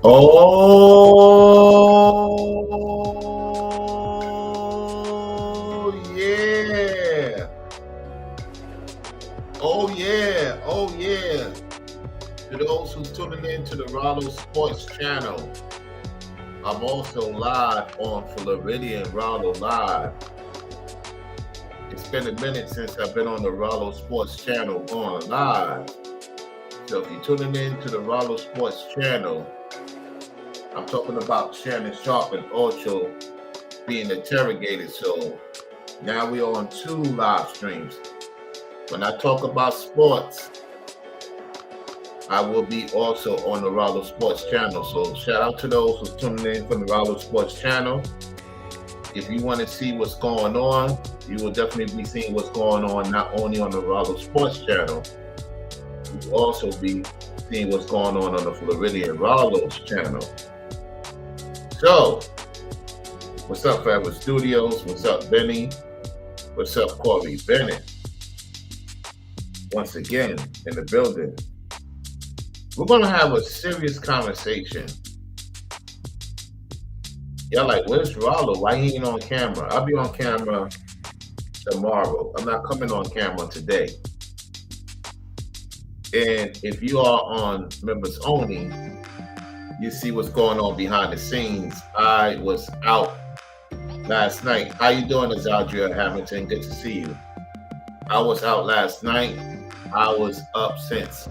Oh yeah. Oh yeah. Oh yeah. To those who's tuning in to the Rollo Sports channel, I'm also live on Floridian Rollo Live. It's been a minute since I've been on the Rollo Sports channel on live. So if you're tuning in to the Rollo Sports channel, I'm talking about Shannon, Sharpe, and Ocho being interrogated. So now we're on 2 live streams. When I talk about sports, I will be also on the Rollo Sports channel. So shout out to those who's tuning in from the Rollo Sports channel. If you want to see what's going on, you will definitely be seeing what's going on not only on the Rollo Sports channel, you will also be seeing what's going on the Floridian Rollo's channel. So, what's up, Forever Studios? What's up, Benny? What's up, Corey Bennett? Once again, in the building. We're going to have a serious conversation. Y'all like, where's Rollo? Why he ain't on camera? I'll be on camera tomorrow. I'm not coming on camera today. And if you are on members only, you see what's going on behind the scenes. I was out last night. How you doing, Azadria Hamilton? Good to see you. I was out last night. I was up since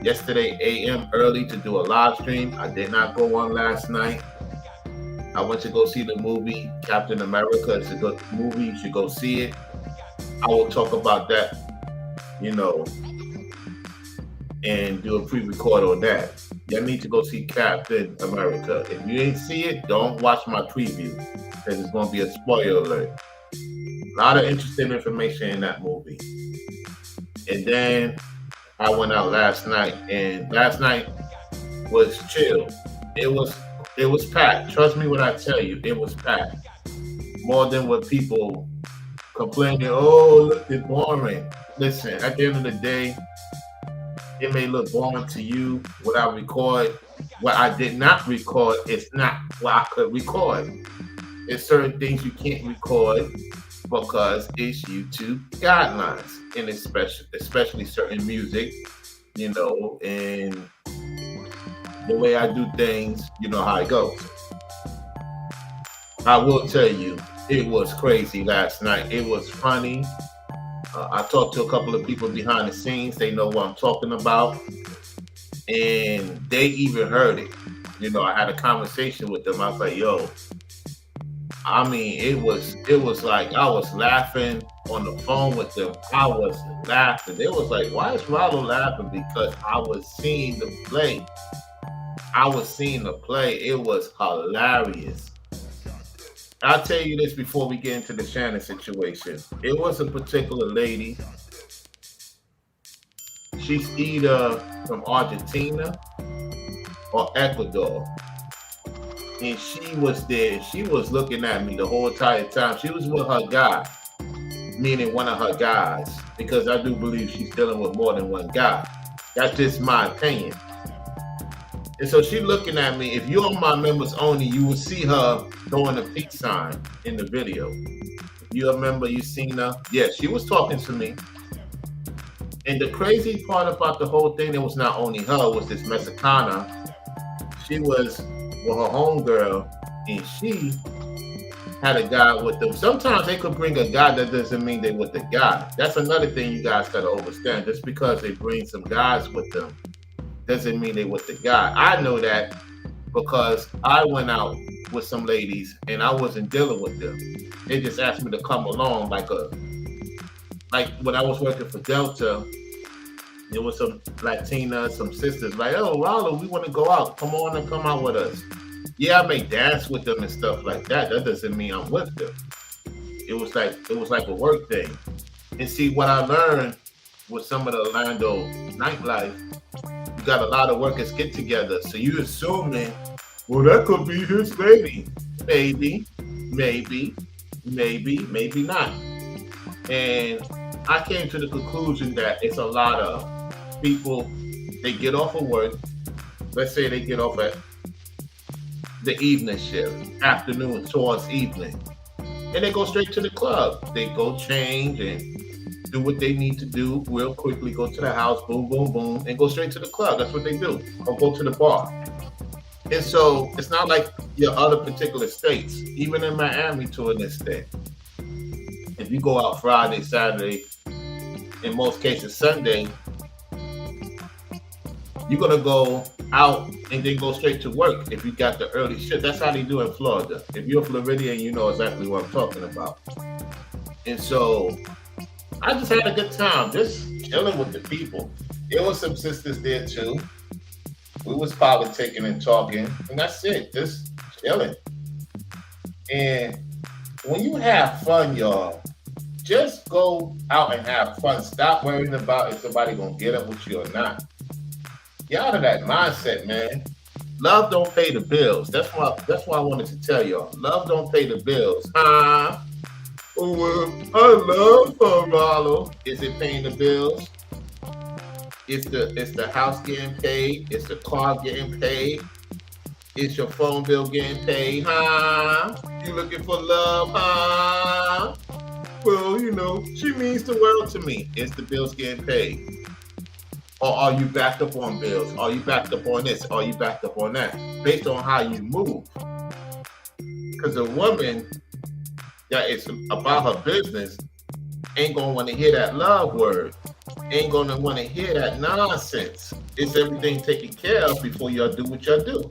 yesterday a.m. early to do a live stream. I did not go on last night. I went to go see the movie Captain America. It's a good movie. You should go see it. I will talk about that, and do a pre-record on that. You need to go see Captain America. If you ain't see it, don't watch my preview because it's going to be a spoiler alert. A lot of interesting information in that movie. And then I went out last night, and last night was chill. It was packed. Trust me when I tell you, it was packed. More than what people complaining, oh, look, it's boring. Listen, at the end of the day, it may look boring to you what I record. What I did not record is not what I could record. There's certain things you can't record because it's YouTube guidelines, and especially certain music, and the way I do things, you know how it goes. I will tell you, it was crazy last night. It was funny. I talked to a couple of people behind the scenes. They know what I'm talking about. And they even heard it. I had a conversation with them. I was like, yo, it was like I was laughing on the phone with them. I was laughing. They was like, why is Rollo laughing? Because I was seeing the play. It was hilarious. I'll tell you this before we get into the Shannon situation. It was a particular lady. She's either from Argentina or Ecuador. And she was there. She was looking at me the whole entire time. She was with her guy, meaning one of her guys, because I do believe she's dealing with more than one guy. That's just my opinion. And so she looking at me. If you're on my members only, you will see her throwing a peace sign in the video. If you remember, you seen her. Yeah, she was talking to me. And the crazy part about the whole thing, it was not only her, was this Mexicana. She was with her homegirl, and she had a guy with them. Sometimes they could bring a guy, that doesn't mean they with the guy. That's another thing you guys got to understand. Just because they bring some guys with them doesn't mean they with the guy. I know that because I went out with some ladies and I wasn't dealing with them. They just asked me to come along like when I was working for Delta, there was some Latinas, some sisters like, oh, Rollo, we want to go out. Come on and come out with us. Yeah, I may dance with them and stuff like that. That doesn't mean I'm with them. It was like a work thing. And see, what I learned with some of the Orlando nightlife, you got a lot of workers get together. So you assuming, well, that could be his lady. Maybe not. And I came to the conclusion that it's a lot of people, they get off of work. Let's say they get off at the evening shift, afternoon towards evening. And they go straight to the club. They go change and do what they need to do real quickly, go to the house, boom, boom, boom, and go straight to the club. That's what they do. Or go to the bar. And so it's not like your other particular states, even in Miami to an extent. If you go out Friday, Saturday, in most cases Sunday, you're gonna go out and then go straight to work if you got the early shift. That's how they do in Florida. If you're a Floridian, you know exactly what I'm talking about. And so I just had a good time, just chilling with the people. There was some sisters there too. We was politicking and talking, and that's it, just chilling. And when you have fun, y'all, just go out and have fun. Stop worrying about if somebody gonna get up with you or not. Get out of that mindset, man. Love don't pay the bills. That's why I wanted to tell y'all. Love don't pay the bills. Oh, well, I love her, Rollo. Is it paying the bills? It's the house getting paid. It's the car getting paid. It's your phone bill getting paid, huh? You looking for love, huh? Well, you know, she means the world to me. Is the bills getting paid? Or are you backed up on bills? Are you backed up on this? Are you backed up on that? Based on how you move. Because a woman that is about her business ain't gonna want to hear that love word. Ain't gonna want to hear that nonsense. It's everything taken care of before y'all do what y'all do.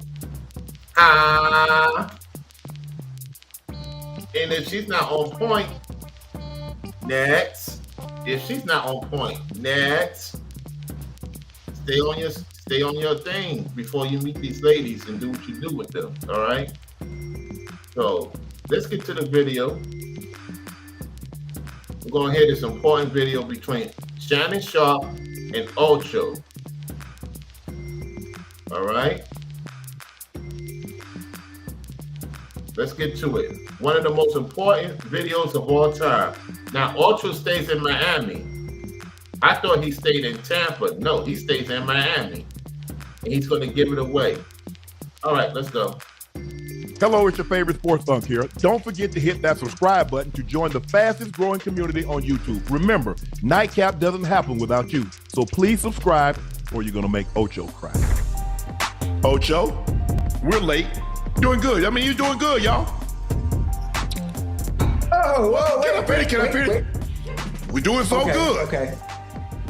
And if she's not on point, next. If she's not on point, next. Stay on your thing before you meet these ladies and do what you do with them. All right. So let's get to the video. We're gonna hear this important video between Shannon Sharpe and Ocho. All right. Let's get to it. One of the most important videos of all time. Now, Ocho stays in Miami. I thought he stayed in Tampa. No, he stays in Miami. And he's going to give it away. All right, let's go. Hello, it's your favorite sports thunk here. Don't forget to hit that subscribe button to join the fastest growing community on YouTube. Remember, Nightcap doesn't happen without you. So please subscribe or you're going to make Ocho cry. Ocho, we're late. Doing good. I mean, you're doing good, y'all. Oh, whoa, Can I finish? We're doing so good. Okay.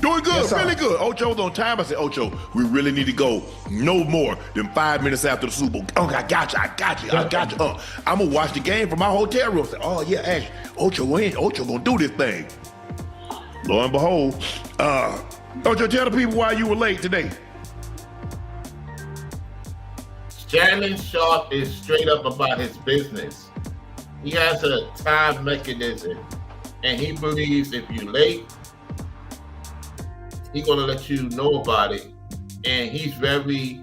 Doing good, Yes, really good. Ocho's on time. I said, Ocho, we really need to go no more than 5 minutes after the Super Bowl. Oh, I got you. I'm going to watch the game from my hotel room. I said, oh, yeah, Ash, Ocho going to do this thing. Lo and behold, Ocho, tell the people why you were late today. Shannon Sharpe is straight up about his business. He has a time mechanism, and he believes if you're late, he's gonna let you know about it. And he's very,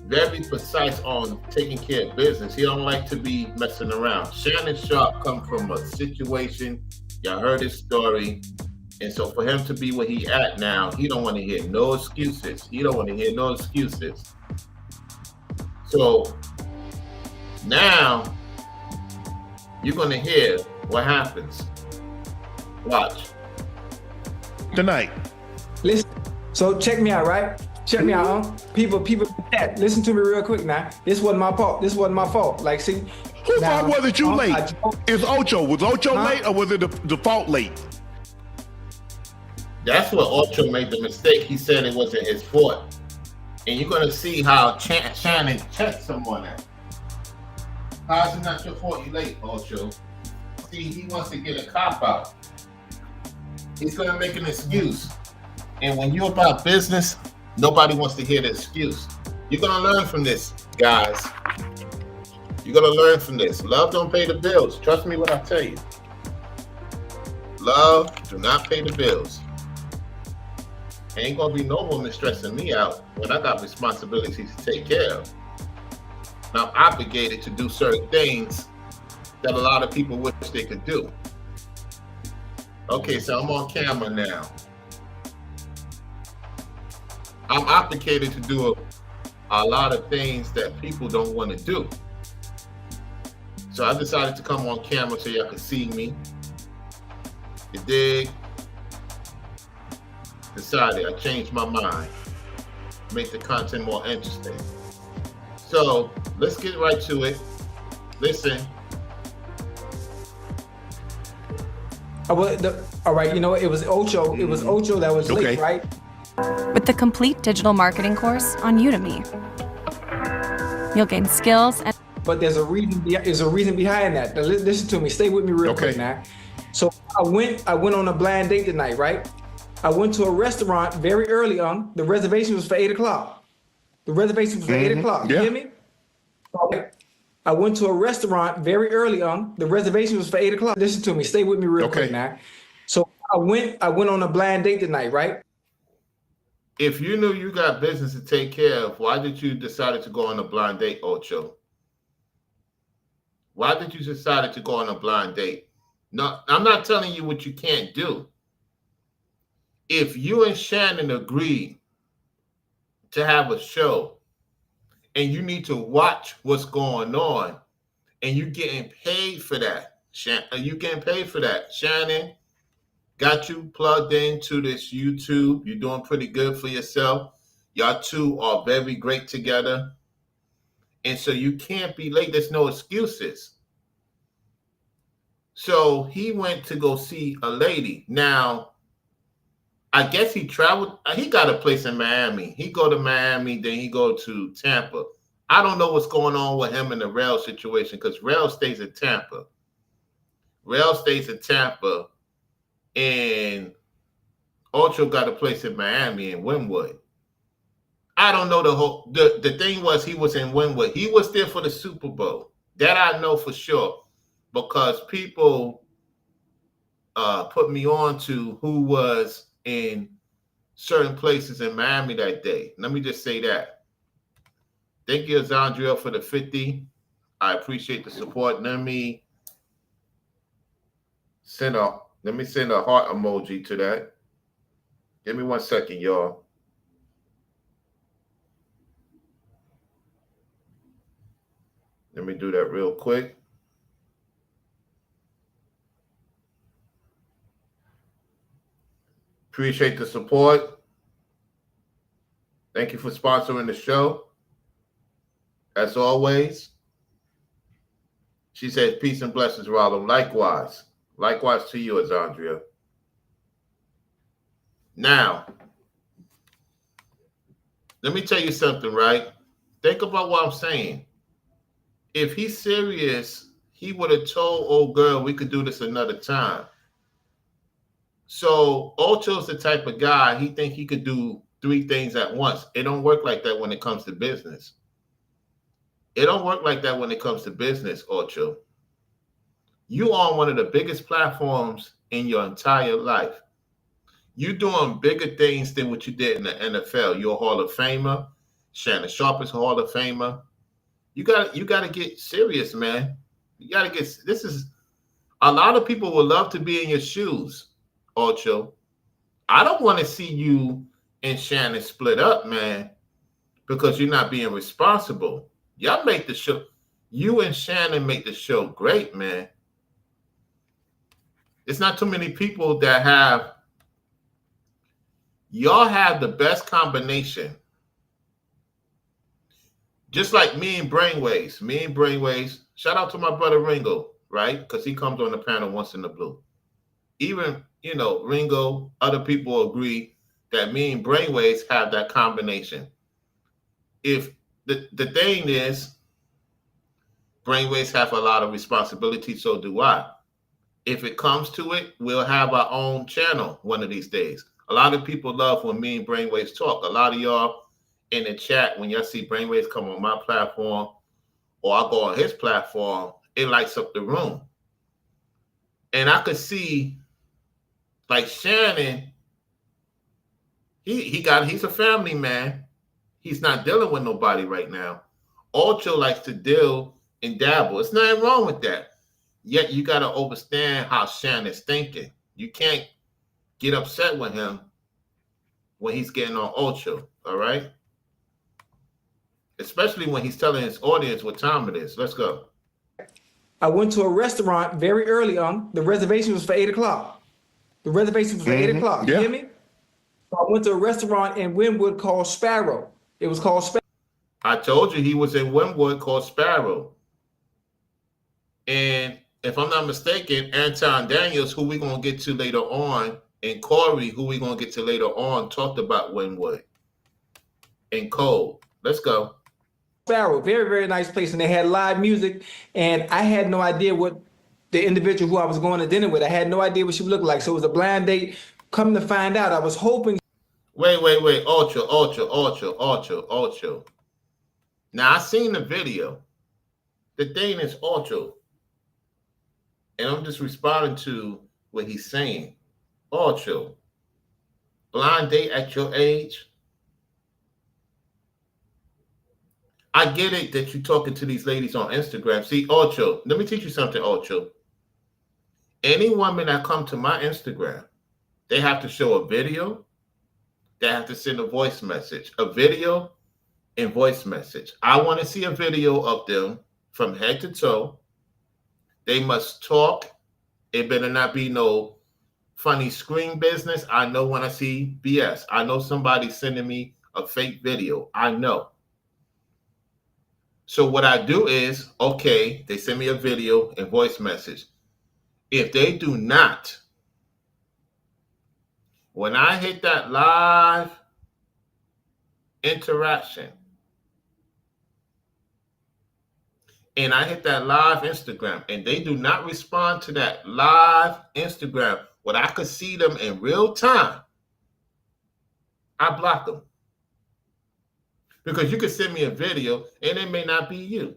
very precise on taking care of business. He don't like to be messing around. Shannon Sharpe come from a situation, y'all heard his story. And so for him to be where he at now, he don't want to hear no excuses. So now you're gonna hear what happens. Watch. Tonight. Listen. So check me out, right? Check me out, huh? People, listen to me real quick now. This wasn't my fault. Like, see. Who fault was it you late? Is Ocho. Was Ocho Huh? late or was it the fault late? That's what Ocho made the mistake. He said it wasn't his fault. And you're gonna see how Shannon checked someone out. How is it not your fault you late, Ocho? See, he wants to get a cop out. He's gonna make an excuse. And when you're about business, nobody wants to hear the excuse. You're gonna learn from this, guys. You're gonna learn from this. Love don't pay the bills. Trust me when I tell you. Love do not pay the bills. Ain't gonna be no woman stressing me out when I got responsibilities to take care of. And I'm obligated to do certain things that a lot of people wish they could do. Okay, so I'm on camera now. I'm obligated to do a lot of things that people don't want to do. So I decided to come on camera so y'all could see me. You dig? Decided I changed my mind. Make the content more interesting. So let's get right to it. Listen. All right, you know what? It was Ocho. It was Ocho that was late, right? With the complete digital marketing course on Udemy, you'll gain skills and. But there's a reason. There's a reason behind that. Now, listen to me. Stay with me real quick now. So I went on a blind date tonight, right? I went to a restaurant very early on. The reservation was for 8 o'clock. The reservation was for 8 o'clock. You hear me? Okay. I went to a restaurant very early on. The reservation was for 8 o'clock. Listen to me. Stay with me real quick now. So I went on a blind date tonight, right? If you knew you got business to take care of, why did you decide to go on a blind date, Ocho? Why did you decide to go on a blind date? No, I'm not telling you what you can't do. If you and Shannon agreed to have a show and you need to watch what's going on and you're getting paid for that, you getting paid for that. Shannon got you plugged into this YouTube. You're doing pretty good for yourself. Y'all two are very great together. And so you can't be late. There's no excuses. So he went to go see a lady. Now, I guess he traveled. He got a place in Miami. He go to Miami, then he go to Tampa. I don't know what's going on with him in the Rail situation because Rail stays in Tampa. Rail stays in Tampa, and Ocho got a place in Miami in Wynwood. I don't know the thing was he was in Wynwood. He was there for the Super Bowl. That I know for sure because people put me on to who was in certain places in Miami that day. Let me just say that. Thank you, Zandria, for the 50. I appreciate the support. Let me send a heart emoji to that. Give me 1 second, y'all. Let me do that real quick. Appreciate the support. Thank you for sponsoring the show. As always, she says, peace and blessings, Rollo. Likewise. Likewise to you, Azandria. Now, let me tell you something, right? Think about what I'm saying. If he's serious, he would have told old girl we could do this another time. So Ocho's the type of guy, he think he could do 3 things at once. It don't work like that when it comes to business. It don't work like that when it comes to business, Ocho. You on one of the biggest platforms in your entire life. You're doing bigger things than what you did in the NFL. You're a Hall of Famer. Shannon Sharpe is a Hall of Famer. You got to get serious, man. You got to get. This is a lot of people would love to be in your shoes, Ocho. I don't want to see you and Shannon split up, man, because you're not being responsible. Y'all make the show. You and Shannon make the show great, man. It's not too many people that have. Y'all have the best combination. Just like me and Brainwaves. Shout out to my brother Ringo, right? Because he comes on the panel once in the blue. Even, Ringo, other people agree that me and Brainwaves have that combination. If the thing is, Brainwaves have a lot of responsibility, so do I. If it comes to it, we'll have our own channel one of these days. A lot of people love when me and Brainwaves talk. A lot of y'all in the chat, when y'all see Brainwaves come on my platform or I go on his platform, it lights up the room. And I could see, like Shannon, he's a family man. He's not dealing with nobody right now. Ocho likes to deal and dabble. There's nothing wrong with that. Yet you got to understand how Shannon's thinking. You can't get upset with him when he's getting on Ocho, all right? especially when he's telling his audience what time it is. Let's go. I went to a restaurant very early on. The reservation was for 8 o'clock. The reservation was for 8 o'clock. You hear me? I went to a restaurant in Wynwood called Sparrow. It was called Sparrow. I told you he was in Wynwood called Sparrow. And if I'm not mistaken, Anton Daniels, who we're going to get to later on, and Corey, who we're going to get to later on, talked about Wynwood and Cole. Let's go. Sparrow, very, very nice place. And they had live music. And I had no idea what the individual who I was going to dinner with, I had no idea what she would look like. So it was a blind date. Come to find out, I was hoping. Wait. Ocho. Now, I seen the video. The thing is Ocho. And I'm just responding to what he's saying. Ocho. Blind date at your age? I get it that you're talking to these ladies on Instagram. See, Ocho, let me teach you something, Ocho. Any woman that come to my Instagram, they have to show a video. They have to send a voice message. A video and voice message. I want to see a video of them from head to toe. They must talk. It better not be no funny screen business. I know when I see BS. I know somebody sending me a fake video. I know. So what I do is, okay, they send me a video and voice message. If they do not, when I hit that live interaction and I hit that live Instagram and they do not respond to that live Instagram, when I could see them in real time, I block them. Because you could send me a video and it may not be you.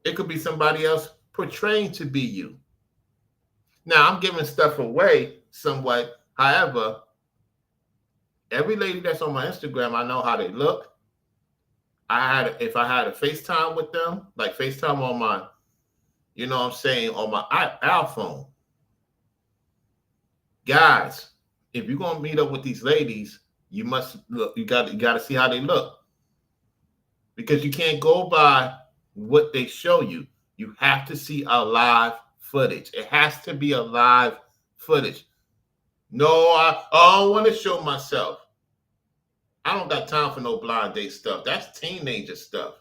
It could be somebody else portraying to be you. Now, I'm giving stuff away somewhat. However, every lady that's on my Instagram, I know how they look. If I had a FaceTime with them, like FaceTime on my, you know what I'm saying, on my iPhone. Guys, if you're going to meet up with these ladies, you must look, you got to see how they look. Because you can't go by what they show you. You have to see a live footage. It has to be a live footage. No, I don't want to show myself. I don't got time for no blind date stuff. That's teenager stuff.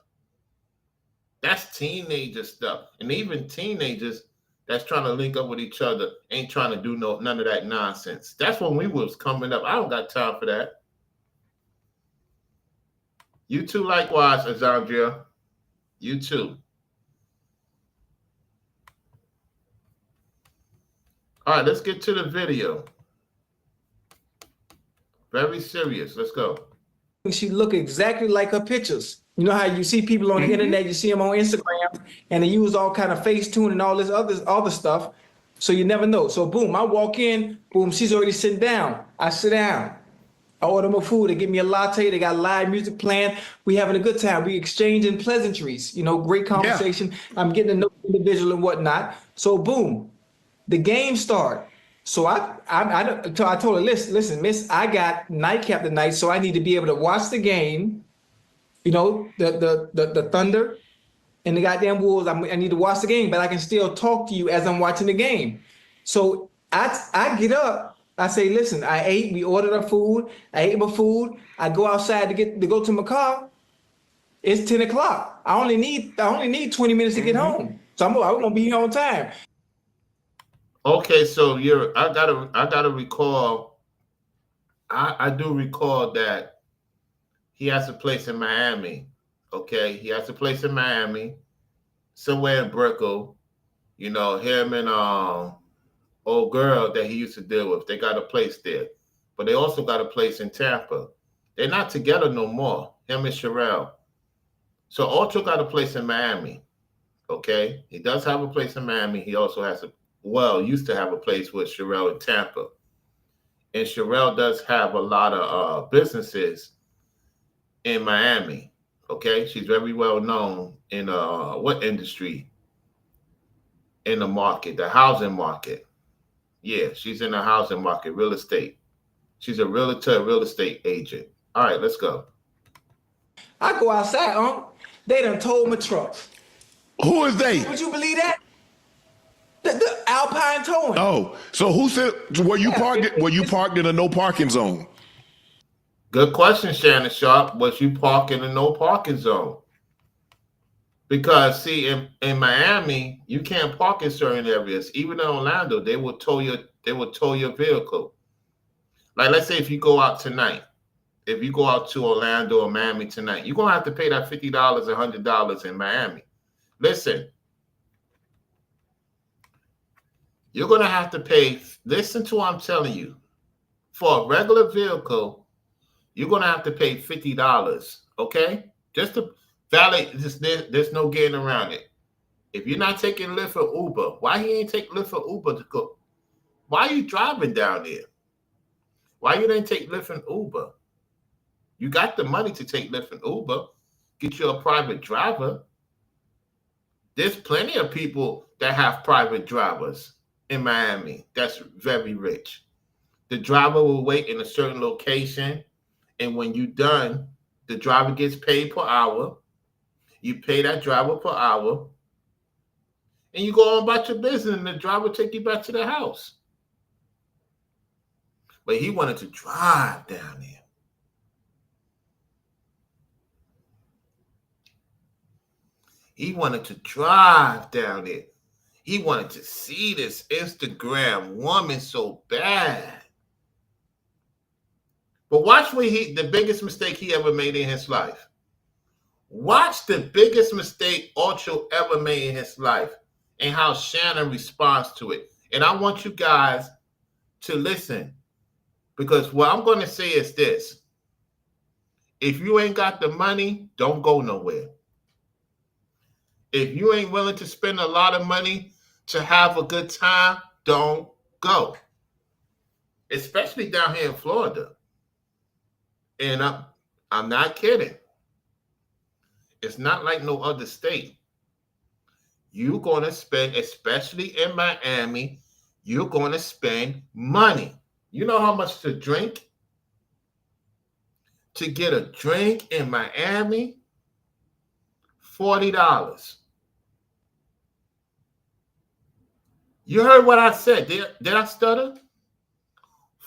That's teenager stuff. And even teenagers that's trying to link up with each other ain't trying to do none of that nonsense. That's when we was coming up. I don't got time for that. You too, likewise, Azandria. You too. All right, let's get to the video. Very serious. Let's go. She looked exactly like her pictures. You know how you see people on the internet, you see them on Instagram, and they use all kind of Facetune and all this other stuff. So you never know. So boom, I walk in, boom, she's already sitting down. I sit down. I order my food. They give me a latte. They got live music playing. We having a good time. We exchanging pleasantries. You know, great conversation. Yeah. I'm getting to know the individual and whatnot. So boom, the game start. So I told her, listen, miss, I got nightcap tonight, so I need to be able to watch the game. You know, the Thunder and the goddamn Wolves. I need to watch the game, but I can still talk to you as I'm watching the game. So I get up. I say, listen, I ate. We ordered our food. I ate my food. I go outside to go to my car. It's 10 o'clock. I only need 20 minutes to get home. So I'm gonna be here on time. Okay, so I gotta recall. I do recall that he has a place in Miami. Okay, he has a place in Miami, somewhere in Brickell. You know, him and old girl that he used to deal with. They got a place there, but they also got a place in Tampa. They're not together no more. Him and Sharelle. So Ocho got a place in Miami. Okay, he does have a place in Miami. He also has used to have a place with Sharelle in Tampa. And Sharelle does have a lot of businesses in Miami. Okay, she's very well known in what industry? In the market, the housing market. Yeah, she's in the housing market, real estate. She's a realtor, real estate agent. All right, let's go. I go outside, they done told my truck. Who is they? Would you believe that? The Alpine towing. Oh, so who said, were you parked in a no parking zone? Good question, Shannon Sharpe. Was you parking in a no parking zone? Because see, in Miami, you can't park in certain areas. Even in Orlando, they will tow your vehicle. Like, let's say if you go out tonight, if you go out to Orlando or Miami tonight, you're gonna have to pay that $50, $100 in Miami. Listen, you're gonna have to pay. Listen to what I'm telling you. For a regular vehicle, you're gonna have to pay $50. Okay, just to valet. There's no getting around it. If you're not taking Lyft or Uber, why he ain't take Lyft or Uber to go? Why are you driving down there? Why you didn't take Lyft and Uber? You got the money to take Lyft and Uber. Get you a private driver. There's plenty of people that have private drivers in Miami that's very rich. The driver will wait in a certain location, and when you're done, the driver gets paid per hour. You pay that driver per hour, and you go on about your business, and the driver take you back to the house. But he wanted to drive down there. He wanted to drive down there. He wanted to see this Instagram woman so bad. But watch what the biggest mistake he ever made in his life. Watch the biggest mistake Ocho ever made in his life and how Shannon responds to it. And I want you guys to listen, because what I'm going to say is this. If you ain't got the money, don't go nowhere. If you ain't willing to spend a lot of money to have a good time, don't go. Especially down here in Florida. And I'm not kidding. It's not like no other state. You're going to spend, especially in Miami, you're going to spend money. You know how much to drink? To get a drink in Miami? $40. You heard what I said. Did I stutter?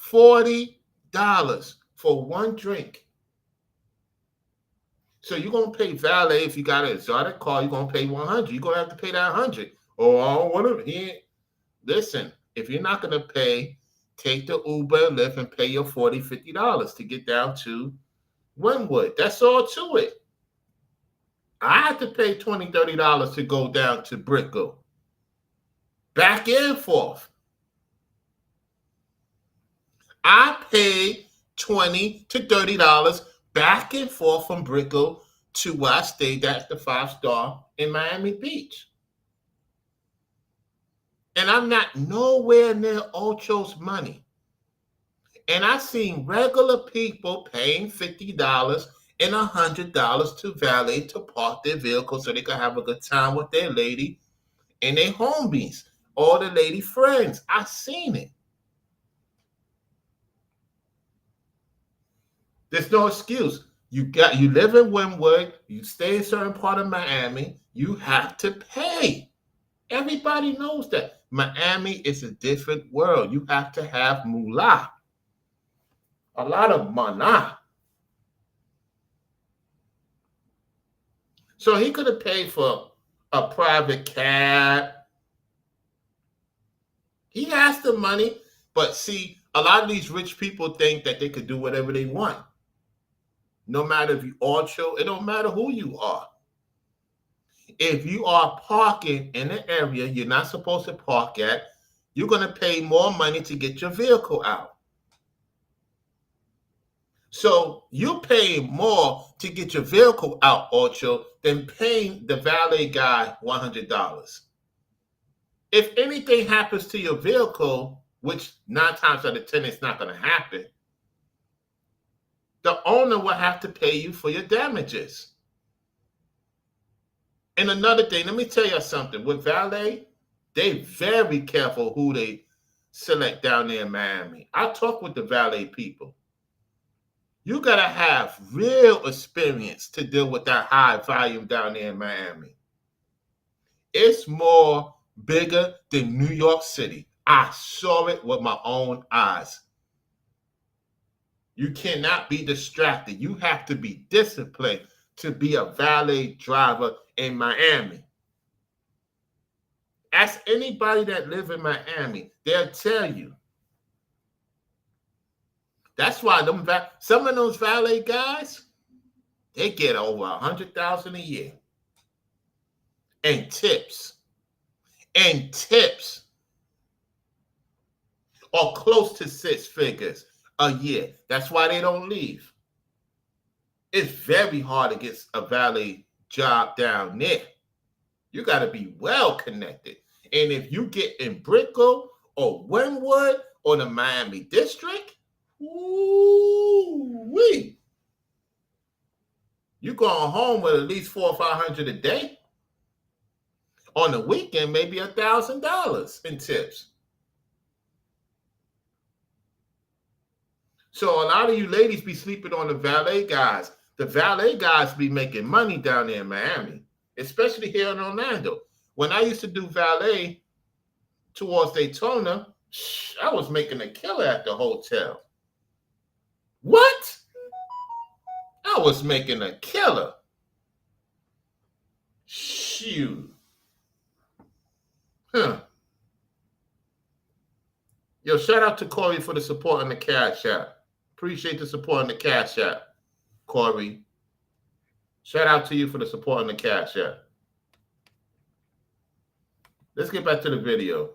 $40 for one drink. So you're going to pay valet. If you got an exotic car, you're going to pay $100. You're going to have to pay that $100. Oh, I don't want to. Listen, if you're not going to pay, take the Uber, Lyft, and pay your $40, $50 to get down to Wynwood. That's all to it. I had to pay $20, $30 to go down to Brickell. Back and forth. I paid $20 to $30 back and forth from Brickell to where I stayed at the 5-star in Miami Beach. And I'm not nowhere near Ocho's money. And I seen regular people paying $50 and $100 to valet to park their vehicle so they could have a good time with their lady and their homies, all the lady friends. I seen it. There's no excuse. You live in Wynwood, you stay in a certain part of Miami, you have to pay. Everybody knows that. Miami is a different world. You have to have moolah. A lot of mana. So he could have paid for a private cab. He has the money, but see, a lot of these rich people think that they could do whatever they want. No matter if you Ocho, it don't matter who you are. If you are parking in an area you're not supposed to park at, you're going to pay more money to get your vehicle out. So you're paying more to get your vehicle out, Ocho, than paying the valet guy $100. If anything happens to your vehicle, which 9 times out of 10 is not going to happen, the owner will have to pay you for your damages. And another thing, let me tell you something. With valet, they very careful who they select down there in Miami. I talk with the valet people. You got to have real experience to deal with that high volume down there in Miami. It's more bigger than New York City. I saw it with my own eyes. You cannot be distracted. You have to be disciplined to be a valet driver in Miami. Ask anybody that live in Miami, they'll tell you. That's why some of those valet guys, they get over $100,000 a year. And tips. Or close to 6 figures a year. That's why they don't leave. It's very hard to get a valet job down there. You got to be well connected. And if you get in Brickell or Wynwood or the Miami District, ooh-wee, you're going home with at least $400 or $500 a day. On the weekend, maybe $1,000 in tips. So a lot of you ladies be sleeping on the valet guys. The valet guys be making money down there in Miami, especially here in Orlando. When I used to do valet towards Daytona, I was making a killer at the hotel. What? I was making a killer. Shoot. Huh. Yo, shout out to Corey for the support on the Cash App. Appreciate the support on the Cash App, Corey. Shout out to you for the support on the Cash App. Let's get back to the video.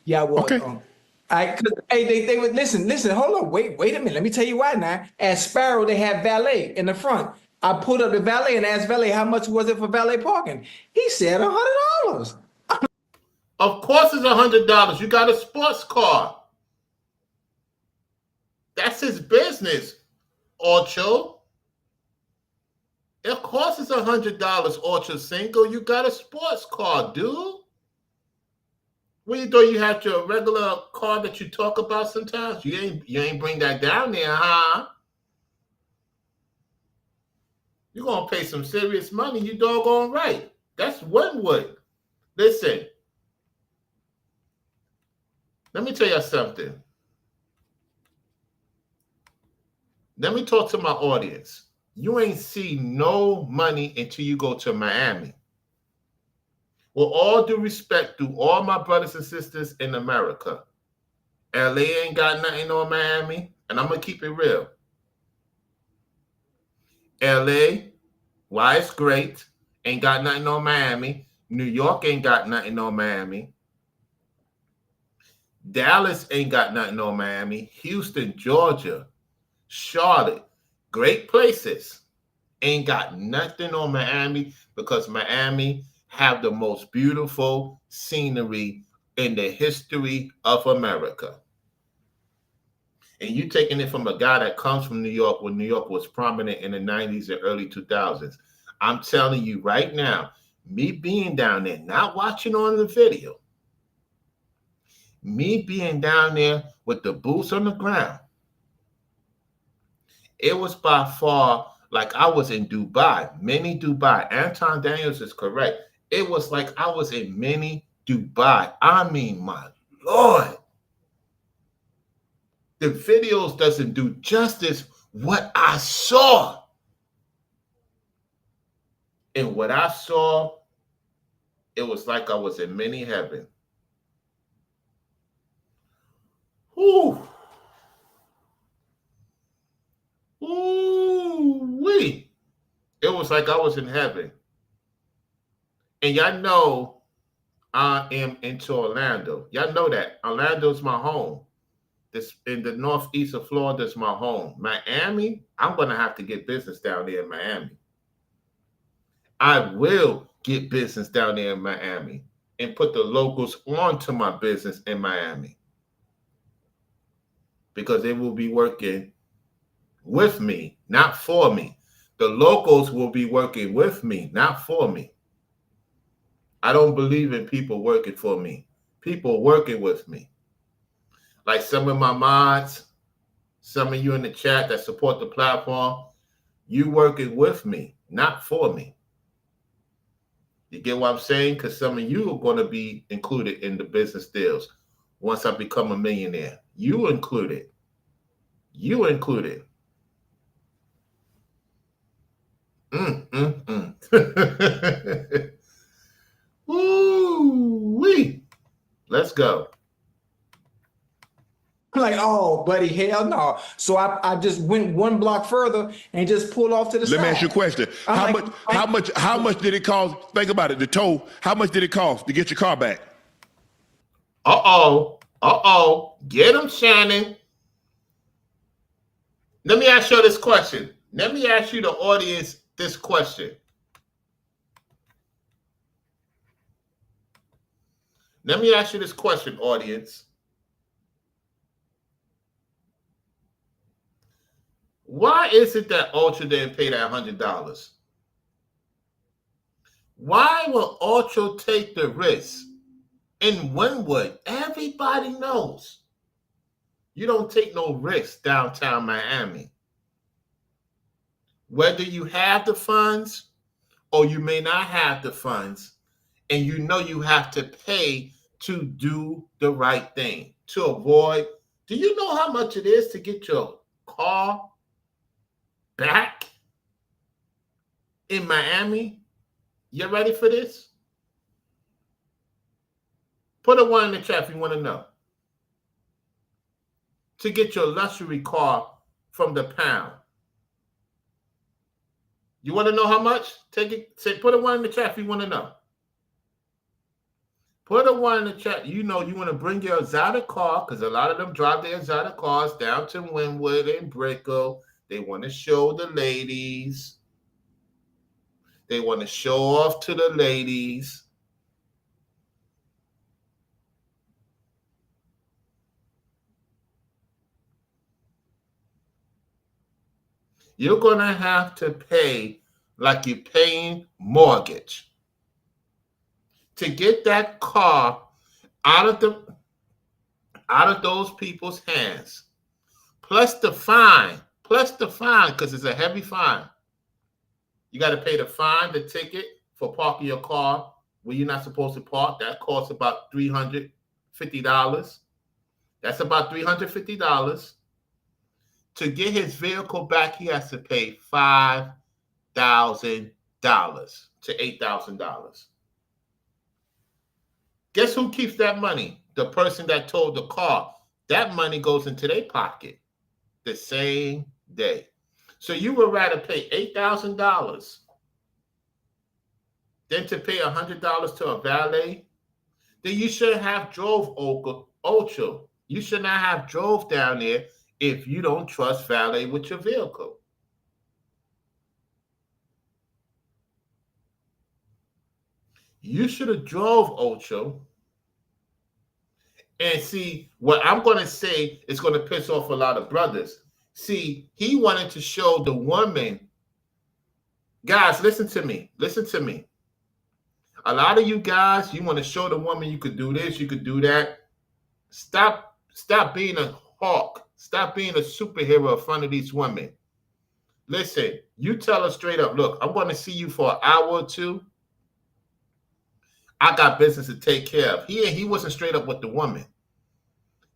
Yeah, well, okay. They would listen, hold on, wait a minute. Let me tell you why now. At Sparrow, they have valet in the front. I pulled up the valet and asked valet how much was it for valet parking. He said $100. Of course it's $100. You got a sports car. That's his business, Ocho. Of course it's $100, Ocho Cinco. You got a sports car, dude. What you thought you had your regular car that you talk about sometimes? You ain't bring that down there, huh? You're gonna pay some serious money. You doggone right. That's Wynwood. Listen. Let me tell you something. Let me talk to my audience. You ain't see no money until you go to Miami. With all due respect to all my brothers and sisters in America, LA ain't got nothing on Miami, and I'm going to keep it real. LA, why it's great, ain't got nothing on Miami. New York ain't got nothing on Miami. Dallas ain't got nothing on Miami. Houston, Georgia, Charlotte, great places, ain't got nothing on Miami because Miami have the most beautiful scenery in the history of America. And you taking it from a guy that comes from New York when New York was prominent in the 90s and early 2000s. I'm telling you right now, me being down there, not watching on the video, me being down there with the boots on the ground, it was by far like I was in Dubai, mini Dubai. Anton Daniels is correct. It was like I was in mini Dubai. I mean, my Lord. The videos doesn't do justice what I saw. And what I saw, it was like I was in mini heaven. Whew. Ooh-wee. It was like I was in heaven. And y'all know I am into Orlando. Y'all know that. Orlando's my home. This in the northeast of Florida is my home. Miami, I'm going to have to get business down there in Miami. I will get business down there in Miami and put the locals onto my business in Miami because they will be working with me, not for me. The locals will be working with me, not for me. I don't believe in people working for me. People working with me. Like some of my mods, some of you in the chat that support the platform, you working with me, not for me. You get what I'm saying? Because some of you are going to be included in the business deals once I become a millionaire. You included. You included. Woo-wee. Let's go. I'm like, oh, buddy, hell no. So I just went one block further and just pulled off to the side. Let me ask you a question. How much did it cost? Think about it. The tow, how much did it cost to get your car back? Get him, Shannon. Let me ask you this question. Let me ask you, the audience, this question. Let me ask you this question, audience. Why is it that Ocho didn't pay that $100? Why will Ocho take the risk? In Wynwood, everybody knows you don't take no risk downtown Miami. Whether you have the funds or you may not have the funds, and you know you have to pay to do the right thing, to avoid. Do you know how much it is to get your car back in Miami? You ready for this? Put a 1 in the chat if you want to know. To get your luxury car from the pound. You want to know how much? Take it. Say, put a 1 in the chat if you want to know. Put a 1 in the chat. You know you want to bring your exotic car, because a lot of them drive their exotic cars down to Wynwood and Brickell. They want to show the ladies. They want to show off to the ladies. You're going to have to pay like you're paying mortgage to get that car out of those people's hands. Plus the fine, because it's a heavy fine. You got to pay the fine, the ticket for parking your car where you're not supposed to park. That costs about $350. That's about $350. To get his vehicle back, he has to pay $5,000 to $8,000. Guess who keeps that money? The person that towed the car. That money goes into their pocket the same day. So you would rather pay $8,000 than to pay $100 to a valet? Then you shouldn't have drove Ocho. You should not have drove down there if you don't trust valet with your vehicle. You should have drove Ocho. And see, what I'm going to say is going to piss off a lot of brothers. See, he wanted to show the woman. Guys, listen to me. Listen to me. A lot of you guys, you want to show the woman you could do this, you could do that. Stop being a hawk. Stop being a superhero in front of these women. Listen, you tell her straight up, look, I'm going to see you for an hour or two. I got business to take care of. He wasn't straight up with the woman.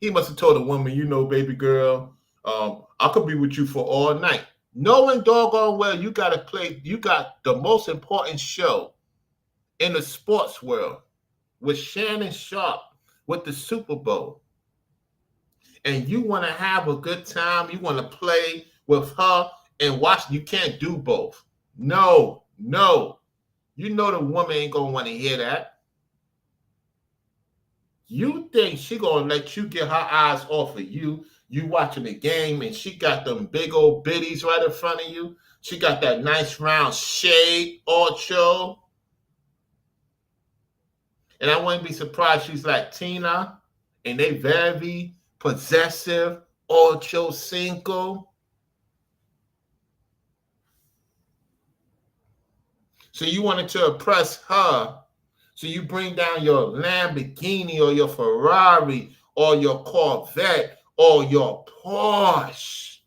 He must have told the woman, you know, baby girl, I could be with you for all night. Knowing doggone well you got the most important show in the sports world with Shannon Sharpe with the Super Bowl. And you want to have a good time. You want to play with her and watch. You can't do both. No. You know the woman ain't going to want to hear that. You think she going to let you get her eyes off of you. You watching the game and she got them big old bitties right in front of you. She got that nice round shade, Ocho. And I wouldn't be surprised she's like Tina and they very possessive, Ocho Cinco. So you wanted to impress her. So you bring down your Lamborghini or your Ferrari or your Corvette or your Porsche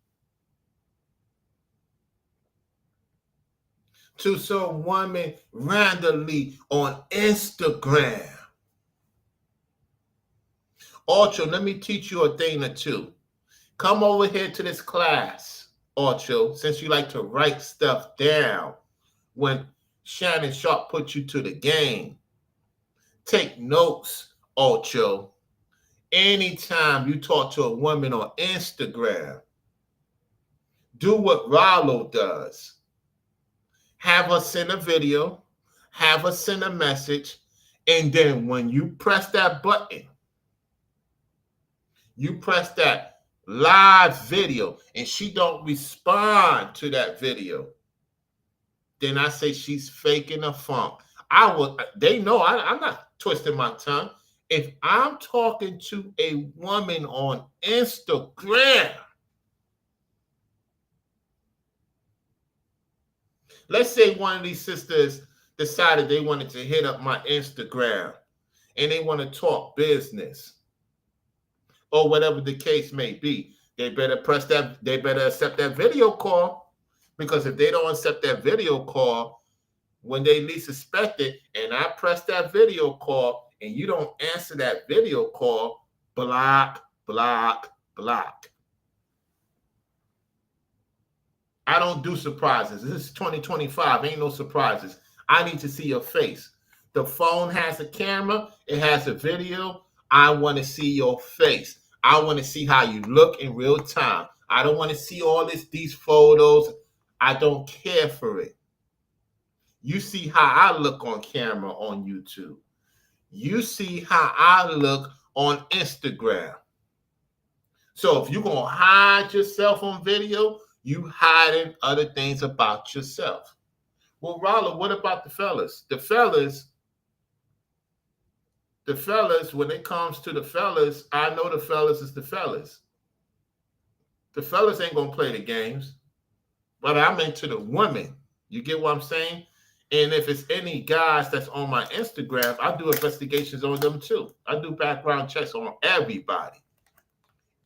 to some woman randomly on Instagram. Ocho, let me teach you a thing or two. Come over here to this class, Ocho, since you like to write stuff down when Shannon Sharpe put you to the game. Take notes, Ocho. Anytime you talk to a woman on Instagram, do what Rollo does. Have her send a video, have her send a message, and then when you press that button, you press that live video, and she don't respond to that video, then I say she's faking a funk. They know I'm not twisting my tongue. If I'm talking to a woman on Instagram, let's say one of these sisters decided they wanted to hit up my Instagram and they want to talk business or whatever the case may be. They better accept that video call, because if they don't accept that video call when they least suspect it, and I press that video call and you don't answer that video call, block, block, block. I don't do surprises. This is 2025. Ain't no surprises. I need to see your face. The phone has a camera. It has a video. I want to see your face. I want to see how you look in real time. I don't want to see all these photos. I don't care for it. You see how I look on camera on YouTube. You see how I look on Instagram. So if you're going to hide yourself on video, you hiding other things about yourself. Well, Rollo, what about the fellas? The fellas, when it comes to the fellas, I know the fellas is the fellas. The fellas ain't going to play the games, but I'm into the women. You get what I'm saying? And if it's any guys that's on my Instagram, I do investigations on them too. I do background checks on everybody.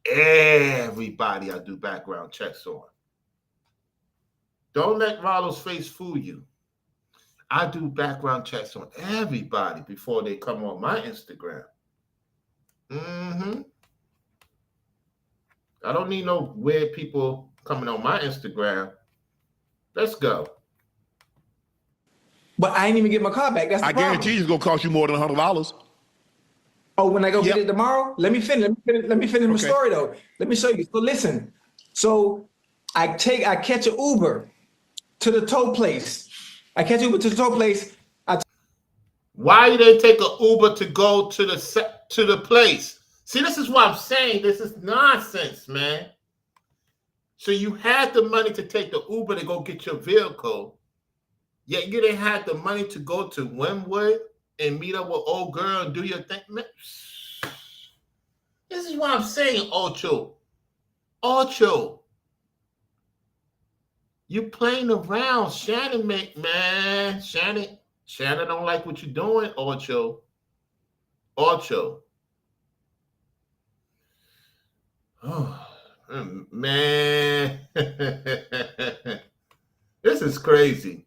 Everybody I do background checks on. Don't let Rollo's face fool you. I do background checks on everybody before they come on my Instagram. I don't need no weird people coming on my Instagram. Let's go. But I ain't even get my car back. That's the problem. Guarantee it's gonna cost you more than $100. Oh, when I go get it tomorrow? Let me finish my story though. Let me show you. So listen. So I catch an Uber to the tow place. Why you didn't take an Uber to go to the place? See, this is what I'm saying. This is nonsense, man. So you had the money to take the Uber to go get your vehicle, yet you didn't have the money to go to Wynwood and meet up with old girl and do your thing. Man, this is what I'm saying, Ocho. Ocho. You playing around. Shannon, man. Shannon don't like what you're doing, Ocho. Ocho. Oh, man. This is crazy.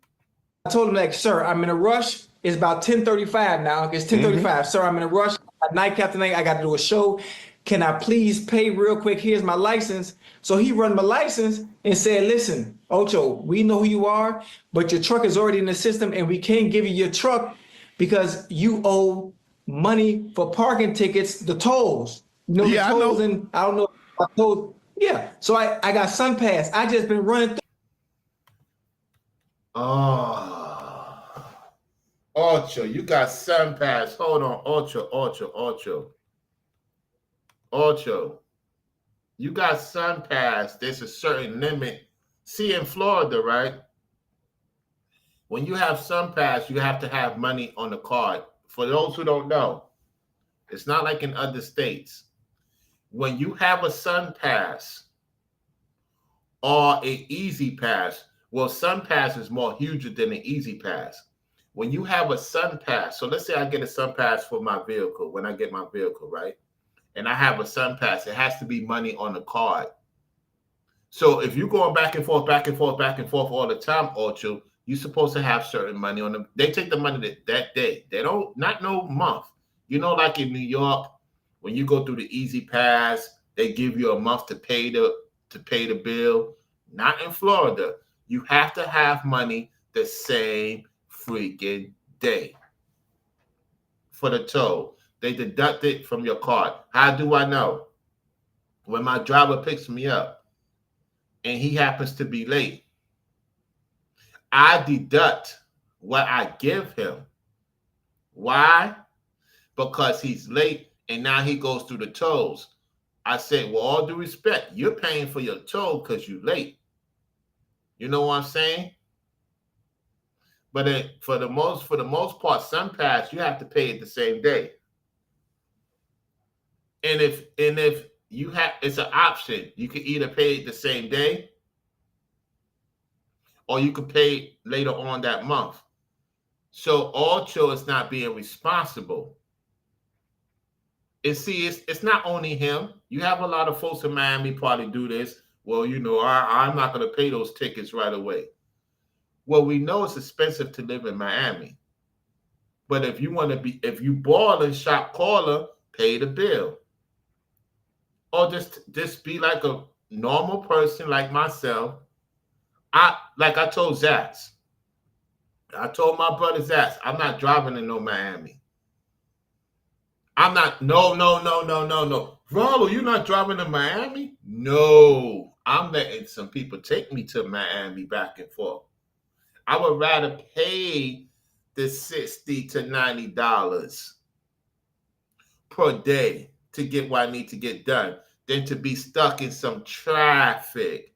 I told him, like, sir, I'm in a rush. It's about 10:35 now. It's 10:35. Sir, I'm in a rush. At nightcap tonight, I got to do a show. Can I please pay real quick? Here's my license. So he run my license and said, listen, Ocho, we know who you are, but your truck is already in the system and we can't give you your truck because you owe money for parking tickets, the tolls. You know, the tolls, and I don't know. I told, yeah. So I got Sun Pass. I just been running through. Oh, Ocho, you got Sun Pass. Hold on, Ocho. You got Sun Pass. There's a certain limit. See, in Florida, right? When you have Sun Pass, you have to have money on the card. For those who don't know, it's not like in other states. When you have a Sun Pass or an Easy Pass, well, Sun Pass is more huger than an Easy Pass. When you have a Sun Pass, so let's say I get a Sun Pass for my vehicle when I get my vehicle, right? and I have a SunPass, it has to be money on the card. So if you're going back and forth all the time, Ocho, you're supposed to have certain money on them. They take the money that day. They don't, not no month. You know, like in New York, when you go through the Easy Pass, they give you a month to pay the bill. Not in Florida. You have to have money the same freaking day for the toll. They deduct it from your card. How do I know? When my driver picks me up and he happens to be late, I deduct what I give him. Why? Because he's late and now he goes through the tolls. I said, well, all due respect, you're paying for your toll because you're late. You know what I'm saying? But for the most part, SunPass, you have to pay it the same day. And if you have, it's an option. You can either pay it the same day, or you can pay it later on that month. So Ocho is not being responsible. And see, it's not only him. You have a lot of folks in Miami probably do this. Well, you know, I'm not going to pay those tickets right away. Well, we know it's expensive to live in Miami. But if you ball and shop caller, pay the bill. Or just be like a normal person like myself. I told Zax. I told my brother Zax, I'm not driving to no Miami. I'm not, no. Ronald, you're not driving to Miami? No. I'm letting some people take me to Miami back and forth. I would rather pay the $60 to $90 per day to get what I need to get done than to be stuck in some traffic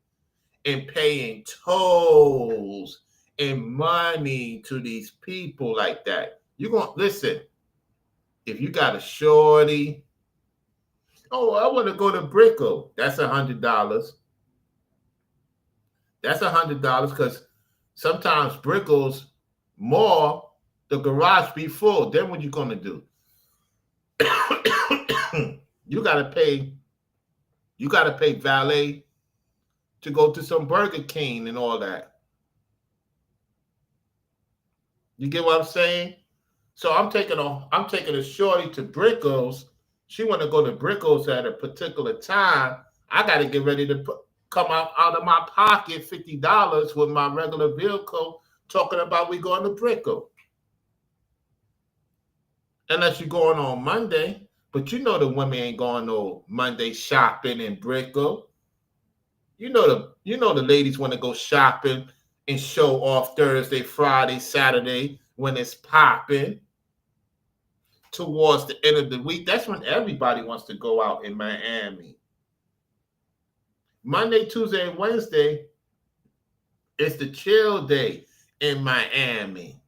and paying tolls and money to these people like that. You're going to listen. If you got a shorty, oh, I want to go to Brickell. That's $100. That's $100 because sometimes Brickell's more, the garage be full. Then what you going to do? You got to pay valet to go to some Burger King and all that. You get what I'm saying? So I'm taking a shorty to Brickell's. She want to go to Brickell's at a particular time. I got to get ready to come out of my pocket $50 with my regular vehicle talking about we going to Brickell. Unless you're going on Monday. But you know the women ain't going no Monday shopping in Brickell. You know the ladies want to go shopping and show off Thursday, Friday, Saturday when it's popping. Towards the end of the week, that's when everybody wants to go out in Miami. Monday, Tuesday, and Wednesday, it's the chill day in Miami.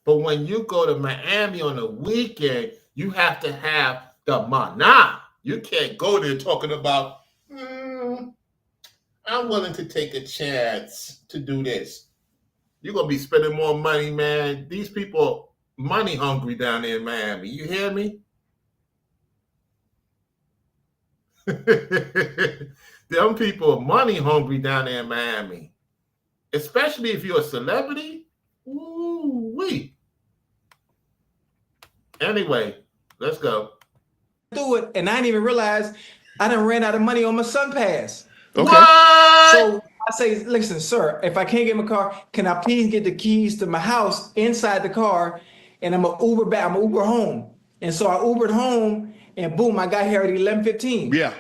But when you go to Miami on the weekend, you have to have the mana. You can't go there talking about, I'm willing to take a chance to do this. You're going to be spending more money, man. These people are money hungry down there in Miami. You hear me? Them people are money hungry down there in Miami. Especially if you're a celebrity. Ooh-wee. Anyway, let's go. Do it, and I didn't even realize I done ran out of money on my SunPass. Okay. What? So I say, listen, sir, if I can't get my car, can I please get the keys to my house inside the car? And I'm gonna Uber back. I'm gonna Uber home. And so I Ubered home, and boom, I got here at 11:15. Yeah.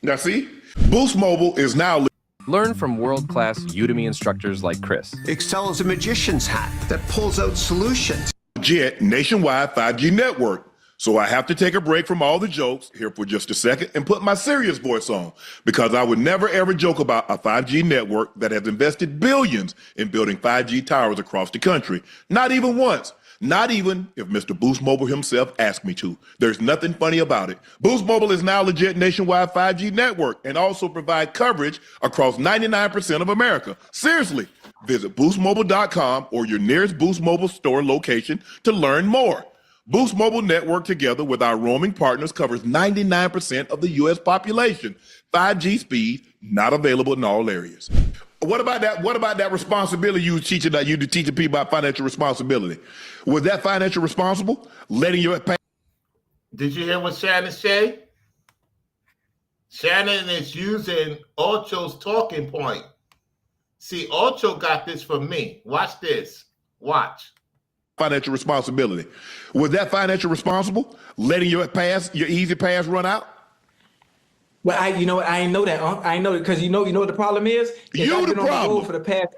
Now see, Boost Mobile is now. Learn from world-class Udemy instructors like Chris. Excel is a magician's hat that pulls out solutions. Jet nationwide 5G network. So I have to take a break from all the jokes here for just a second and put my serious voice on, because I would never ever joke about a 5G network that has invested billions in building 5G towers across the country. Not even once. Not even if Mr. Boost Mobile himself asked me to. There's nothing funny about it. Boost Mobile is now a legit nationwide 5G network and also provide coverage across 99% of America. Seriously, visit boostmobile.com or your nearest Boost Mobile store location to learn more. Boost Mobile Network, together with our roaming partners, covers 99% of the U.S. population. 5G speed, not available in all areas. What about that? What about that responsibility you were teaching people about financial responsibility? Was that financial responsible? Letting your pay? Did you hear what Shannon said? Shannon is using Ocho's talking point. See, Ocho got this from me. Watch this. Watch. Financial responsibility. Was that financial responsible? Letting your easy pass run out? Well, I ain't know that. I ain't know it because you know what the problem is. You the problem. On the road for the past.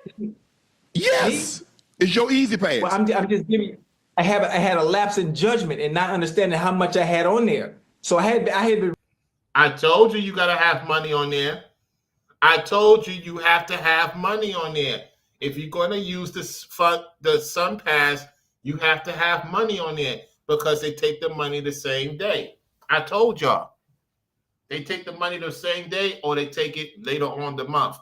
Yes, it's your easy pass. Well, I'm just giving you. I had a lapse in judgment and not understanding how much I had on there. So I had been. I told you gotta have money on there. I told you have to have money on there. If you're gonna use the Sun Pass, you have to have money on there because they take the money the same day. I told y'all. They take the money the same day or they take it later on the month.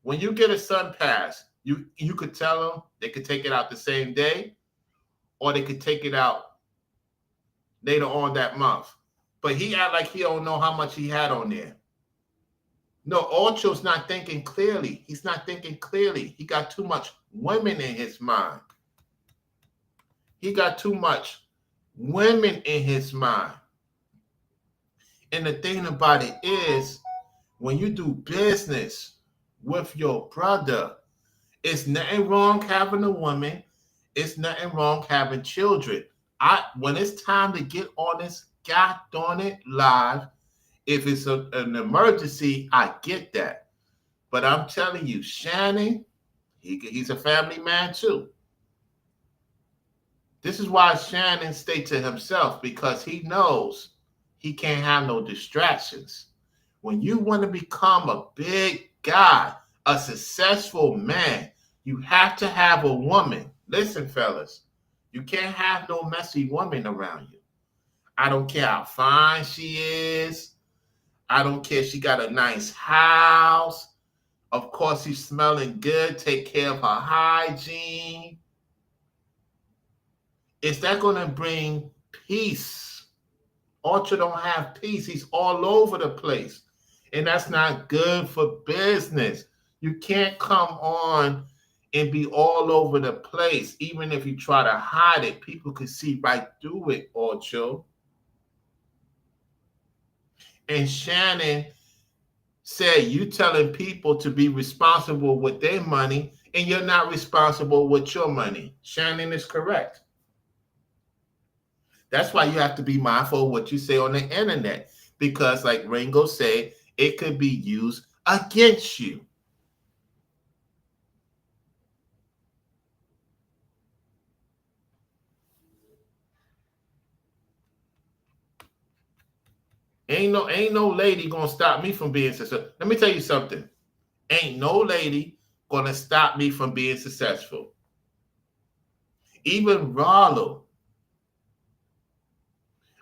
When you get a Sun Pass, you could tell them they could take it out the same day or they could take it out later on that month. But he act like he don't know how much he had on there. No, Ocho's not thinking clearly. He's not thinking clearly. He got too much women in his mind. He got too much women in his mind. And the thing about it is, when you do business with your brother, it's nothing wrong having a woman. It's nothing wrong having children. When it's time to get on this darn it live, if it's an emergency, I get that. But I'm telling you, Shannon, he's a family man too. This is why Shannon stayed to himself, because he knows he can't have no distractions. When you want to become a big guy, a successful man, you have to have a woman. Listen, fellas, you can't have no messy woman around you. I don't care how fine she is. I don't care if she got a nice house. Of course, she's smelling good. Take care of her hygiene. Is that going to bring peace? Ocho don't have peace. He's all over the place. And that's not good for business. You can't come on and be all over the place. Even if you try to hide it, people can see right through it, Ocho. And Shannon said, you telling people to be responsible with their money, and you're not responsible with your money. Shannon is correct. That's why you have to be mindful of what you say on the internet, because like Ringo said, it could be used against you. Ain't no lady gonna stop me from being successful. Let me tell you something. Ain't no lady gonna stop me from being successful. Even Rollo.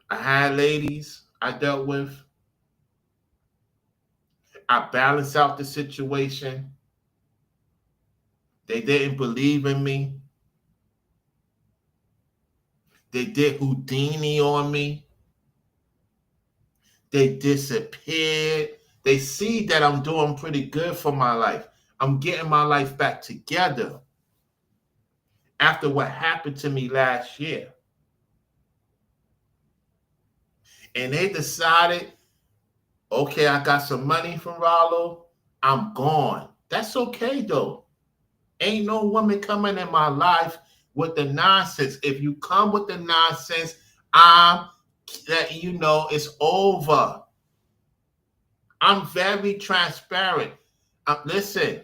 I had ladies I dealt with. I balanced out the situation. They didn't believe in me. They did Houdini on me. They disappeared. They see that I'm doing pretty good for my life. I'm getting my life back together after what happened to me last year. And they decided, okay, I got some money from Rollo. I'm gone. That's okay, though. Ain't no woman coming in my life with the nonsense. If you come with the nonsense, it's over. I'm very transparent. Listen,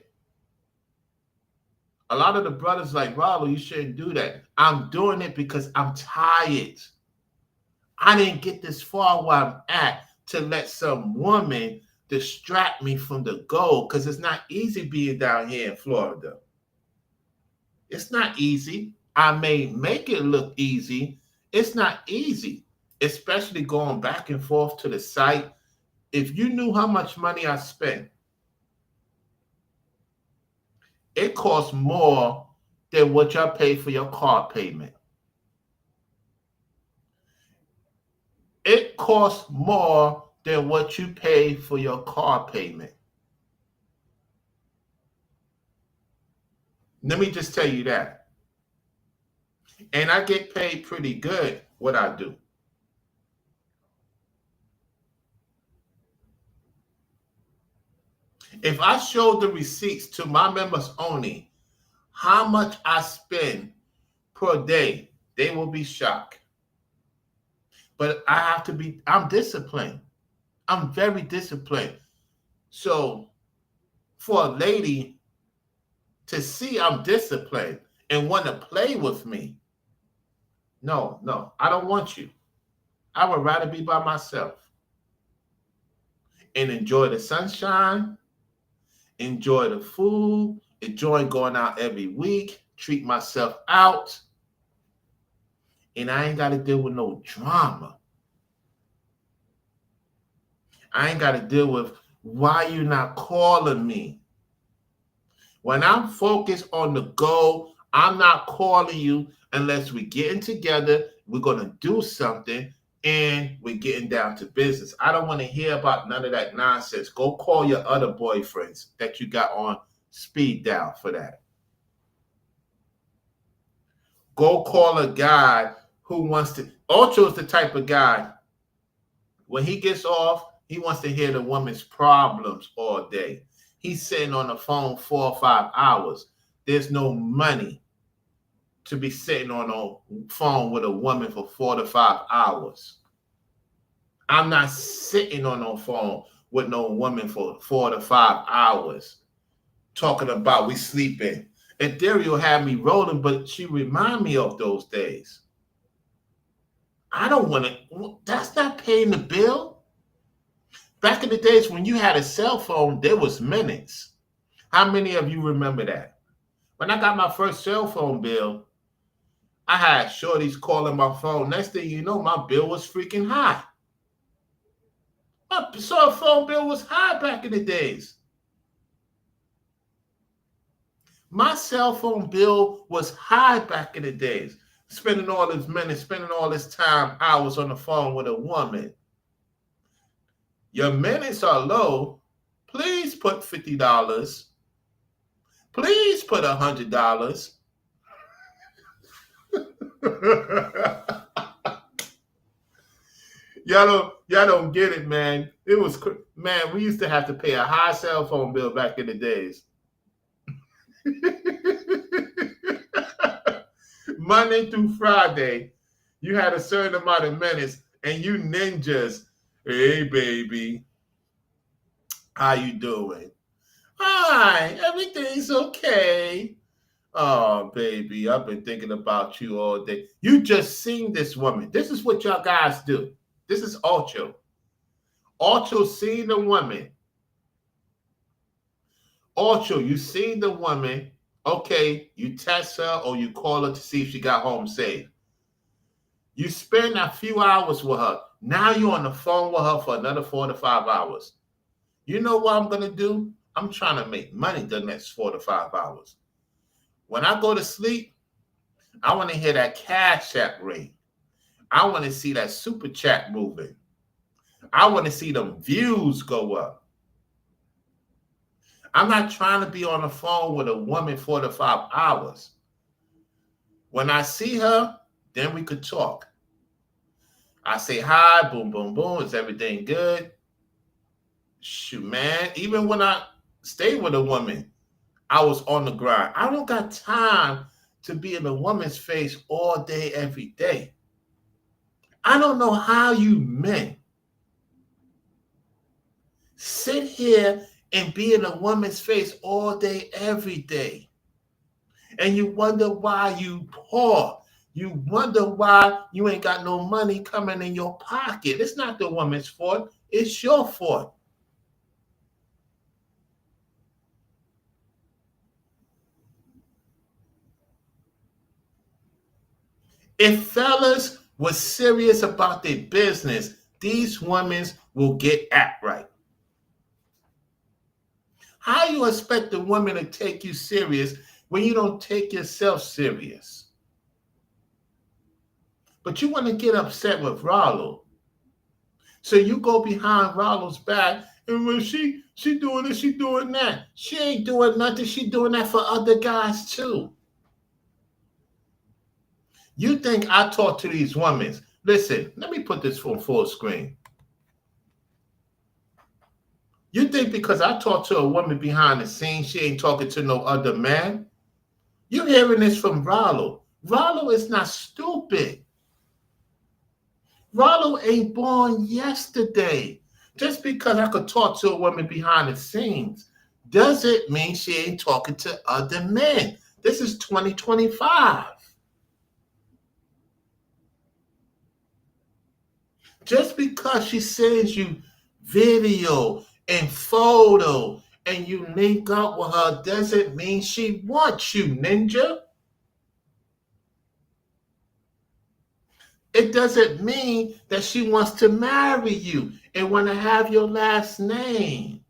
a lot of the brothers like, Rollo, you shouldn't do that. I'm doing it because I'm tired. I didn't get this far where I'm at to let some woman distract me from the goal, because it's not easy being down here in Florida. It's not easy. I may make it look easy. It's not easy, especially going back and forth to the site. If you knew how much money I spent, it costs more than what y'all pay for your car payment. costs more than what you pay for your car payment. Let me just tell you that. And I get paid pretty good what I do. If I show the receipts to my members only, how much I spend per day, they will be shocked. But I'm disciplined. I'm very disciplined. So for a lady to see I'm disciplined and want to play with me, no, I don't want you. I would rather be by myself and enjoy the sunshine, enjoy the food, enjoy going out every week, treat myself out, and I ain't got to deal with no drama. I ain't got to deal with why you not calling me. When I'm focused on the goal, I'm not calling you unless we're getting together, we're going to do something, and we're getting down to business. I don't want to hear about none of that nonsense. Go call your other boyfriends that you got on speed dial for that. Go call a guy who wants to. Ocho is the type of guy, when he gets off, he wants to hear the woman's problems all day. He's sitting on the phone 4 or 5 hours. There's no money to be sitting on a phone with a woman for 4 to 5 hours. I'm not sitting on no phone with no woman for 4 to 5 hours talking about we sleeping. And Dario had me rolling, but she remind me of those days. I don't want to. That's not paying the bill. Back in the days when you had a cell phone, there was minutes. How many of you remember that? When I got my first cell phone bill, I had shorties calling my phone. Next thing you know, my bill was freaking high. My cell phone bill was high back in the days. My cell phone bill was high back in the days. Spending all this minutes, spending all this time, hours on the phone with a woman. Your minutes are low. Please put $50. Please put $100. Y'all don't get it, man. It was, man, we used to have to pay a high cell phone bill back in the days. Monday through Friday, you had a certain amount of minutes, and you ninjas, hey, baby, how you doing? Hi, everything's okay. Oh, baby, I've been thinking about you all day. You just seen this woman. This is what y'all guys do. This is Ocho. Ocho seen the woman. Ocho, you seen the woman. Okay, you text her or you call her to see if she got home safe. You spend a few hours with her. Now you're on the phone with her for another 4 to 5 hours. You know what I'm going to do? I'm trying to make money the next 4 to 5 hours. When I go to sleep, I want to hear that Cash App ring. I want to see that super chat moving. I want to see them views go up. I'm not trying to be on the phone with a woman 4 to 5 hours. When I see her, then we could talk. I say hi, boom, boom, boom. Is everything good? Shoot, man. Even when I stay with a woman, I was on the grind. I don't got time to be in a woman's face all day, every day. I don't know how you men sit here and be in a woman's face all day, every day. And you wonder why you poor. You wonder why you ain't got no money coming in your pocket. It's not the woman's fault. It's your fault. If fellas was serious about their business, these women will get act right. How you expect a woman to take you serious when you don't take yourself serious? But you want to get upset with Rollo. So you go behind Rollo's back, and when she doing this, she doing that. She ain't doing nothing. She doing that for other guys too. You think I talk to these women? Listen, let me put this on full screen. You think because I talk to a woman behind the scenes, she ain't talking to no other man? You hearing this from Rollo. Rollo is not stupid. Rollo ain't born yesterday. Just because I could talk to a woman behind the scenes doesn't mean she ain't talking to other men. This is 2025. Just because she sends you video and photo and you link up with her doesn't mean she wants you, ninja. It doesn't mean that she wants to marry you and want to have your last name.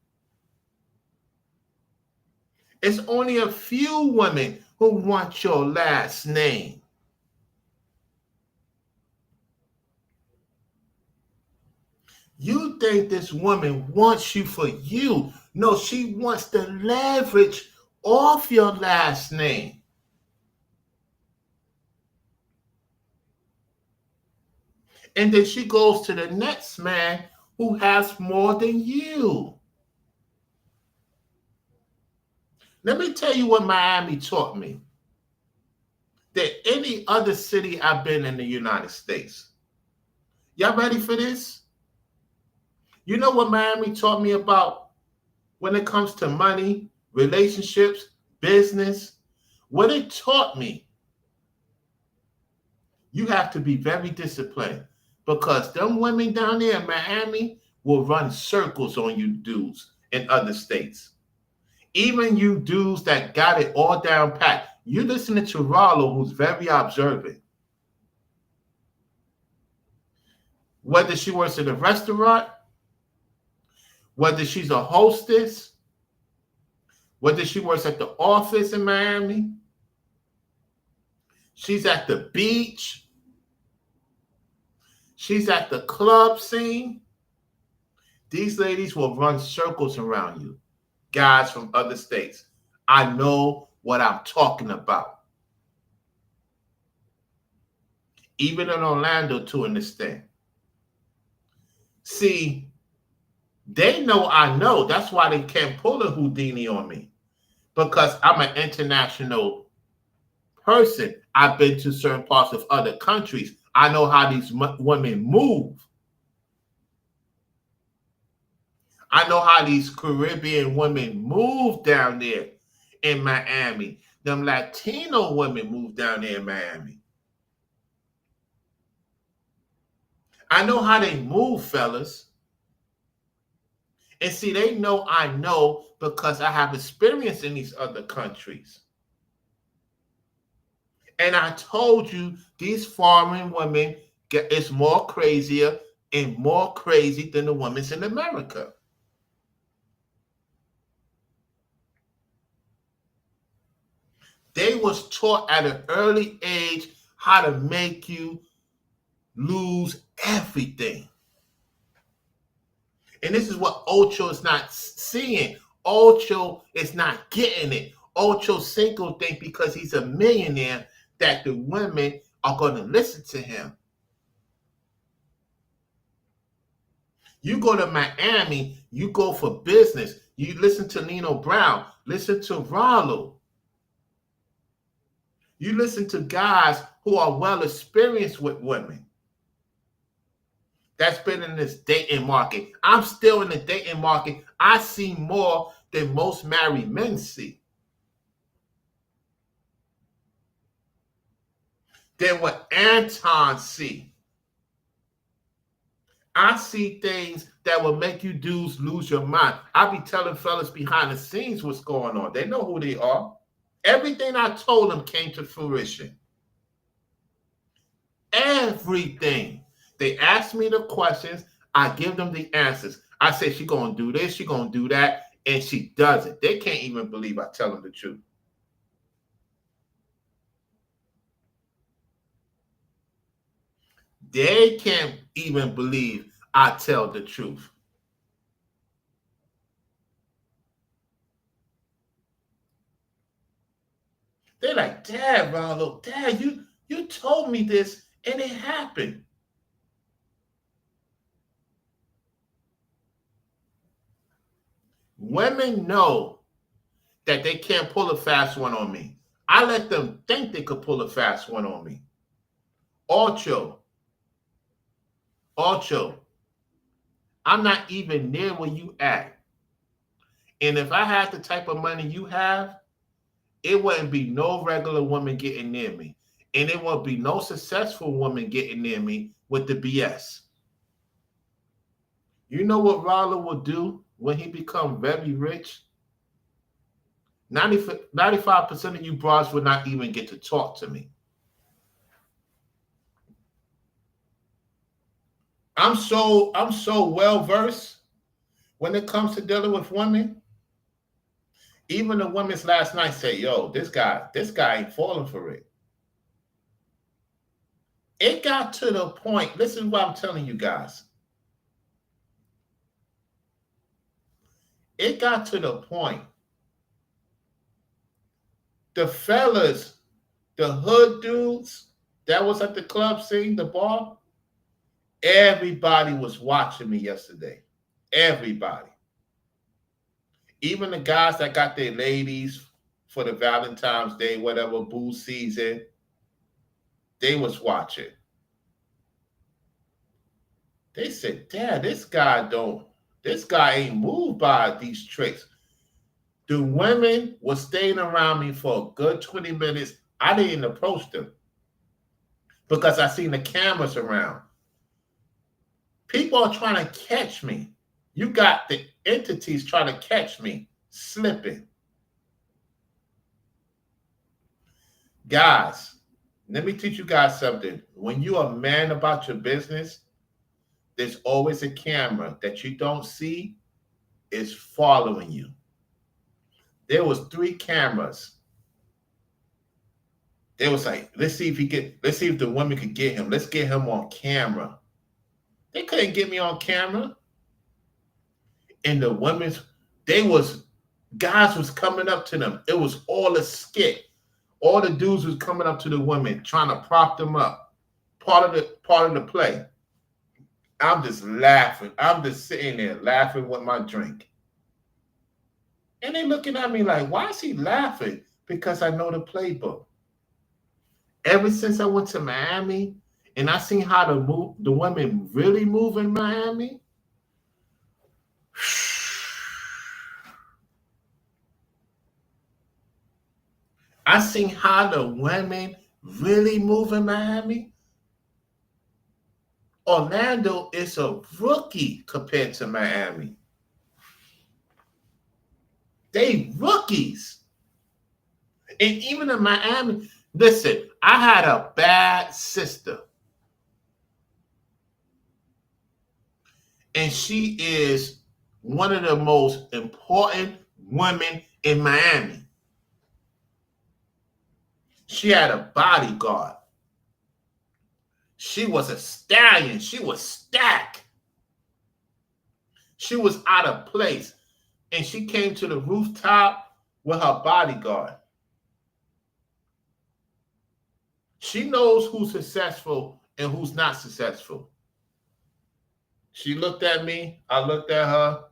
It's only a few women who want your last name. You think this woman wants you for you. No, she wants to leverage off your last name. And then she goes to the next man who has more than you. Let me tell you what Miami taught me. Than any other city I've been in the United States. Y'all ready for this? You know what Miami taught me about when it comes to money, relationships, business? What it taught me, you have to be very disciplined because them women down there in Miami will run circles on you dudes in other states. Even you dudes that got it all down pat. You listening to Rollo, who's very observant. Whether she works in a restaurant, whether she's a hostess, whether she works at the office in Miami, she's at the beach, she's at the club scene, these ladies will run circles around you. Guys from other states. I know what I'm talking about. Even in Orlando to an extent. See, they know I know. That's why they can't pull a Houdini on me. Because I'm an international person. I've been to certain parts of other countries. I know how these women move. I know how these Caribbean women move down there in Miami. Them Latino women move down there in Miami. I know how they move, fellas. And see, they know I know because I have experience in these other countries. And I told you, these foreign women is more crazier and more crazy than the women in America. They was taught at an early age how to make you lose everything. And this is what Ocho is not seeing. Ocho is not getting it. Ocho Cinco think because he's a millionaire that the women are going to listen to him. You go to Miami, you go for business. You listen to Nino Brown, listen to Rollo. You listen to guys who are well experienced with women. That's been in this dating market. I'm still in the dating market. I see more than most married men see. Than what Anton see. I see things that will make you dudes lose your mind. I be telling fellas behind the scenes what's going on. They know who they are. Everything I told them came to fruition. Everything. They ask me the questions. I give them the answers. I say she going to do this, she going to do that, and she does it. They can't even believe I tell them the truth. They can't even believe I tell the truth. They're like, Dad, Rollo, Dad, you told me this and it happened. Women know that they can't pull a fast one on me. I let them think they could pull a fast one on me. Ocho, I'm not even near where you at. And if I had the type of money you have, it wouldn't be no regular woman getting near me. And it won't be no successful woman getting near me with the BS. You know what Rollo will do when he become very rich? 95% of you bras would not even get to talk to me. I'm so well versed when it comes to dealing with women. Even the women's last night say, yo, this guy ain't falling for it. It got to the point, listen to what I'm telling you guys. It got to the point, the fellas, the hood dudes that was at the club scene, the bar, everybody was watching me yesterday. Everybody. Even the guys that got their ladies for the Valentine's Day, whatever, boo season, they was watching. They said, Dad, this guy ain't moved by these tricks. The women were staying around me for a good 20 minutes. I didn't approach them because I seen the cameras around. People are trying to catch me. You got the entities trying to catch me slipping. Guys, let me teach you guys something. When you're a man about your business, there's always a camera that you don't see is following you. There was 3 cameras. They was like, let's see if the woman could get him. Let's get him on camera. They couldn't get me on camera. And the guys was coming up to them. It was all a skit. All the dudes was coming up to the women, trying to prop them up. Part of the play. I'm just laughing. I'm just sitting there laughing with my drink. And they looking at me like, why is he laughing? Because I know the playbook. Ever since I went to Miami and I seen how the women really move in Miami, I seen how the women really move in Miami. Orlando is a rookie compared to Miami. They rookies. And even in Miami, listen, I had a bad sister. And she is one of the most important women in Miami. She had a bodyguard. She was a stallion. She was stacked. She was out of place. And she came to the rooftop with her bodyguard. She knows who's successful and who's not successful. She looked at me. I looked at her.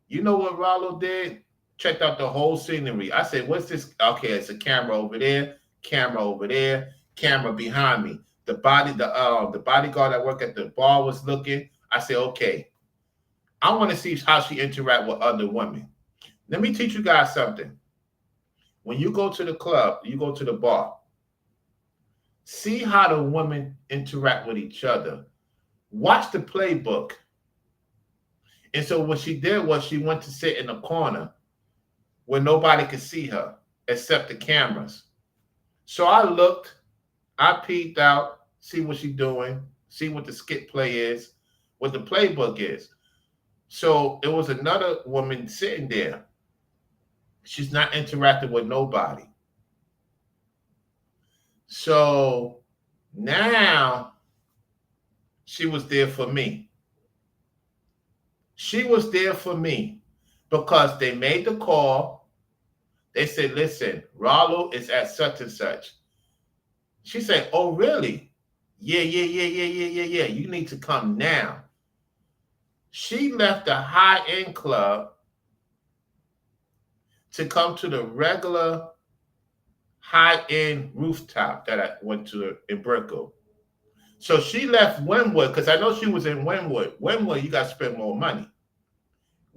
You know what Rollo did? Checked out the whole scenery. I said, what's this? Okay, it's a camera over there, camera over there, camera behind me. The bodyguard that worked at the bar was looking. I said, okay, I want to see how she interact with other women. Let me teach you guys something. When you go to the club, you go to the bar, see how the women interact with each other. Watch the playbook. And so what she did was she went to sit in a corner where nobody could see her except the cameras. So I looked, I peeked out, see what she's doing, see what the skit play is, what the playbook is. So it was another woman sitting there. She's not interacting with nobody. So now she was there for me. She was there for me because they made the call. They said, listen, Rollo is at such and such. She said, oh, really? Yeah. You need to come now. She left the high-end club to come to the regular high-end rooftop that I went to in Brickell. So she left Wynwood because I know she was in Wynwood. Wynwood, you got to spend more money.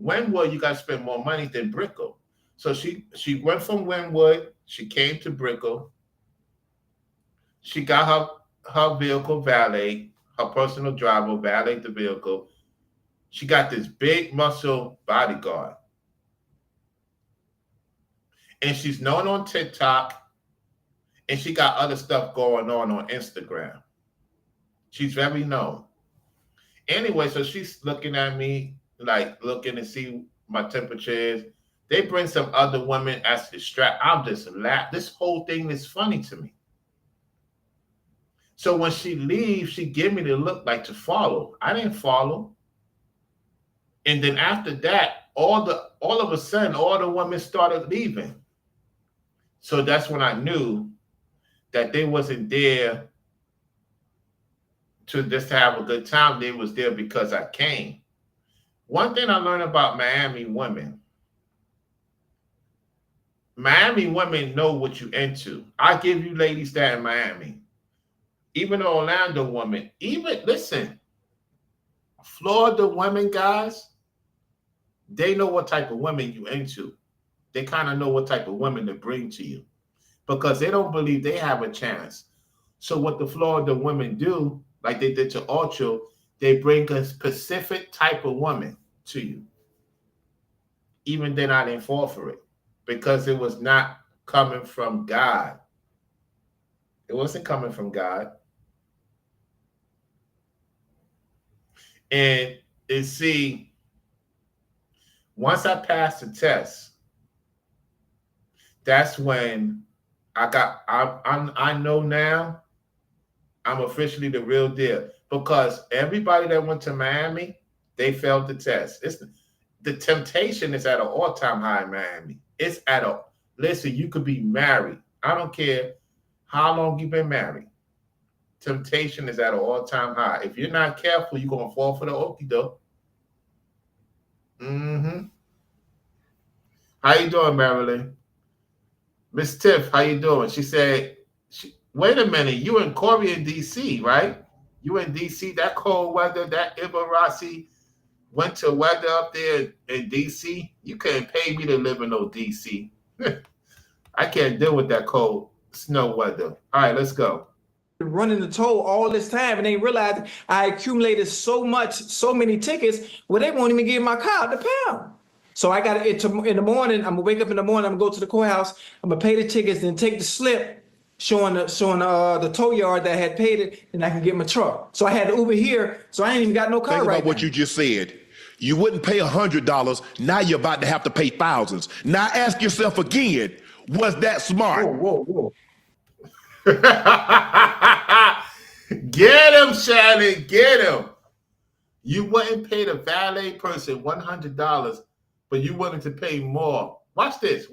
Wynwood, you got to spend more money than Brickell. So she went from Wynwood. She came to Brickell. She got her vehicle valet, her personal driver valet the vehicle. She got this big muscle bodyguard. And she's known on TikTok. And she got other stuff going on Instagram. She's very known. Anyway, so she's looking at me, like looking to see my temperature is. They bring some other women as the strap. I'm just laughing. This whole thing is funny to me. So when she leaves, she give me the look like to follow. I didn't follow. And then after that, all of a sudden, all the women started leaving. So that's when I knew that they wasn't there to just have a good time. They was there because I came. One thing I learned about Miami women know what you're into. I give you ladies that in Miami. Even the Orlando women, listen, Florida women, guys, they know what type of women you into. They kind of know what type of women to bring to you because they don't believe they have a chance. So what the Florida women do, like they did to Ocho, they bring a specific type of woman to you. Even then, I didn't fall for it because it was not coming from God. It wasn't coming from God. And see, once I passed the test, that's when I know now I'm officially the real deal because everybody that went to Miami, they failed the test. The temptation is at an all-time high in Miami. Listen, you could be married. I don't care how long you've been married. Temptation is at an all-time high. If you're not careful, you're going to fall for the okie doke. How you doing, Marilyn? Miss Tiff, how you doing? She said, wait a minute, you in Corey in D.C., right? You in D.C., that cold weather, that Ibarasi winter weather up there in D.C., you can't pay me to live in no D.C. I can't deal with that cold snow weather. All right, let's go. Running the toll all this time and they realized I accumulated so many tickets where they won't even give my car the pound. So I got it in the morning. I'm gonna wake up in the morning. I'm gonna go to the courthouse. I'm gonna pay the tickets, then take the slip showing the tow yard that I had paid it, and I can get my truck. So I had to Uber here. So I ain't even got no car. Think right about what you just said. You wouldn't pay $100. Now you're about to have to pay thousands. Now ask yourself again, was that smart? Whoa. Get him, Shannon. Get him. You wouldn't pay the valet person $100, but you wanted to pay more. Watch this.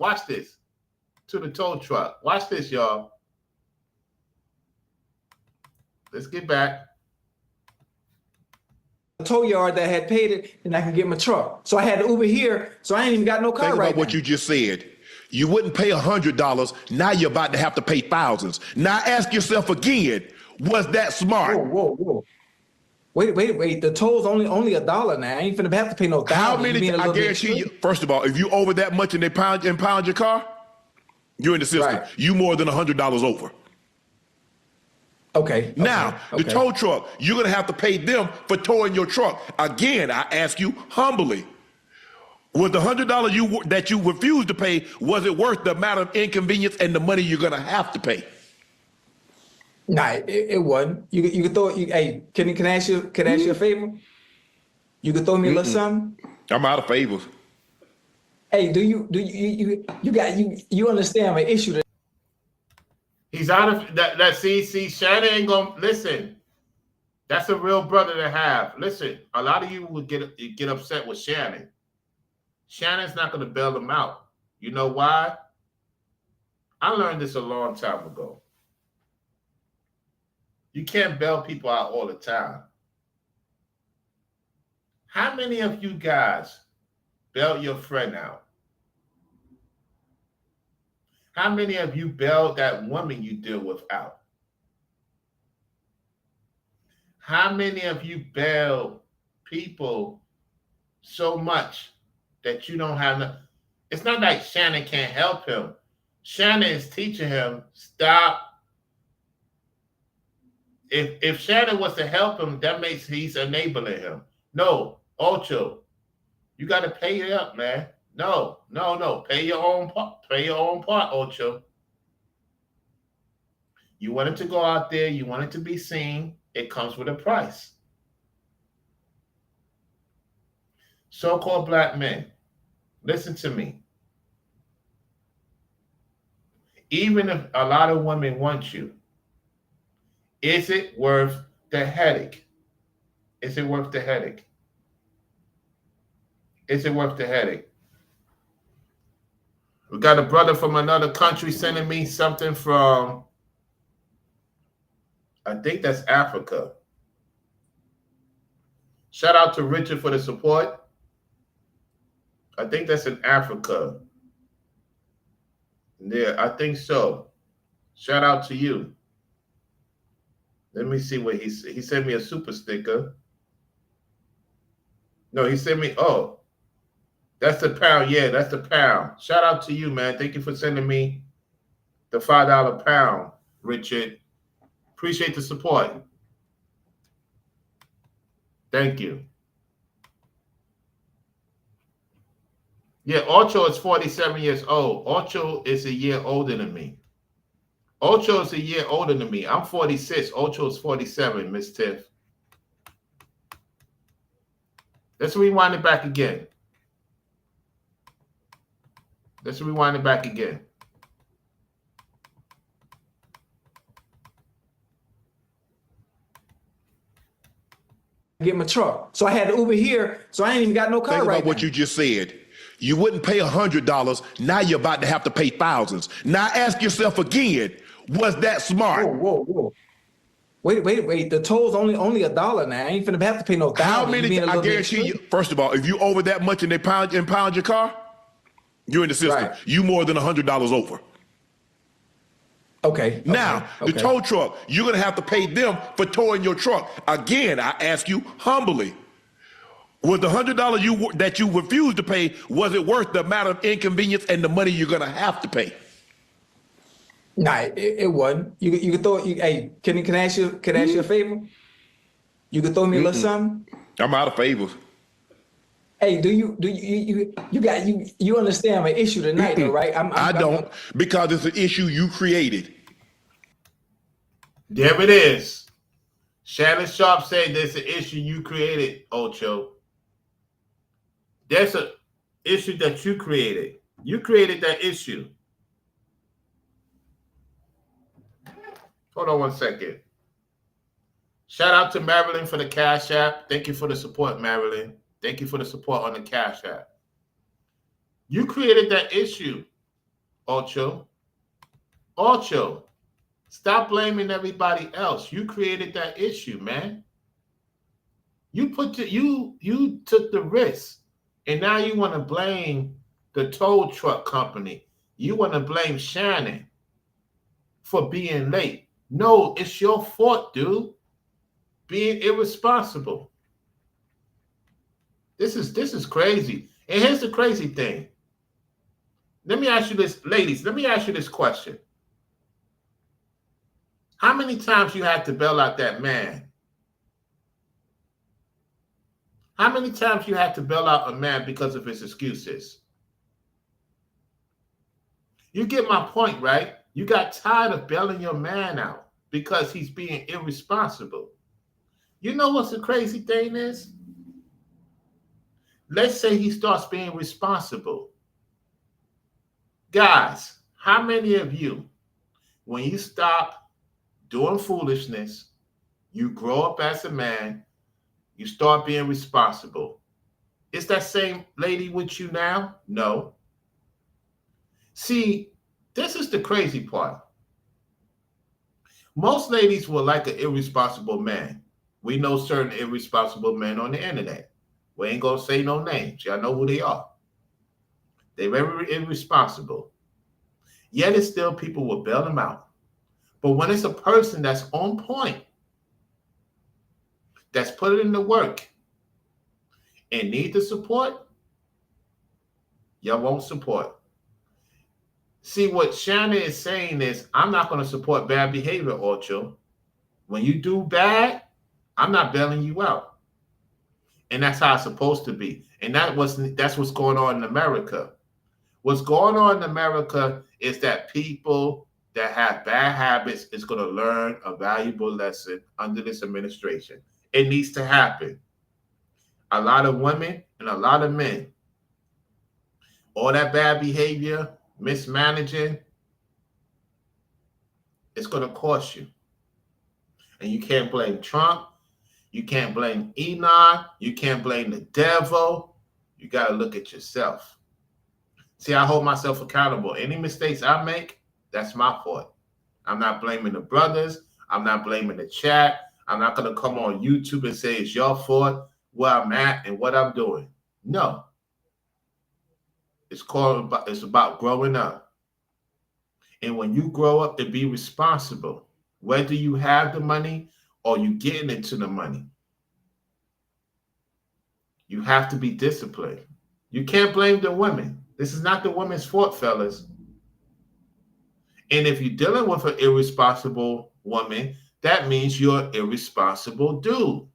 To the tow truck. Watch this, y'all. Let's get back. The tow yard that I had paid it, and I can get my truck. So I had to Uber here. So I ain't even got no car. Think right about what now. you just said. You wouldn't pay $100. Now you're about to have to pay thousands. Now ask yourself again, was that smart? Whoa. Wait. The toll's only $1 now. I ain't finna have to pay no $1,000. How many? I guarantee you. First of all, if you over that much and they impound your car, you're in the system. Right. You more than $100 over. Okay. Now, the tow truck, you're going to have to pay them for towing your truck. Again, I ask you humbly, was the $100 that you refused to pay, was it worth the amount of inconvenience and the money you're going to have to pay? Nah, it wasn't. You can throw it. Hey, can I ask you a favor? You can throw me a little something. I'm out of favors. Hey, do you understand my issue? He's out of that. See, Shannon ain't gonna listen. That's a real brother to have. Listen, a lot of you would get upset with Shannon. Shannon's not going to bail him out. You know why? I learned this a long time ago. You can't bail people out all the time. How many of you guys bailed your friend out? How many of you bailed that woman you deal with out? How many of you bail people so much that you don't have no? It's not like Shannon can't help him. Shannon is teaching him, stop. If Shannon was to help him, that makes he's enabling him. No, Ocho, you got to pay it up, man. No. Pay your own part. Pay your own part, Ocho. You want it to go out there. You want it to be seen. It comes with a price. So-called black men, listen to me. Even if a lot of women want you, is it worth the headache? Is it worth the headache? Is it worth the headache? We got a brother from another country sending me something from, I think that's Africa. Shout out to Richard for the support. I think that's in Africa. Yeah, I think so. Shout out to you. Let me see what he sent me a super sticker. No, he sent me, oh, that's the pound. Yeah, that's the pound. Shout out to you, man. Thank you for sending me the $5 pound, Richard. Appreciate the support. Thank you. Yeah, Ocho is 47 years old. Ocho is a year older than me. Ocho is a year older than me. I'm 46. Ocho is 47, Miss Tiff. Let's rewind it back again. Let's rewind it back again. Get my truck. So I had to Uber here. So I ain't even got no car Think right about what you just said. You wouldn't pay $100. Now you're about to have to pay thousands. Now ask yourself again, was that smart? Whoa. Wait. The toll's only $1 now. I ain't finna have to pay no $1,000. How many? I guarantee you. First of all, if you over that much and they impound your car, you're in the system. Right. You more than $100 over. Okay. Now, the tow truck, you're going to have to pay them for towing your truck. Again, I ask you humbly, was the $100 that you refused to pay, was it worth the amount of inconvenience and the money you're going to have to pay? Nah, it wasn't. You could throw. Hey, can I ask you a favor? You could throw me a little something. I'm out of favors. Hey, do you understand my issue tonight, though, right? I don't, because it's an issue you created. There it is. Shannon Sharpe said there's an issue you created, Ocho. There's an issue that you created. You created that issue. Hold on 1 second. Shout out to Marilyn for the Cash App. Thank you for the support, Marilyn. Thank you for the support on the Cash App. You created that issue, Ocho. Ocho, stop blaming everybody else. You created that issue, man. You took the risk, and now you want to blame the tow truck company. You want to blame Shannon for being late. No, it's your fault, dude. Being irresponsible. This is crazy. And here's the crazy thing. Let me ask you this, ladies. Let me ask you this question. How many times you had to bail out that man? How many times you had to bail out a man because of his excuses? You get my point, right? You got tired of bailing your man out because he's being irresponsible. You know what's the crazy thing is? Let's say he starts being responsible. Guys, how many of you, when you stop doing foolishness, You grow up as a man. You start being responsible. Is that same lady with you now? No. See, this is the crazy part. Most ladies will like an irresponsible man. We know certain irresponsible men on the internet. We ain't gonna say no names. Y'all know who they are. They're very irresponsible. Yet it's still people will bail them out. But when it's a person that's on point, that's put in the work, and need the support, y'all won't support. See, what Shannon is saying is, I'm not going to support bad behavior, Ocho. When you do bad, I'm not bailing you out. And that's how it's supposed to be. And that's what's going on in America. What's going on in America is that people that have bad habits is going to learn a valuable lesson under this administration. It needs to happen. A lot of women and a lot of men, all that bad behavior, mismanaging, it's going to cost you. And you can't blame Trump. You can't blame Enoch. You can't blame the devil. You got to look at yourself. See, I hold myself accountable. Any mistakes I make, that's my fault. I'm not blaming the brothers. I'm not blaming the chat. I'm not going to come on YouTube and say it's your fault where I'm at and what I'm doing. No. It's about growing up. And when you grow up to be responsible, whether you have the money or you getting into the money, you have to be disciplined. You can't blame the women. This is not the women's fault, fellas. And if you're dealing with an irresponsible woman, that means you're an irresponsible dude.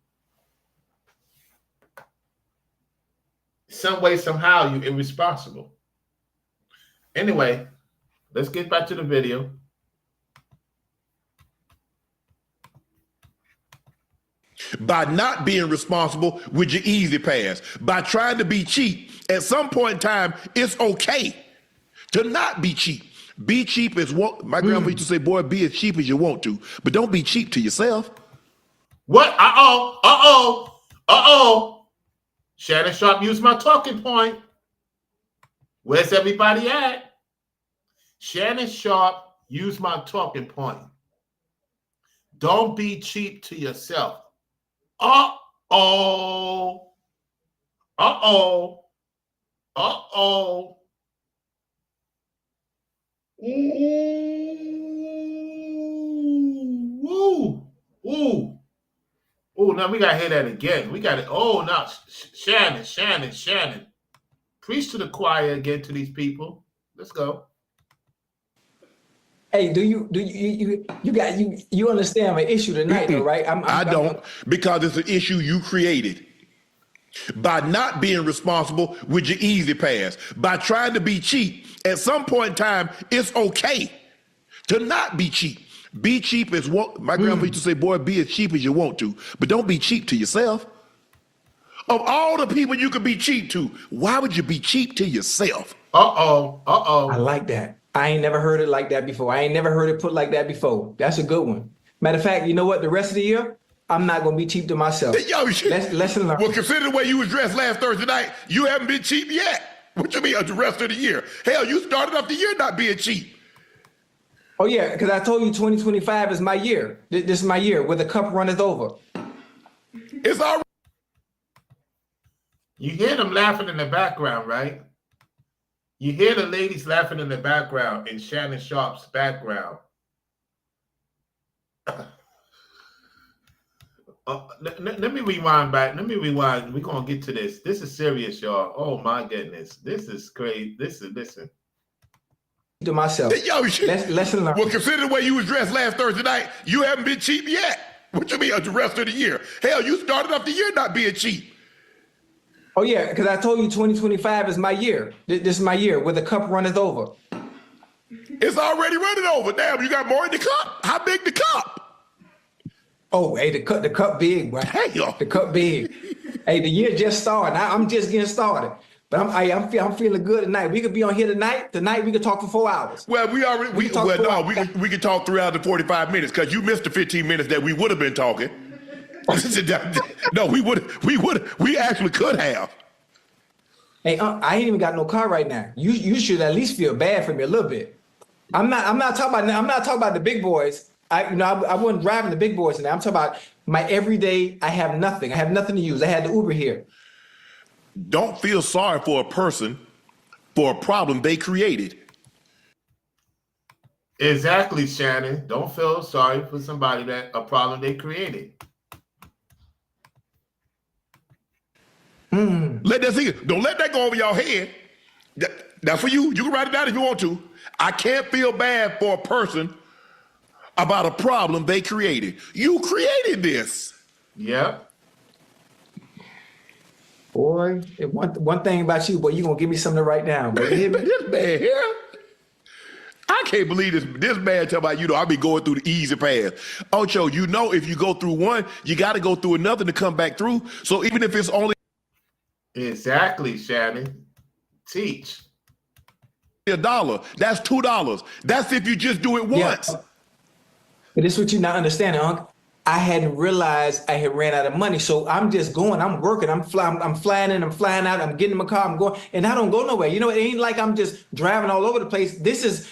Some way, somehow, you're irresponsible. Anyway, let's get back to the video. By not being responsible with your easy pass, by trying to be cheap, at some point in time, it's okay to not be cheap. Be cheap as what my grandpa used to say, boy, be as cheap as you want to, but don't be cheap to yourself. What? Shannon Sharpe used my talking point. Where's everybody at? Shannon Sharpe used my talking point. Don't be cheap to yourself. Uh-oh. Ooh, now we got to hear that again. We got it. Oh, now Shannon. Preach to the choir again to these people. Let's go. Hey, you understand my issue tonight, though, right? I don't, because it's an issue you created. By not being responsible with your easy pass, by trying to be cheap, at some point in time, it's okay to not be cheap. Be cheap as what my grandpa used to say, boy, be as cheap as you want to, but don't be cheap to yourself. Of all the people you could be cheap to, why would you be cheap to yourself? I like that. I ain't never heard it like that before. I ain't never heard it put like that before. That's a good one. Matter of fact, you know what? The rest of the year, I'm not going to be cheap to myself. Lesson learned. Well, consider the way you was dressed last Thursday night, you haven't been cheap yet. What you mean the rest of the year? Hell, you started off the year not being cheap. Oh, yeah, because I told you 2025 is my year. This is my year where the cup runneth over. It's all right. You hear them laughing in the background, right? You hear the ladies laughing in the background in Shannon Sharpe's background. Let me rewind back. We're going to get to this. This is serious, y'all. Oh, my goodness. This is crazy. Listen. To myself. Lesson learned. Well, consider the way you was dressed last Thursday night, you haven't been cheap yet. What you mean the rest of the year? Hell, you started off the year not being cheap. Oh, yeah, because I told you 2025 is my year. This is my year where the cup runneth over. It's already running over. Damn, you got more in the cup? How big the cup? Oh, hey, the cup big, bro. Hey, yo. The cup big. Hey, the year just started. I'm just getting started. But I'm feeling good tonight. We could be on here tonight. Tonight we could talk for 4 hours. Well, we can talk throughout the 45 minutes because you missed the 15 minutes that we would have been talking. No, we actually could have. Hey, I ain't even got no car right now. You should at least feel bad for me a little bit. I'm not talking about the big boys. I wasn't driving the big boys now. I'm talking about my everyday. I have nothing. I have nothing to use. I had the Uber here. Don't feel sorry for a person for a problem they created. Exactly, Shannon. Don't feel sorry for somebody that a problem they created. Let that see. Don't let that go over your head. Now for you, you can write it down if you want to. I can't feel bad for a person about a problem they created. You created this. Yep. Boy, one thing about you, boy, you gonna give me something to write down. But This man here, I can't believe this man talking about, I'll be going through the easy path. Ocho, if you go through one, you got to go through another to come back through. So even if it's only Exactly, Shannon. Teach. $1, that's $2. That's if you just do it once. Yeah. But this is what you're not understanding, Unc. I hadn't realized I had ran out of money. So I'm just going, I'm working, I'm flying in, I'm flying out, I'm getting in my car, I'm going, and I don't go nowhere. It ain't like I'm just driving all over the place. This is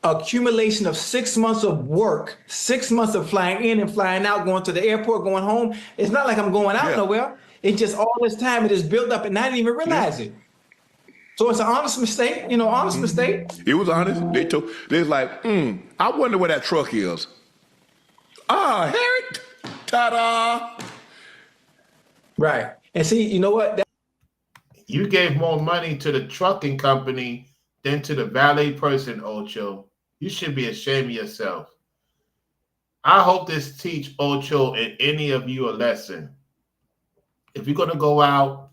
accumulation of 6 months of work, 6 months of flying in and flying out, going to the airport, going home. It's not like I'm going out nowhere. It's just all this time it is built up and I didn't even realize it. So it's an honest mistake, mistake. It was honest. They was like, I wonder where that truck is. Harry, ta-da. Right. And see, you know what? You gave more money to the trucking company than to the valet person, Ocho. You should be ashamed of yourself. I hope this teach Ocho and any of you a lesson. If you're going to go out,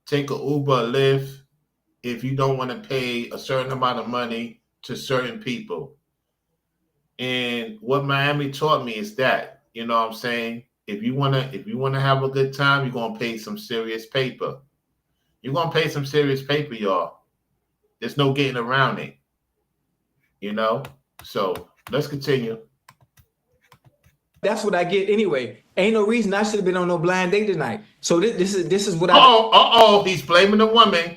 take an Uber or Lyft, if you don't want to pay a certain amount of money to certain people. And what Miami taught me is that, you know what I'm saying? If you want to have a good time, you're going to pay some serious paper. You're going to pay some serious paper, y'all. There's no getting around it. So let's continue. That's what I get anyway. Ain't no reason I should have been on no blind date tonight. So this is what he's blaming the woman.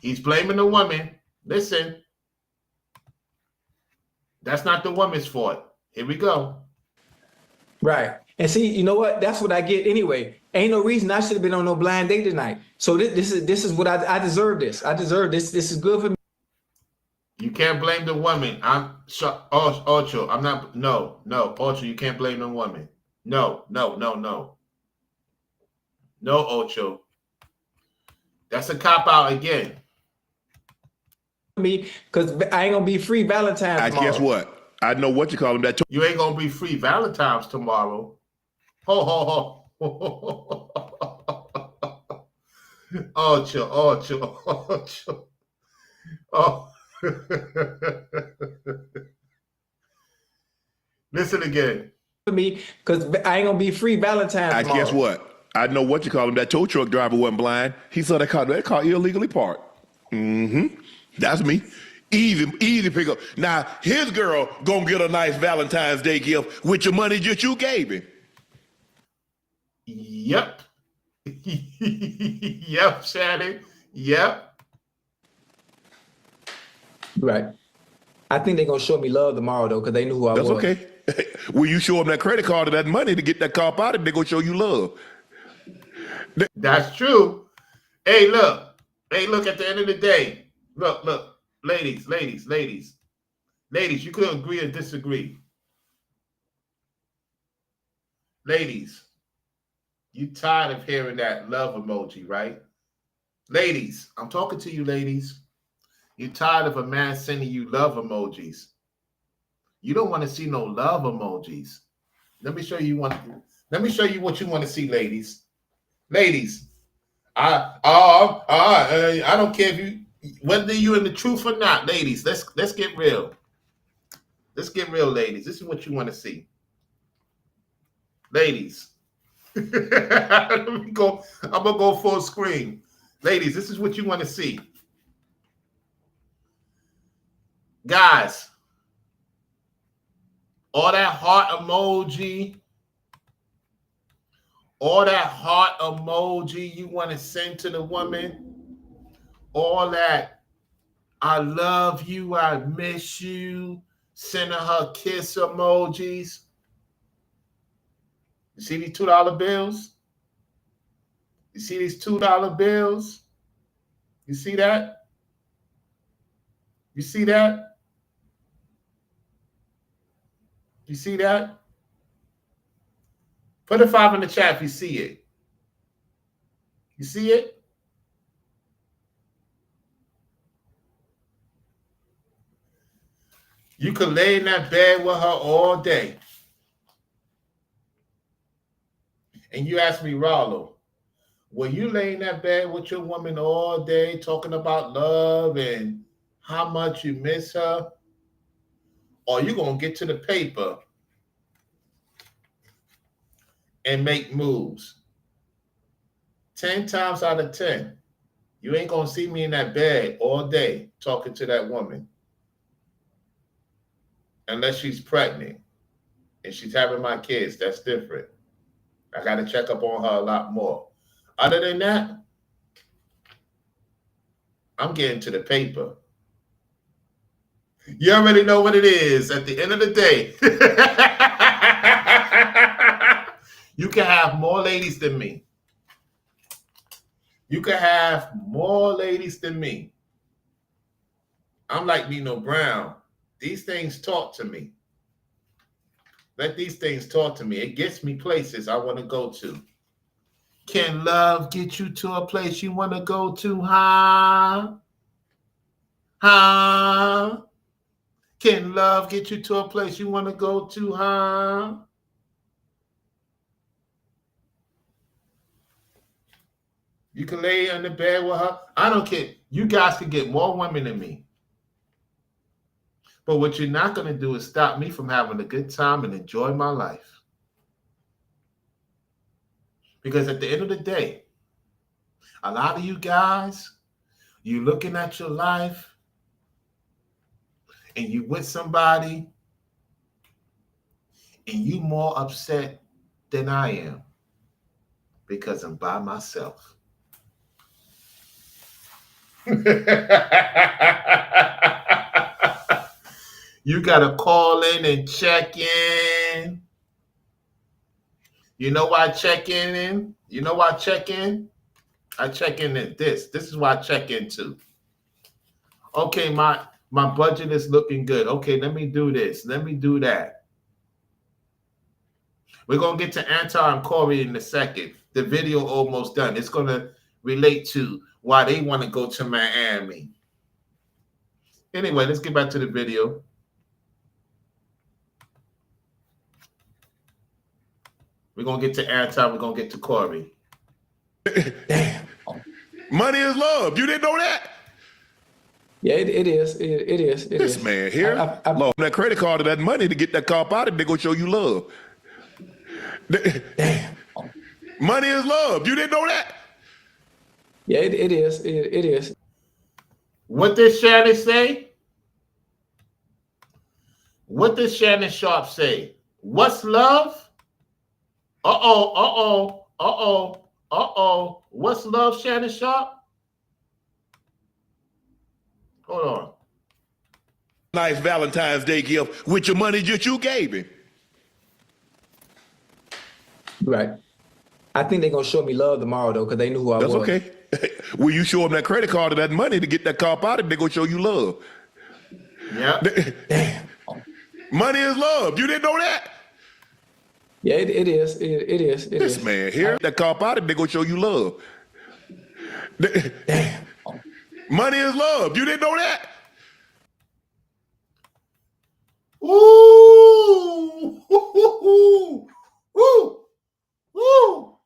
He's blaming the woman. Listen. That's not the woman's fault. Here we go. Right. And see, you know what? That's what I get anyway. Ain't no reason I should have been on no blind date tonight. So this is what I deserve this. I deserve this. This is good for me. You can't blame the woman. Ocho, I'm not. No, Ocho, you can't blame the woman. No, Ocho. That's a cop out again. Me, because I ain't gonna be free Valentine's tomorrow. Guess what? I know what you call him. That you ain't gonna be free Valentine's tomorrow. Ho. Ocho. Oh. Listen again. For me, because I ain't gonna be free Valentine's tomorrow. Guess what? I know what you call him. That tow truck driver wasn't blind. He saw that car illegally parked. That's me. Easy pick up. Now, his girl gonna get a nice Valentine's Day gift with your money that you gave him. Yep. Yep, Shannon. Yep. Right. I think they're gonna show me love tomorrow though, because they knew who I was. That's okay. Will you show them that credit card or that money to get that car out of, they're gonna show you love. That's true. Hey, look, at the end of the day, look, ladies, you could agree or disagree. Ladies, you tired of hearing that love emoji, right? Ladies, I'm talking to you, ladies. You're tired of a man sending you love emojis. You don't want to see no love emojis. Let me show you what you want to see, ladies. Ladies, I don't care if you whether you're in the truth or not, ladies. Let's get real. Let's get real, ladies. This is what you want to see. Ladies. I'm gonna go full screen. Ladies, this is what you want to see. Guys, all that heart emoji, All that heart emoji you want to send to the woman, all that I love you, I miss you, sending her kiss emojis. You see these $2 bills? You see these $2 bills? You see that? You see that? You see that? Put a 5 in the chat if you see it. You see it? You could lay in that bed with her all day. And you ask me, Rollo, will you lay in that bed with your woman all day talking about love and how much you miss her? Or you going to get to the paper and make moves? 10 times out of 10, you ain't going to see me in that bed all day talking to that woman. Unless she's pregnant and she's having my kids. That's different. I got to check up on her a lot more. Other than that, I'm getting to the paper. You already know what it is. At the end of the day, you can have more ladies than me. You can have more ladies than me. I'm like Nino Brown. These things talk to me. Let these things talk to me. It gets me places I want to go to. Can love get you to a place you want to go to, huh? Huh? Can love get you to a place you want to go to, huh? You can lay on the bed with her. I don't care. You guys can get more women than me. But what you're not going to do is stop me from having a good time and enjoy my life. Because at the end of the day, a lot of you guys, you looking at your life and you with somebody and you more upset than I am because I'm by myself. You got to call in and check in. You know why I check in? You know why I check in? I check in at this. This is why I check in too. Okay, my budget is looking good. Okay, let me do this. Let me do that. We're going to get to Anton and Corey in a second. The video almost done. It's going to relate to why they want to go to Miami. Anyway, let's get back to the video. We're going to get to Anton. We're going to get to Corey. Damn. Money is love. You didn't know that? Yeah, it is. It is. This man here, love that credit card or that money to get that car out, and they gonna show you love. Damn. Money is love. You didn't know that? Yeah, it is. It is. What did Shannon say? What did Shannon Sharpe say? What's love? What's love, Shannon Sharpe? Hold on. Nice Valentine's Day gift with your money that you gave him. Right. I think they're going to show me love tomorrow, though, because they knew who I was. That's okay. Will you show them that credit card or that money to get that car out, and they're going to show you love? Yeah. Damn. Money is love. You didn't know that? Yeah, it is. It is. This man here, that car out, and they're going to show you love. Damn. Money is love. You didn't know that? Ooh. Ooh. Ooh. Ooh.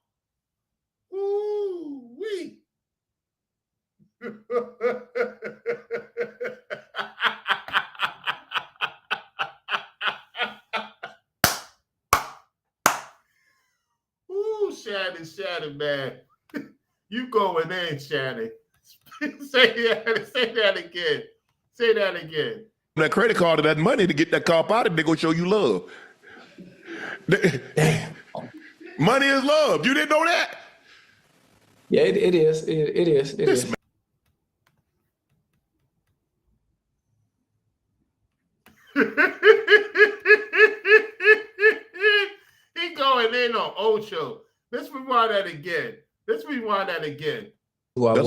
Ooh. Wee. Ooh, Shannon, man. You going in, Shannon. Say that again. Say that again. That credit card or that money to get that car out, and they're going to show you love. Damn. Money is love. You didn't know that? Yeah, it is. It is. He going in on Ocho. Let's rewind that again. That's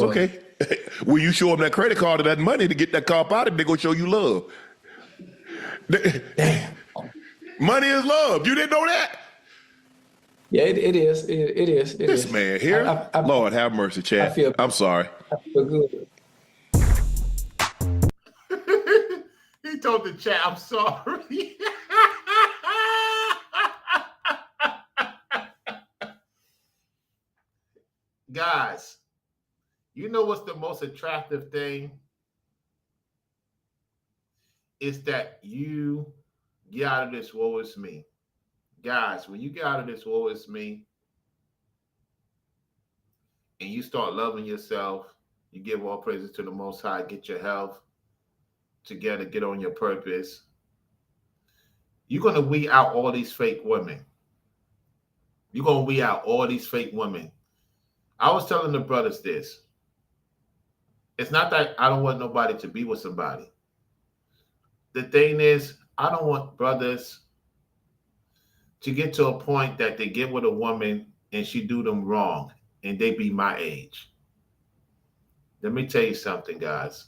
okay. Will you show them that credit card or that money to get that car out, and they're going to show you love? Damn. Money is love. You didn't know that? Yeah, it is. It is. This man here. Lord have mercy, Chad. I'm sorry. I feel good. He told the chat, I'm sorry. Guys, you know what's the most attractive thing? Is that you get out of this woe is me. Guys, when you get out of this woe is me and you start loving yourself, you give all praises to the Most High, get your health together, get on your purpose, you're going to weed out all these fake women. You're going to weed out all these fake women. I was telling the brothers this. It's not that I don't want nobody to be with somebody. The thing is, I don't want brothers to get to a point that they get with a woman and she do them wrong and they be my age. Let me tell you something, guys.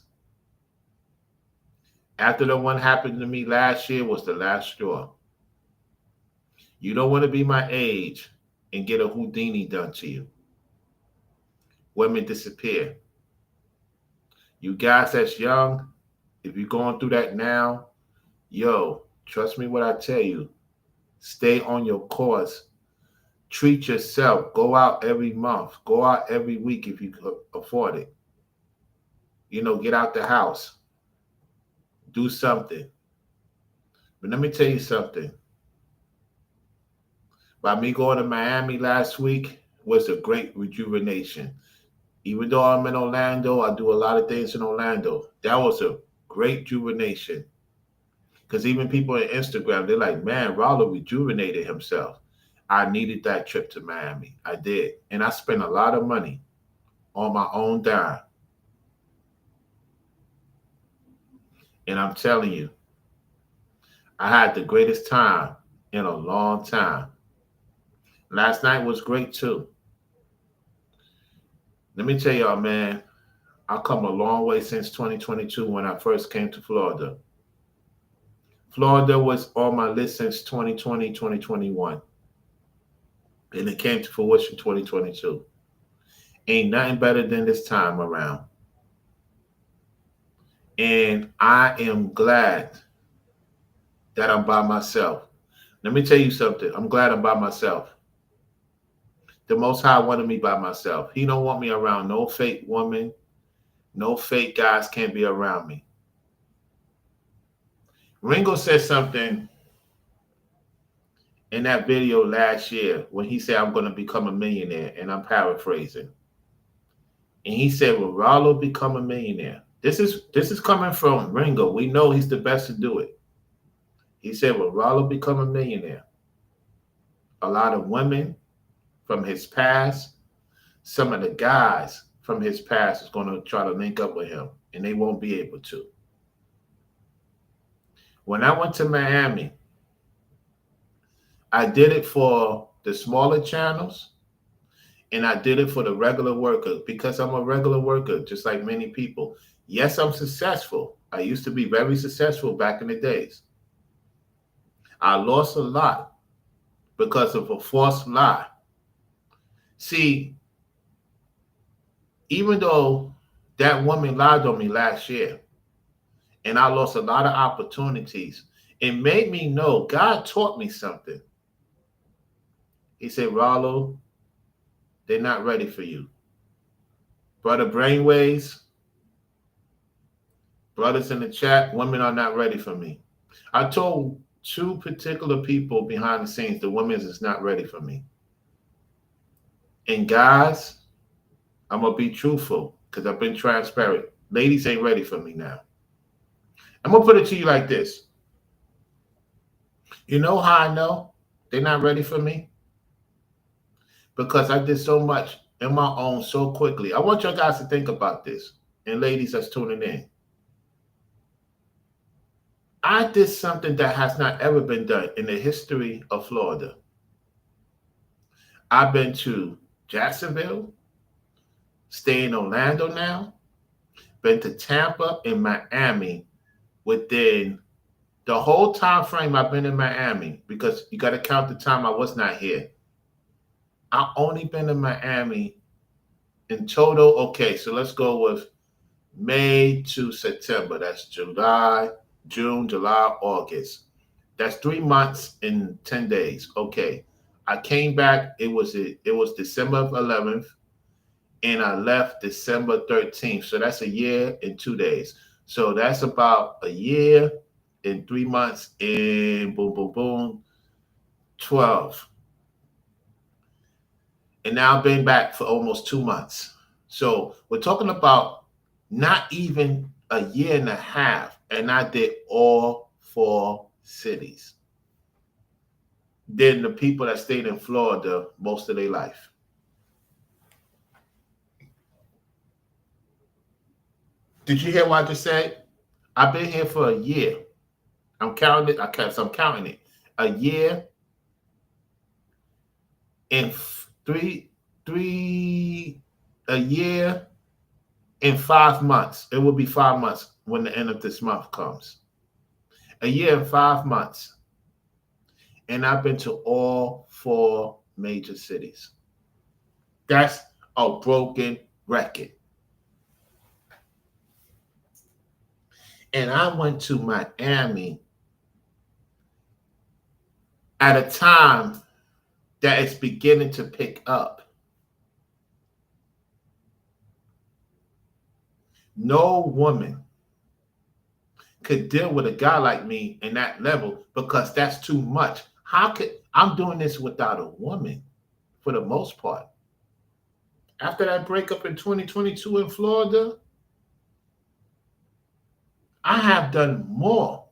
After the one happened to me last year was the last straw. You don't want to be my age and get a Houdini done to you. Women disappear. You guys that's young, if you're going through that now, yo, trust me what I tell you. Stay on your course. Treat yourself. Go out every month. Go out every week if you could afford it. You know, get out the house. Do something. But let me tell you something. By me going to Miami last week was a great rejuvenation. Even though I'm in Orlando, I do a lot of things in Orlando. That was a great rejuvenation. Because even people on Instagram, they're like, man, Rollo rejuvenated himself. I needed that trip to Miami. I did. And I spent a lot of money on my own dime. And I'm telling you, I had the greatest time in a long time. Last night was great too. Let me tell y'all, man, I've come a long way since 2022 when I first came to Florida. Florida was on my list since 2020, 2021. And it came to fruition 2022. Ain't nothing better than this time around. And I am glad that I'm by myself. Let me tell you something. I'm glad I'm by myself. The Most High wanted me by myself. He don't want me around no fake woman. No fake guys can't be around me. Ringo said something in that video last year when he said, I'm going to become a millionaire, and I'm paraphrasing. And he said, will Rollo become a millionaire? This is coming from Ringo. We know he's the best to do it. He said, will Rollo become a millionaire? A lot of women from his past, some of the guys from his past is going to try to link up with him, and they won't be able to. When I went to Miami, I did it for the smaller channels, and I did it for the regular worker because I'm a regular worker, just like many people. Yes, I'm successful. I used to be very successful back in the days. I lost a lot because of a false lie. See, even though that woman lied on me last year, and I lost a lot of opportunities, it made me know, God taught me something. He said, Rollo, they're not ready for you. Brother Brainwaves, brothers in the chat, women are not ready for me. I told two particular people behind the scenes, the women is not ready for me. And guys, I'm going to be truthful because I've been transparent. Ladies ain't ready for me now. I'm going to put it to you like this. You know how I know they're not ready for me? because I did so much in my own so quickly. I want you guys to think about this, and ladies that's tuning in. I did something that has not ever been done in the history of Florida. I've been to Jacksonville, stay in Orlando now, been to Tampa and Miami within the whole time frame I've been in Miami, because you got to count the time I was not here. I've only been in Miami in total. Okay, so let's go with May to September. That's July, June, July, August. That's 3 months and 10 days. Okay. I came back. It was December 11th, and I left December 13th. So that's a year and 2 days. So that's about a year and 3 months and boom, boom, boom, 12. And now I've been back for almost 2 months. So we're talking about not even a year and a half, and I did all 4 cities than the people that stayed in Florida most of their life. Did you hear what I just said? I've been here for a year. I'm counting it. I'm counting it. A year and a year and 5 months. It will be 5 months when the end of this month comes. A year and 5 months. And I've been to all 4 major cities. That's a broken record. And I went to Miami at a time that it's beginning to pick up. No woman could deal with a guy like me in that level, because that's too much. I'm doing this without a woman for the most part. After that breakup in 2022 in Florida, I have done more.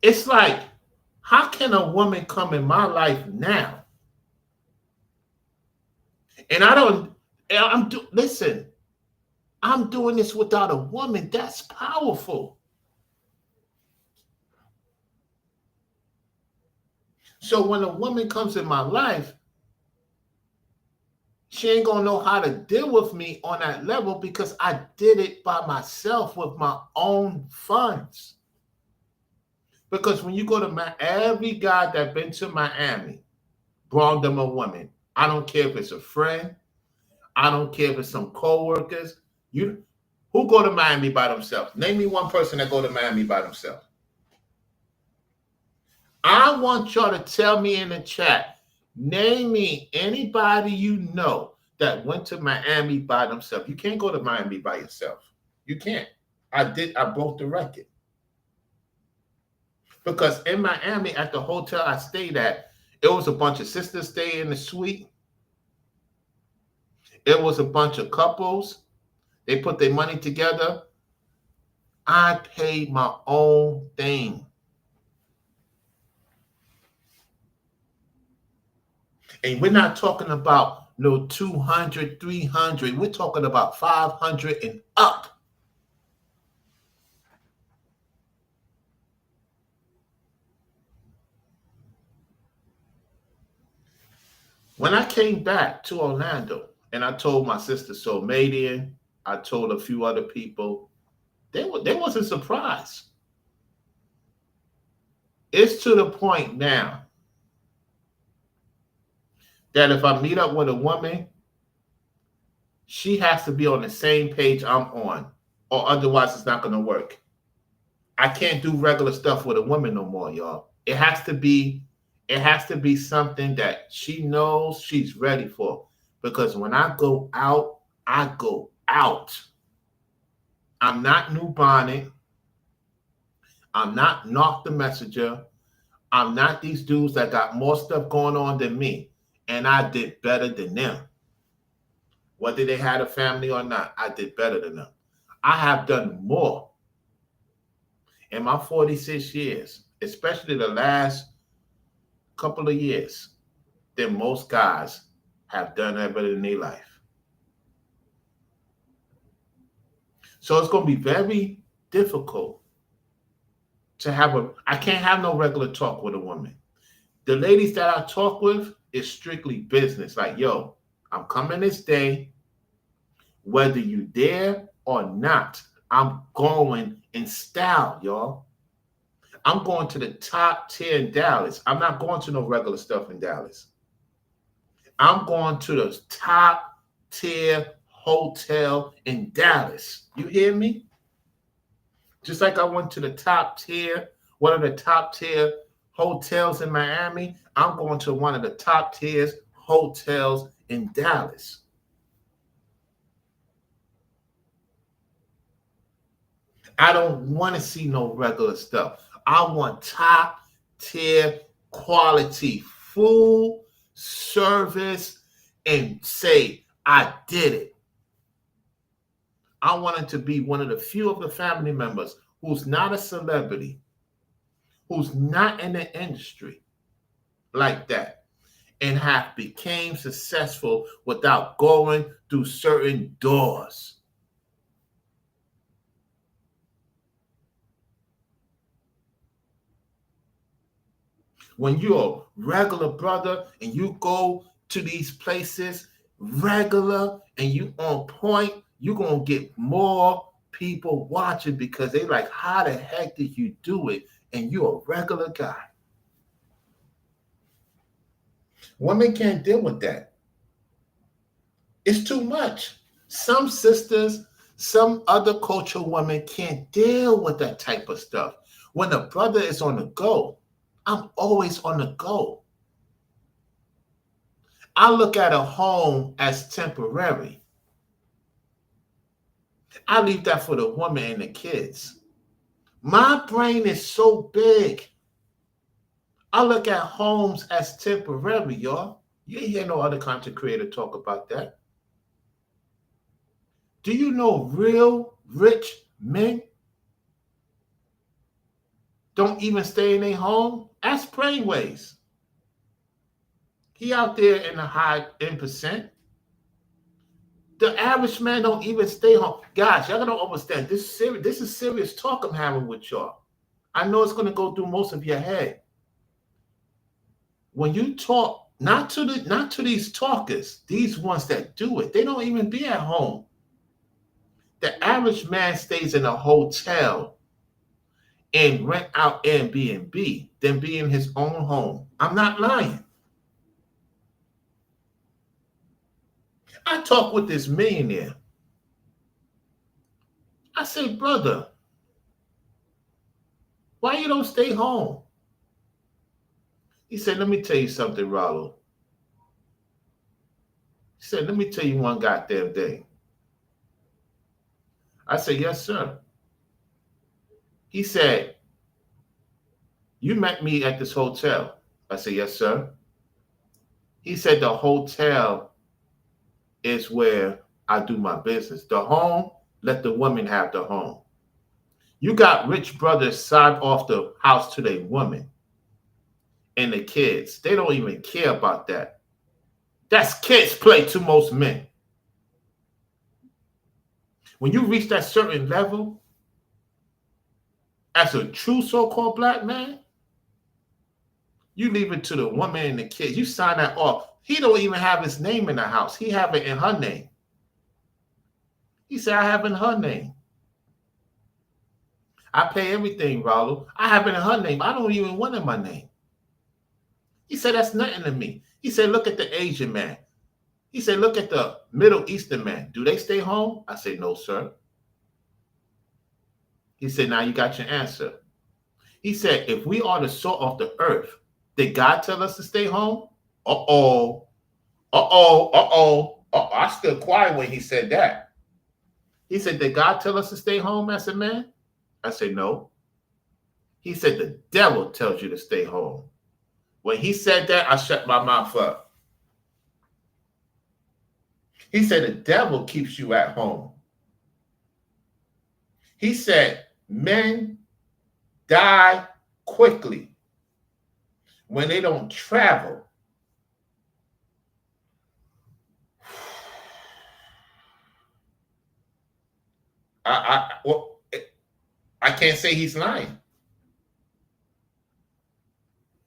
It's like, how can a woman come in my life now? And listen, I'm doing this without a woman. That's powerful. So when a woman comes in my life, she ain't gonna know how to deal with me on that level, because I did it by myself with my own funds. Because when you go to every guy that been to Miami brought them a woman. I don't care if it's a friend. I don't care if it's some co-workers. Who go to Miami by themselves? Name me one person that go to Miami by themselves. I want y'all to tell me in the chat, name me anybody you know that went to Miami by themselves. You can't go to Miami by yourself. You can't. I broke the record. Because in Miami, at the hotel I stayed at, it was a bunch of sisters staying in the suite. It was a bunch of couples. They put their money together. I paid my own thing. And we're not talking about no 200, 300. We're talking about 500 and up. When I came back to Orlando, and I told my sister Somadian, I told a few other people, they wasn't surprised. It's to the point now that if I meet up with a woman, she has to be on the same page I'm on, or otherwise it's not going to work. I can't do regular stuff with a woman no more, y'all. It has to be something that she knows she's ready for. Because when I go out, I go out. I'm not New Bonnet. I'm not Knock the Messenger. I'm not these dudes that got more stuff going on than me. And I did better than them. Whether they had a family or not, I did better than them. I have done more in my 46 years, especially the last couple of years. than most guys have done ever in their life. So it's going to be very difficult to have I can't have no regular talk with a woman. The ladies that I talk with is strictly business. Like, yo, I'm coming this day, whether you there or not, I'm going in style, y'all. I'm going to the top tier in Dallas. I'm not going to no regular stuff in Dallas. I'm going to the top tier hotel in Dallas. You hear me? Just like I went to the top tier, one of the top tier hotels in Miami, I'm going to one of the top tier hotels in Dallas. I don't want to see no regular stuff. I want top tier quality, full service, and say, I did it. I wanted to be one of the few of the family members who's not a celebrity, who's not in the industry like that, and have became successful without going through certain doors. When you're a regular brother and you go to these places regular and you on point, you're going to get more people watching because they like, how the heck did you do it? And you're a regular guy. Women can't deal with that. It's too much. Some sisters, some other cultural women can't deal with that type of stuff. When a brother is on the go, I'm always on the go. I look at a home as temporary. I leave that for the woman and the kids. My brain is so big. I look at homes as temporary, y'all. You ain't hear no other content creator talk about that. Do you know real rich men don't even stay in their home? Ask Brainwaves. He out there in the high end percent. The average man don't even stay home. Guys, y'all gotta understand, this is serious talk I'm having with y'all. I know it's gonna go through most of your head. When you talk, not to these talkers, these ones that do it, they don't even be at home. The average man stays in a hotel and rent out Airbnb than be in his own home. I'm not lying. I talked with this millionaire. I say, brother, why you don't stay home? He said, let me tell you something, Rollo. He said, let me tell you one goddamn thing. I said, yes, sir. He said, you met me at this hotel. I said, yes, sir. He said, the hotel is where I do my business. The home, let the women have the home. You got rich brothers sign off the house to their women and the kids. They don't even care about that. That's kids play to most men. When you reach that certain level, as a true so-called black man, you leave it to the woman and the kids. You sign that off. He don't even have his name in the house. He have it in her name. He said, I have it in her name. I pay everything, Rollo. I have it in her name. I don't even want it in my name. He said, that's nothing to me. He said, look at the Asian man. He said, look at the Middle Eastern man. Do they stay home? I said, no, sir. He said, now you got your answer. He said, if we are the salt of the earth, did God tell us to stay home? I stood quiet when he said that. He said, did God tell us to stay home as a man? I said, no. He said, the devil tells you to stay home. When he said that, I shut my mouth up. He said, the devil keeps you at home. He said, men die quickly when they don't travel Well, I can't say he's lying.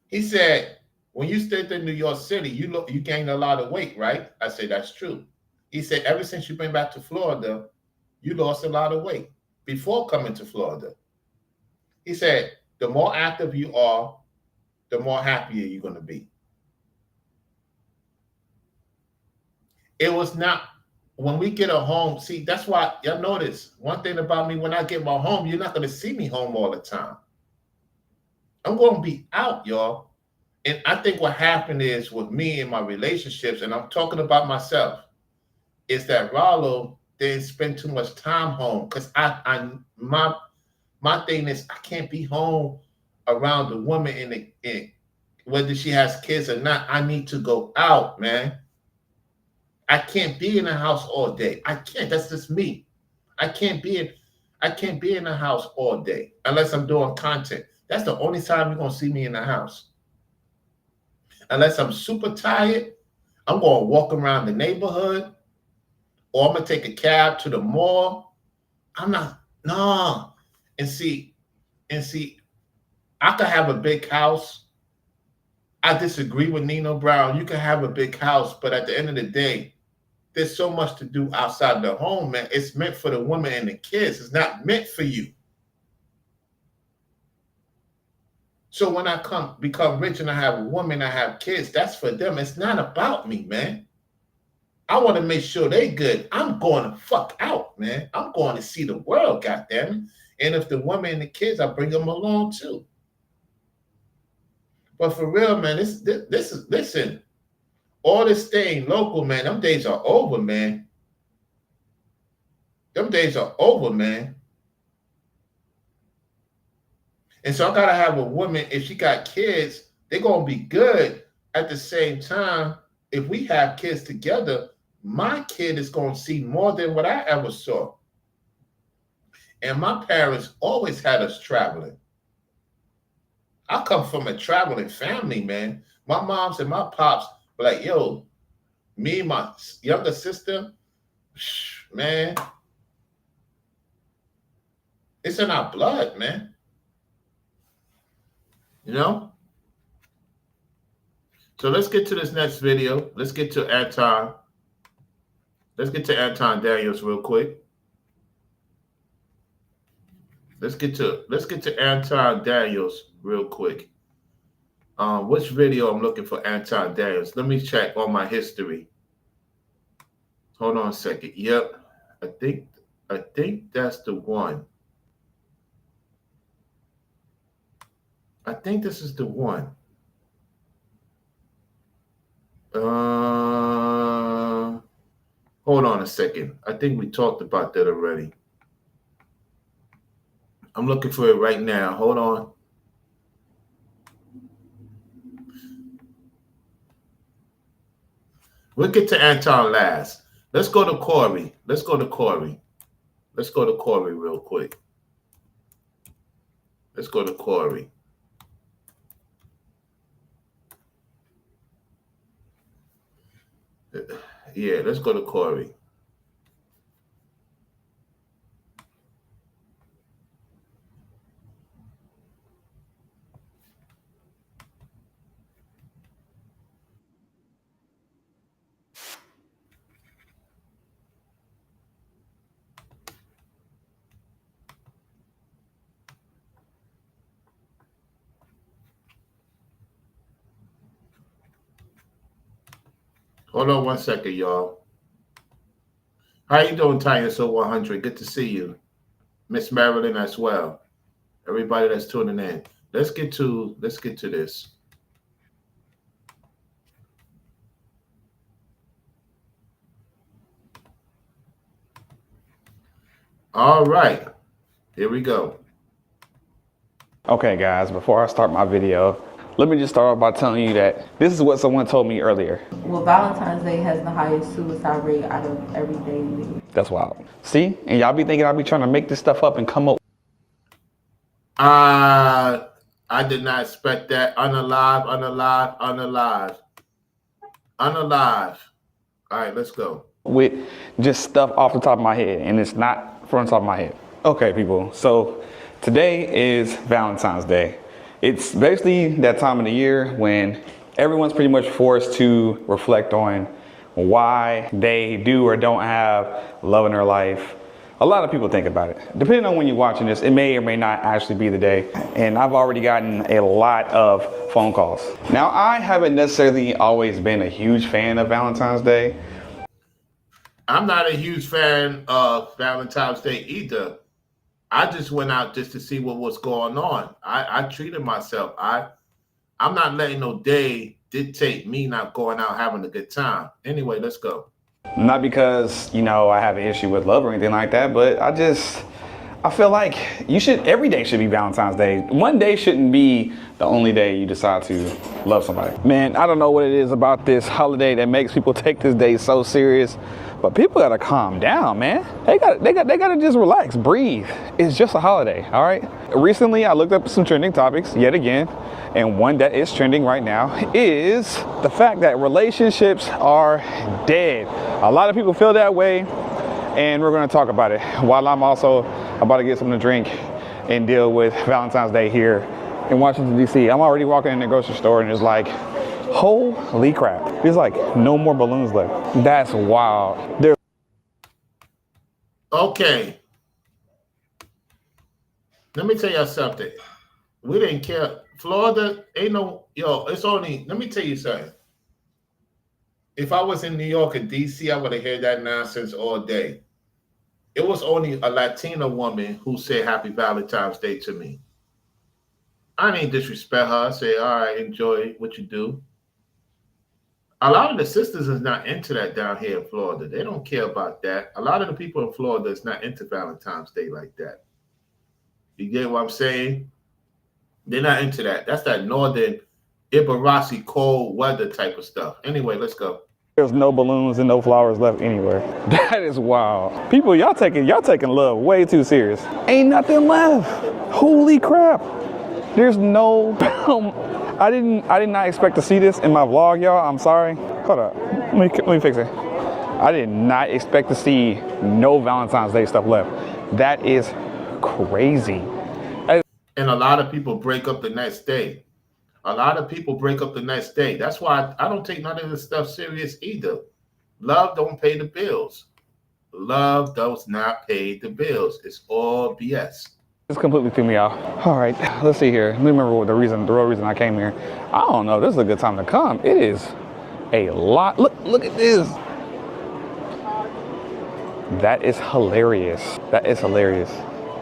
He said, when you stayed in New York City, you gained a lot of weight, right? I said, that's true. He said, ever since you've been back to Florida, you lost a lot of weight before coming to Florida. He said, the more active you are, the more happier you're going to be. It was not, when we get a home, see, that's why, y'all notice, one thing about me, when I get my home, you're not going to see me home all the time. I'm going to be out, y'all. And I think what happened is with me and my relationships, and I'm talking about myself, is that Rollo didn't spend too much time home, because my thing is I can't be home around the woman in whether she has kids or not. I need to go out, man. I can't be in the house all day. I can't. That's just me. I can't be in the house all day unless I'm doing content. That's the only time you're gonna see me in the house. Unless I'm super tired, I'm gonna walk around the neighborhood, or I'm gonna take a cab to the mall. I'm not, no. And see, I could have a big house. I disagree with Nino Brown. You can have a big house, but at the end of the day, there's so much to do outside the home, man. It's meant for the woman and the kids. It's not meant for you. So when I become rich and I have a woman, I have kids, that's for them. It's not about me, man. I want to make sure they good. I'm going to fuck out, man. I'm going to see the world, goddamn. And if the woman and the kids, I bring them along too. But for real, man, this is, listen, all this staying local, man, them days are over, man. Them days are over, man. And so I got to have a woman, if she got kids, they're going to be good. At the same time, if we have kids together, my kid is going to see more than what I ever saw. And my parents always had us traveling. I come from a traveling family, man. My moms and my pops were like, yo, me and my younger sister, man, it's in our blood, man. You know? So let's get to this next video. Let's get to Anton. Let's get to Anton Daniels real quick. Let's get to Anton Daniels real quick. Which video I'm looking for Anton Daniels? Let me check on my history. Hold on a second. Yep. I think that's the one. I think this is the one. Hold on a second. I think we talked about that already. I'm looking for it right now. Hold on. We'll get to Anton last. Let's go to Corey. Let's go to Corey real quick. Let's go to Corey. Yeah, let's go to Corey. Hold on one second, y'all. How you doing, Tanya? So 100. Good to see you. Miss Marilyn as well. Everybody that's tuning in. Let's get to this. All right. Here we go. Okay, guys, before I start my video, let me just start off by telling you that this is what someone told me earlier. Well, Valentine's Day has the highest suicide rate out of every day of the year. That's wild. See? And y'all be thinking I be trying to make this stuff up and come up. I did not expect that. Unalive. All right, let's go. With just stuff off the top of my head, and it's not from the top of my head. Okay, people, so today is Valentine's Day. It's basically that time of the year when everyone's pretty much forced to reflect on why they do or don't have love in their life. A lot of people think about it. Depending on when you're watching this, it may or may not actually be the day. And I've already gotten a lot of phone calls. Now, I haven't necessarily always been a huge fan of Valentine's Day. I'm not a huge fan of Valentine's Day either. I just went out just to see what was going on. I treated myself. I'm not letting no day dictate me not going out having a good time. Anyway, let's go. Not because, you know, I have an issue with love or anything like that, but I feel like every day should be Valentine's Day. One day shouldn't be the only day you decide to love somebody. Man, I don't know what it is about this holiday that makes people take this day so serious, but people gotta calm down, man. They gotta just relax, breathe. It's just a holiday, all right? Recently, I looked up some trending topics yet again, and one that is trending right now is the fact that relationships are dead. A lot of people feel that way, and we're gonna talk about it while I'm also about to get something to drink and deal with Valentine's Day here in Washington, D.C. I'm already walking in the grocery store and it's like, holy crap. There's like no more balloons left. That's wild. Okay. Let me tell you something. We didn't care. Florida ain't no, let me tell you something. If I was in New York and D.C., I would have heard that nonsense all day. It was only a Latina woman who said Happy Valentine's Day to me. I didn't disrespect her. I say, all right, enjoy what you do. A lot of the sisters is not into that down here in Florida. They don't care about that. A lot of the people in Florida is not into Valentine's Day like that. You get what I'm saying? They're not into that. That's that northern Ibarasi cold weather type of stuff. Anyway, let's go. There's no balloons and no flowers left anywhere. That is wild. People, y'all taking love way too serious. Ain't nothing left. Holy crap. There's no I did not expect to see this in my vlog, y'all. I'm sorry. Hold up. Let me fix it. I did not expect to see no Valentine's Day stuff left. That is crazy. And a lot of people break up the next day. That's why I don't take none of this stuff serious either. Love don't pay the bills. Love does not pay the bills. It's all BS. This completely threw me off. All right, let's see here. Let me remember what the real reason I came here. I don't know. This is a good time to come. It is a lot. Look at this. That is hilarious. That is hilarious.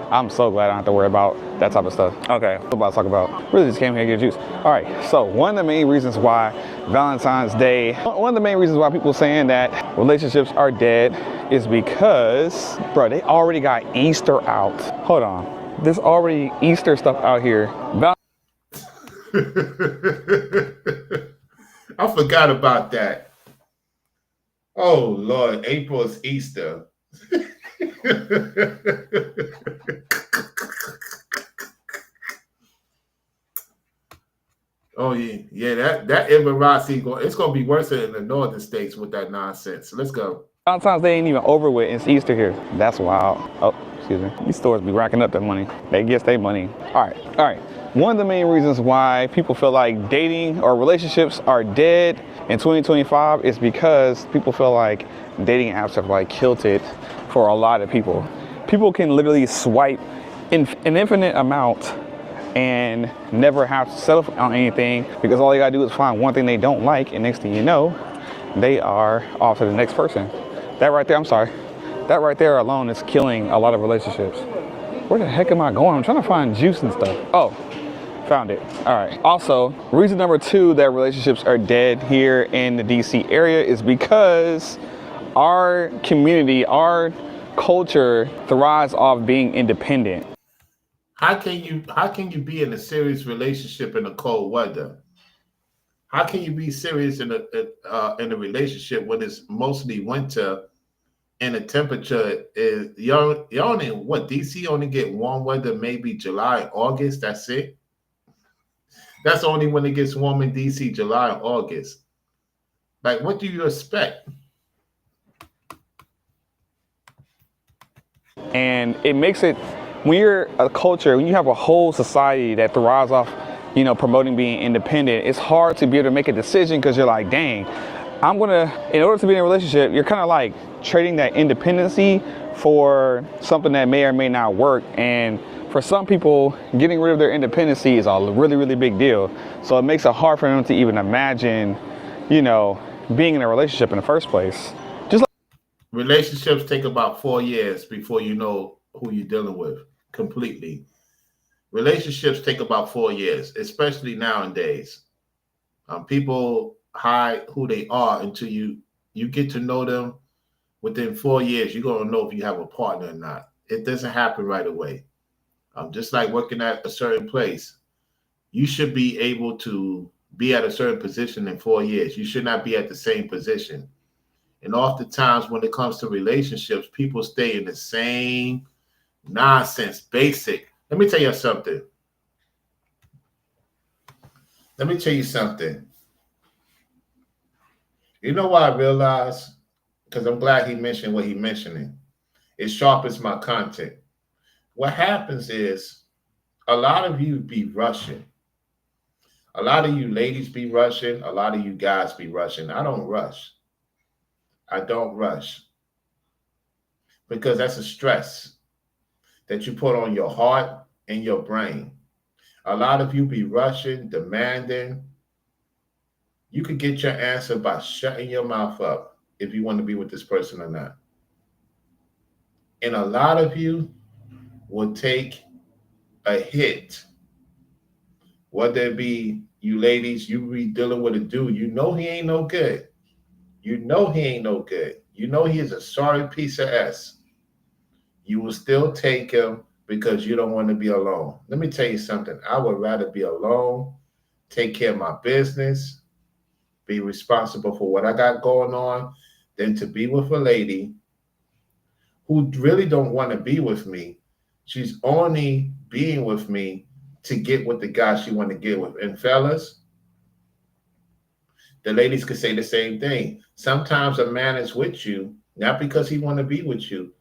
I'm so glad I don't have to worry about that type of stuff. Okay, what about to talk about? Really just came here to get juice. All right, so one of the main reasons why Valentine's Day, one of the main reasons why people saying that relationships are dead is because, bro, they already got Easter out. Hold on, there's already Easter stuff out here. I forgot about that. Oh Lord, April is Easter. Oh yeah, that Emirati it's gonna be worse in the northern states with that nonsense. Let's go. Valentine's Day ain't even over with. It's Easter here. That's wild. Oh, excuse me. These stores be racking up their money. They get their money. All right. One of the main reasons why people feel like dating or relationships are dead in 2025 is because people feel like dating apps have like killed it for a lot of people. People can literally swipe an infinite amount and never have to settle on anything because all you gotta do is find one thing they don't like, and next thing you know, they are off to the next person. That right there alone is killing a lot of relationships. Where the heck am I going? I'm trying to find juice and stuff. Oh, found it. All right. Also, reason number 2 that relationships are dead here in the DC area is because our community, our culture thrives off being independent. How can you be in a serious relationship in the cold weather? How can you be serious in a relationship when it's mostly winter and the temperature is y'all only what DC only get warm weather maybe July, August, that's it. That's only when it gets warm in DC, July and August. Like, what do you expect? And it makes it, when you're a culture, when you have a whole society that thrives off, you know, promoting being independent, it's hard to be able to make a decision because you're like, dang, in order to be in a relationship, you're kind of like trading that independency for something that may or may not work. And for some people, getting rid of their independency is a really, really big deal. So it makes it hard for them to even imagine, you know, being in a relationship in the first place. Just like relationships take about 4 years before you know who you're dealing with completely. Relationships take about 4 years, especially nowadays. People hide who they are until you get to know them. Within 4 years, you're going to know if you have a partner or not. It doesn't happen right away. Just like working at a certain place, you should be able to be at a certain position in 4 years. You should not be at the same position. And oftentimes when it comes to relationships, people stay in the same nonsense, basic. Let me tell you something. You know what I realized? Because I'm glad he mentioned what he's mentioning. It sharpens my content. What happens is a lot of you be rushing. A lot of you ladies be rushing. A lot of you guys be rushing. I don't rush. Because that's a stress that you put on your heart and your brain. A lot of you be rushing, demanding. You could get your answer by shutting your mouth up if you want to be with this person or not. And a lot of you will take a hit. Whether it be you ladies, you be dealing with a dude, you know he ain't no good. You know he ain't no good. You know he is a sorry piece of S. You will still take him because you don't want to be alone. Let me tell you something. I would rather be alone, take care of my business, be responsible for what I got going on, than to be with a lady who really don't want to be with me. She's only being with me to get with the guy she want to get with. And fellas, the ladies could say the same thing. Sometimes a man is with you, not because he want to be with you.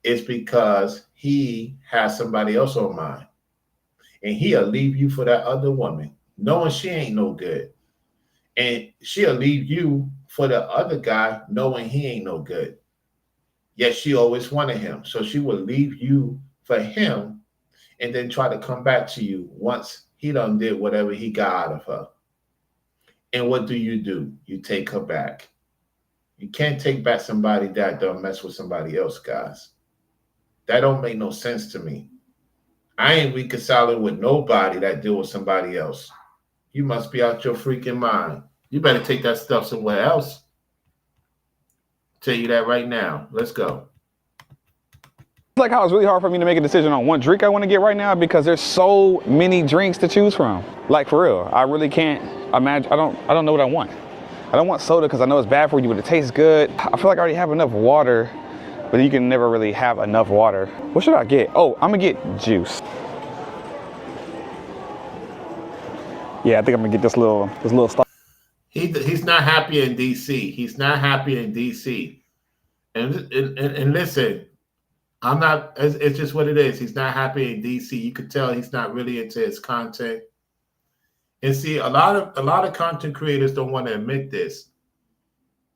It's because he has somebody else on mind. And he'll leave you for that other woman, knowing she ain't no good. And she'll leave you for the other guy, knowing he ain't no good. Yet she always wanted him. So she will leave you for him and then try to come back to you once he done did whatever he got out of her. And what do? You take her back. You can't take back somebody that don't mess with somebody else, guys. That don't make no sense to me. I ain't reconciling with nobody that deal with somebody else. You must be out your freaking mind. You better take that stuff somewhere else. Tell you that right now. Let's go. like how it's really hard for me to make a decision on one drink I want to get right now because there's so many drinks to choose from. Like for real, I really can't imagine. I don't know what I want. I don't want soda because I know it's bad for you, but it tastes good. I feel like I already have enough water, but you can never really have enough water. What should I get? Oh, I'm gonna get juice. Yeah, I think I'm gonna get this little stuff. He's not happy in DC. He's not happy in DC. And listen, I'm not. It's just what it is. He's not happy in DC. You could tell he's not really into his content. And see, a lot of content creators don't want to admit this.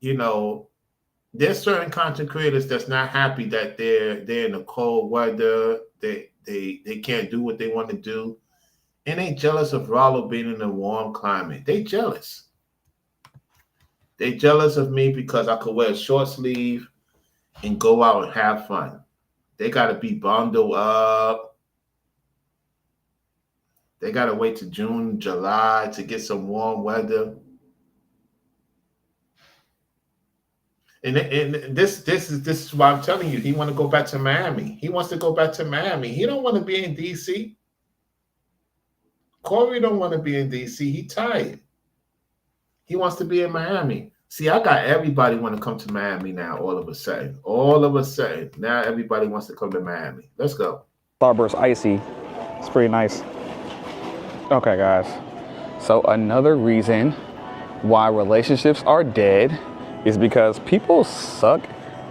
You know, there's certain content creators that's not happy that they're in the cold weather. They can't do what they want to do, and they jealous of Rollo being in a warm climate. They jealous. They jealous of me because I could wear a short sleeve and go out and have fun. They got to be bundled up. They got to wait to June, July to get some warm weather. And this is why I'm telling you, he want to go back to Miami. He wants to go back to Miami. He don't want to be in DC. Corey don't want to be in DC. He tired. He wants to be in Miami. See, I got everybody want to come to Miami now all of a sudden. All of a sudden. Now everybody wants to come to Miami. Let's go. Starburst Icy. It's pretty nice. Okay, guys. So another reason why relationships are dead is because people suck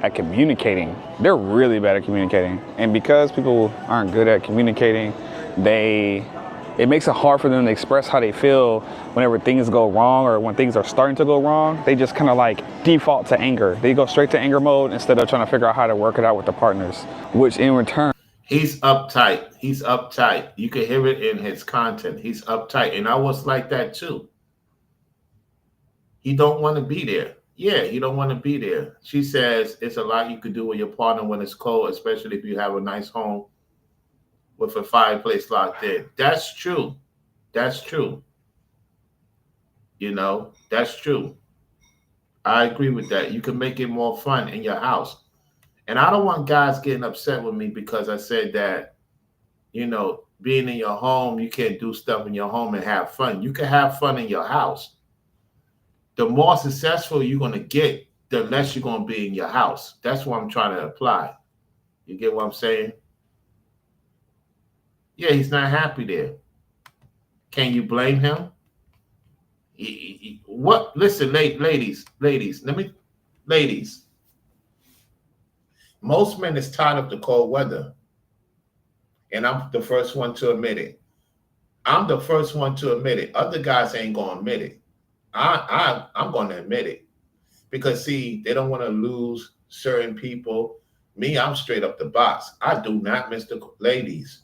at communicating. They're really bad at communicating. And because people aren't good at communicating, it makes it hard for them to express how they feel whenever things go wrong or when things are starting to go wrong. They just kind of like default to anger. They go straight to anger mode instead of trying to figure out how to work it out with the partners, which in return. He's uptight. He's uptight. You can hear it in his content. He's uptight. And I was like that too. He don't want to be there. Yeah, he don't want to be there. She says it's a lot you could do with your partner when it's cold, especially if you have a nice home with a fireplace locked in. That's true. That's true. You know, that's true. I agree with that. You can make it more fun in your house. And I don't want guys getting upset with me because I said that, you know, being in your home, you can't do stuff in your home and have fun. You can have fun in your house. The more successful you're going to get, the less you're going to be in your house. That's what I'm trying to apply. You get what I'm saying? Yeah, he's not happy there. Can you blame him? What? Listen, ladies. Most men is tired of the cold weather. And I'm the first one to admit it. I'm the first one to admit it. Other guys ain't going to admit it. I'm going to admit it. Because, see, they don't want to lose certain people. Me, I'm straight up the box. I do not miss the ladies.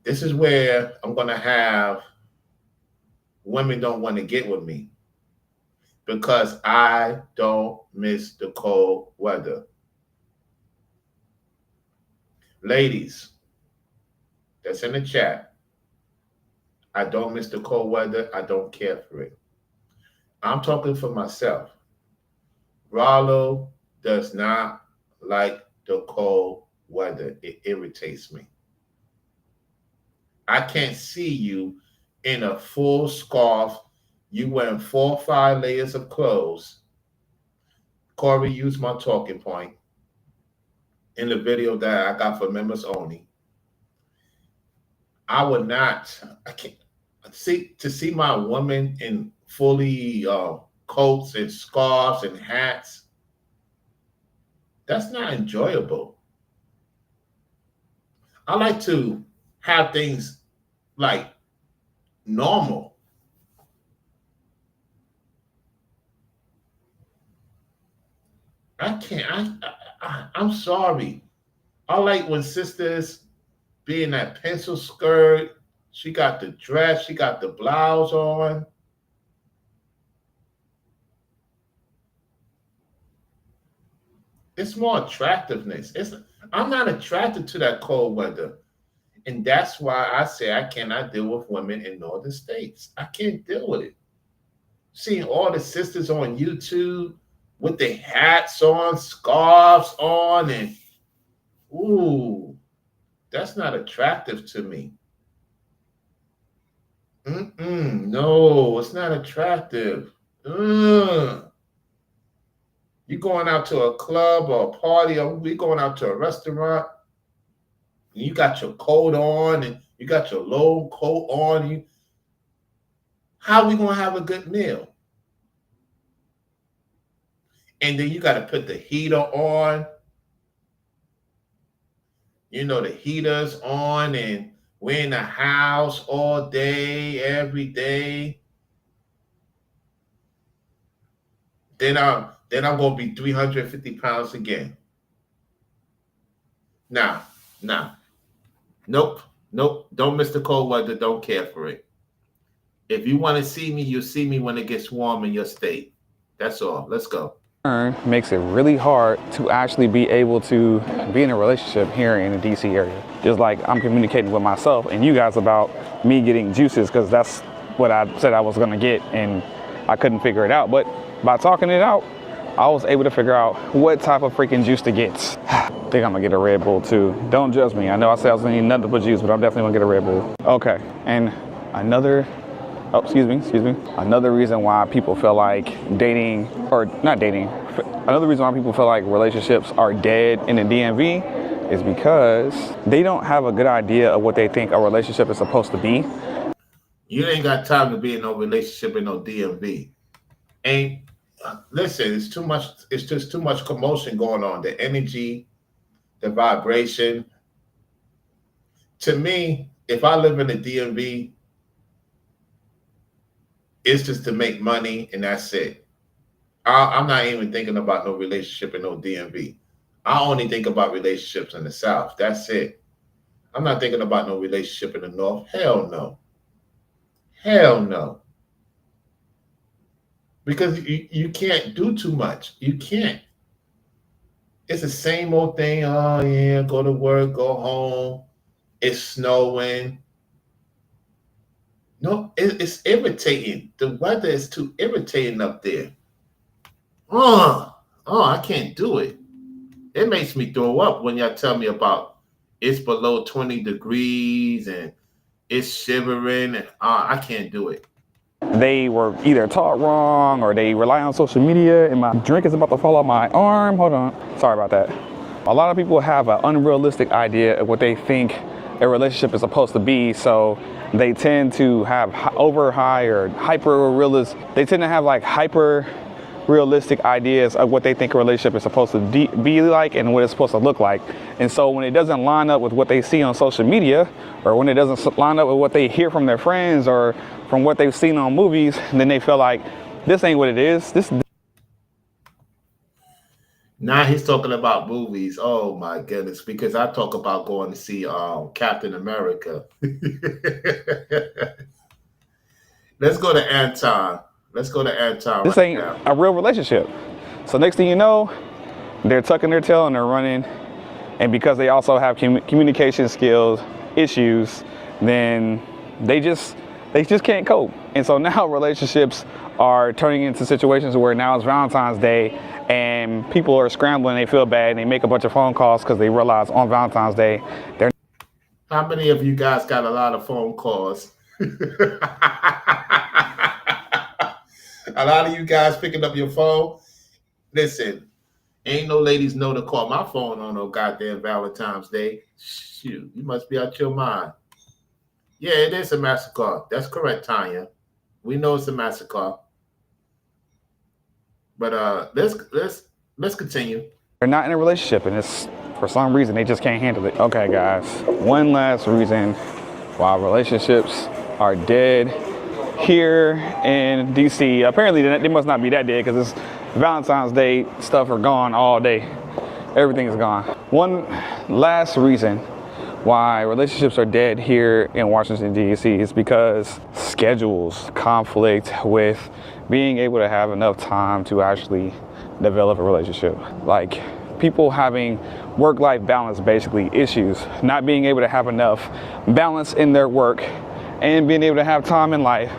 This is where I'm going to have women don't want to get with me. Because I don't miss the cold weather. Ladies, that's in the chat. I don't miss the cold weather. I don't care for it. I'm talking for myself. Rollo does not like the cold weather. It irritates me. I can't see you in a full scarf. You wearing 4 or 5 layers of clothes. Corey used my talking point in the video that I got for members only. I can't see my woman in fully coats and scarves and hats. That's not enjoyable. I like to have things like normal. I can't. I'm sorry. I like when sisters be in that pencil skirt. She got the dress. She got the blouse on. It's more attractiveness. I'm not attracted to that cold weather. And that's why I say I cannot deal with women in northern states. I can't deal with it. Seeing all the sisters on YouTube with their hats on, scarves on, and ooh, that's not attractive to me. No, it's not attractive. You going out to a club or a party, or we going out to a restaurant, and you got your coat on, and you got your low coat on. How are we going to have a good meal? And then you got to put the heater on. You know, the heater's on, and we're in the house all day, every day. Then I'm going to be 350 pounds again. Nah. Nope. Don't miss the cold weather. Don't care for it. If you want to see me, you'll see me when it gets warm in your state. That's all. Let's go. Makes it really hard to actually be able to be in a relationship here in the DC area. Just like I'm communicating with myself and you guys about me getting juices, because that's what I said I was going to get and I couldn't figure it out. But by talking it out, I was able to figure out what type of freaking juice to get. I think I'm gonna get a Red Bull too. Don't judge me. I know I said I was gonna need nothing but juice, but I'm definitely gonna get a Red Bull. Okay, and another reason why people feel like another reason why people feel like relationships are dead in the DMV is because they don't have a good idea of what they think a relationship is supposed to be. You ain't got time to be in no relationship in no DMV. Listen, it's too much. It's just too much commotion going on. The energy, the vibration. To me, if I live in the DMV, it's just to make money and that's it. I'm not even thinking about no relationship in no DMV. I only think about relationships in the South. That's it. I'm not thinking about no relationship in the North. Hell no. Hell no. Because you can't do too much. You can't. It's the same old thing. Oh, yeah, go to work, go home. It's snowing. No, it's irritating. The weather is too irritating up there. I can't do it. It makes me throw up when y'all tell me about it's below 20 degrees and it's shivering and I can't do it. They were either taught wrong or they rely on social media, and my drink is about to fall off my arm. Hold on. Sorry about that. A lot of people have an unrealistic idea of what they think a relationship is supposed to be, so they tend to have hyper realistic ideas of what they think a relationship is supposed to be like and what it's supposed to look like. And so when it doesn't line up with what they see on social media, or when it doesn't line up with what they hear from their friends or from what they've seen on movies, then they feel like this ain't what it is. Now he's talking about movies. Oh my goodness, because I talk about going to see Captain America. Let's go to Anton. This ain't a real relationship. So next thing you know, they're tucking their tail and they're running. And because they also have communication skills issues, then they just can't cope. And so now relationships are turning into situations where now it's Valentine's Day and people are scrambling, they feel bad, and they make a bunch of phone calls because they realize on Valentine's Day they're. How many of you guys got a lot of phone calls? A lot of you guys picking up your phone. Listen, ain't no ladies know to call my phone on no goddamn Valentine's Day. Shoot, you must be out your mind. Yeah, it is a MasterCard. That's correct, Tanya. We know it's a MasterCard. But let's continue. They're not in a relationship, and it's for some reason they just can't handle it. Okay, guys, one last reason why relationships are dead here in DC. Apparently they must not be that dead because it's Valentine's Day stuff are gone all day. Everything is gone. One last reason why relationships are dead here in Washington, D.C. is because schedules conflict with being able to have enough time to actually develop a relationship. Like people having work-life balance, basically issues, not being able to have enough balance in their work and being able to have time in life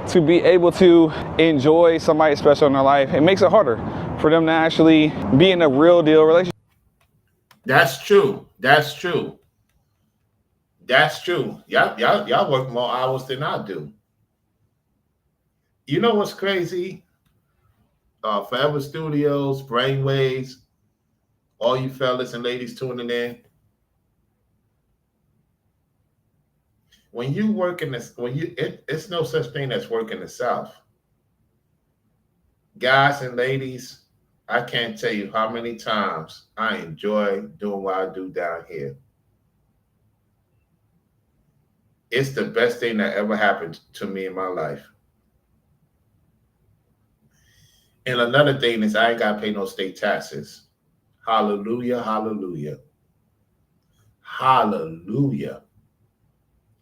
to be able to enjoy somebody special in their life. It makes it harder for them to actually be in a real deal relationship. That's true. Y'all work more hours than I do. You know what's crazy? Forever Studios, Brainwaves, all you fellas and ladies tuning in. When you work in this, it's no such thing as work in the South. Guys and ladies, I can't tell you how many times I enjoy doing what I do down here. It's the best thing that ever happened to me in my life. And another thing is I ain't got to pay no state taxes. Hallelujah, hallelujah. Hallelujah.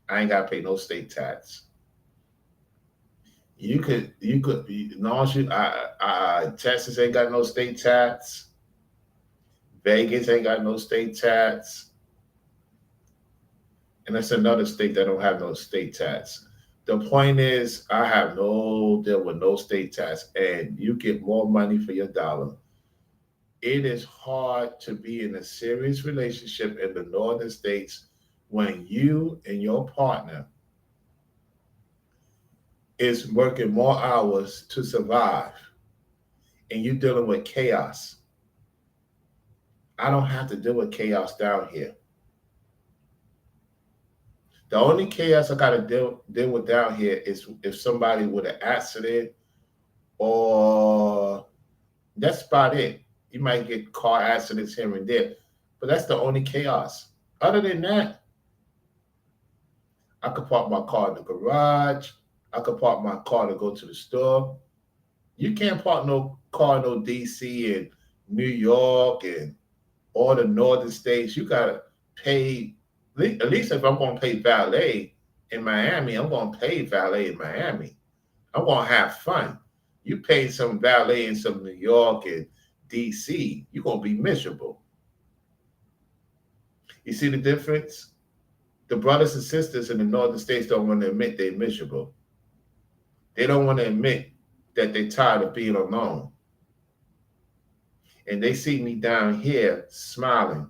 I ain't got to pay no state tax. You could, no, Texas ain't got no state tax. Vegas ain't got no state tax. And that's another state that don't have no state tax. The point is, I have no deal with no state tax, and you get more money for your dollar. It is hard to be in a serious relationship in the northern states when you and your partner is working more hours to survive, and you're dealing with chaos. I don't have to deal with chaos down here. The only chaos I got to deal with down here is if somebody with an accident or That's about it. You might get car accidents here and there, but that's the only chaos. Other than that, I could park my car in the garage. I could park my car to go to the store. You can't park no car in no DC and New York and all the northern states. You gotta pay. At least if I'm gonna pay valet in Miami, I'm gonna pay valet in Miami. I'm gonna have fun. You pay some valet in some New York and DC, you're gonna be miserable. You see the difference? The brothers and sisters in the northern states don't want to admit they're miserable. They don't want to admit that they're tired of being alone. And they see me down here smiling.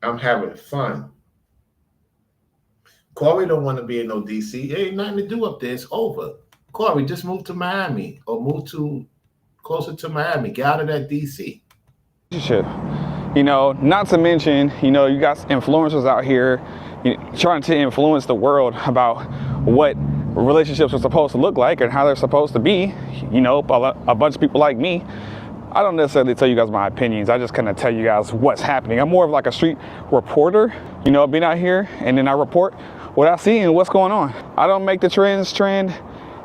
I'm having fun. Corey don't want to be in no DC. It ain't nothing to do up there. It's over. Corey, just move to Miami or move to closer to Miami. Get out of that DC. You know, not to mention, you know, you got influencers out here trying to influence the world about what relationships are supposed to look like and how they're supposed to be. You know, a bunch of people like me, I don't necessarily tell you guys my opinions. I just kind of tell you guys what's happening. I'm more of like a street reporter, you know, being out here, and then I report what I see and what's going on. I don't make the trends trend.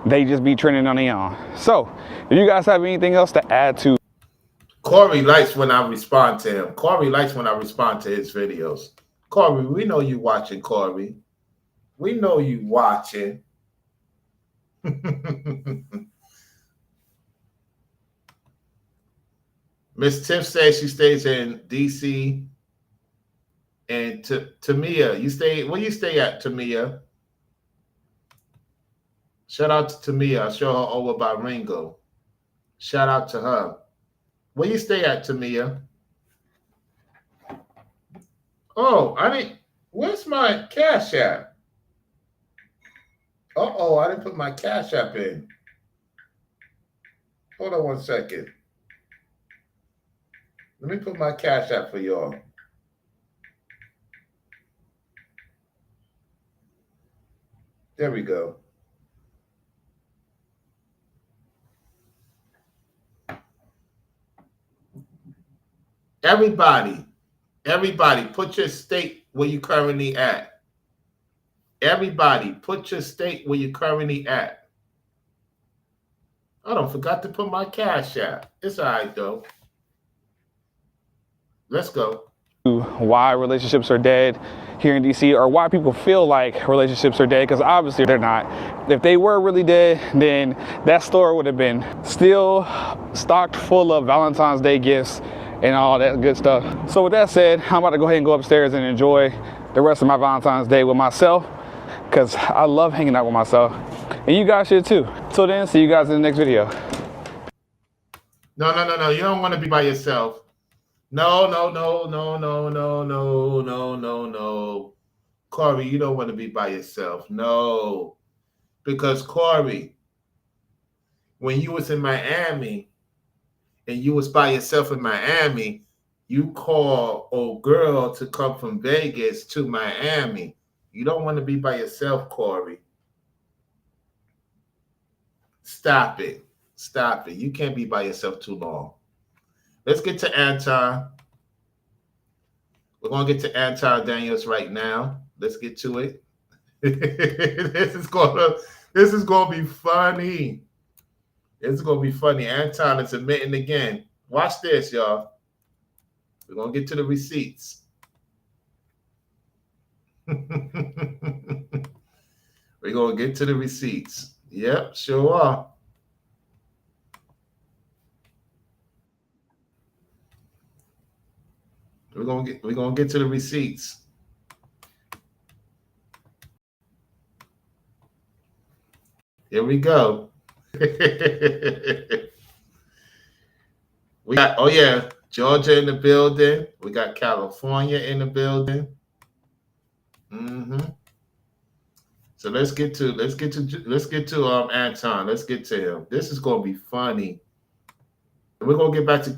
They just be trending on their own. So if you guys have anything else to add to. Corey likes when I respond to him. Corey likes when I respond to his videos. Corey, we know you watching, Corey. We know you watching. Miss Tiff says she stays in DC. And Tamia, you stay, where you stay at, Tamia? Shout out to Tamia. I show her over by Ringo. Shout out to her. Where you stay at, Tamia? Oh, where's my Cash App? Uh-oh, I didn't put my Cash App in. Hold on 1 second. Let me put my Cash App for y'all. There we go. Everybody, put your state where you currently at. Everybody, put your state where you currently at. I don't forgot to put my Cash App. It's all right, though. Let's go. Why relationships are dead here in DC, or why people feel like relationships are dead, because obviously they're not. If they were really dead, then that store would have been still stocked full of Valentine's Day gifts and all that good stuff. So with that said, I'm about to go ahead and go upstairs and enjoy the rest of my Valentine's Day with myself, because I love hanging out with myself, and you guys should too. Till then, see you guys in the next video. No. You don't want to be by yourself. No. Corey, you don't want to be by yourself. No. Because Corey, when you was in Miami and you was by yourself in Miami, you call old girl to come from Vegas to Miami. You don't want to be by yourself, Corey. Stop it. You can't be by yourself too long. Let's get to Anton. We're going to get to Anton Daniels right now. Let's get to it. This is going to be funny. It's going to be funny. Anton is admitting again. Watch this, y'all. We're going to get to the receipts. We're going to get to the receipts. Yep, sure are. We're gonna get to the receipts. Here we go. We got Georgia in the building. We got California in the building. So let's get to Anton. Let's get to him. This is gonna be funny. And we're gonna get back to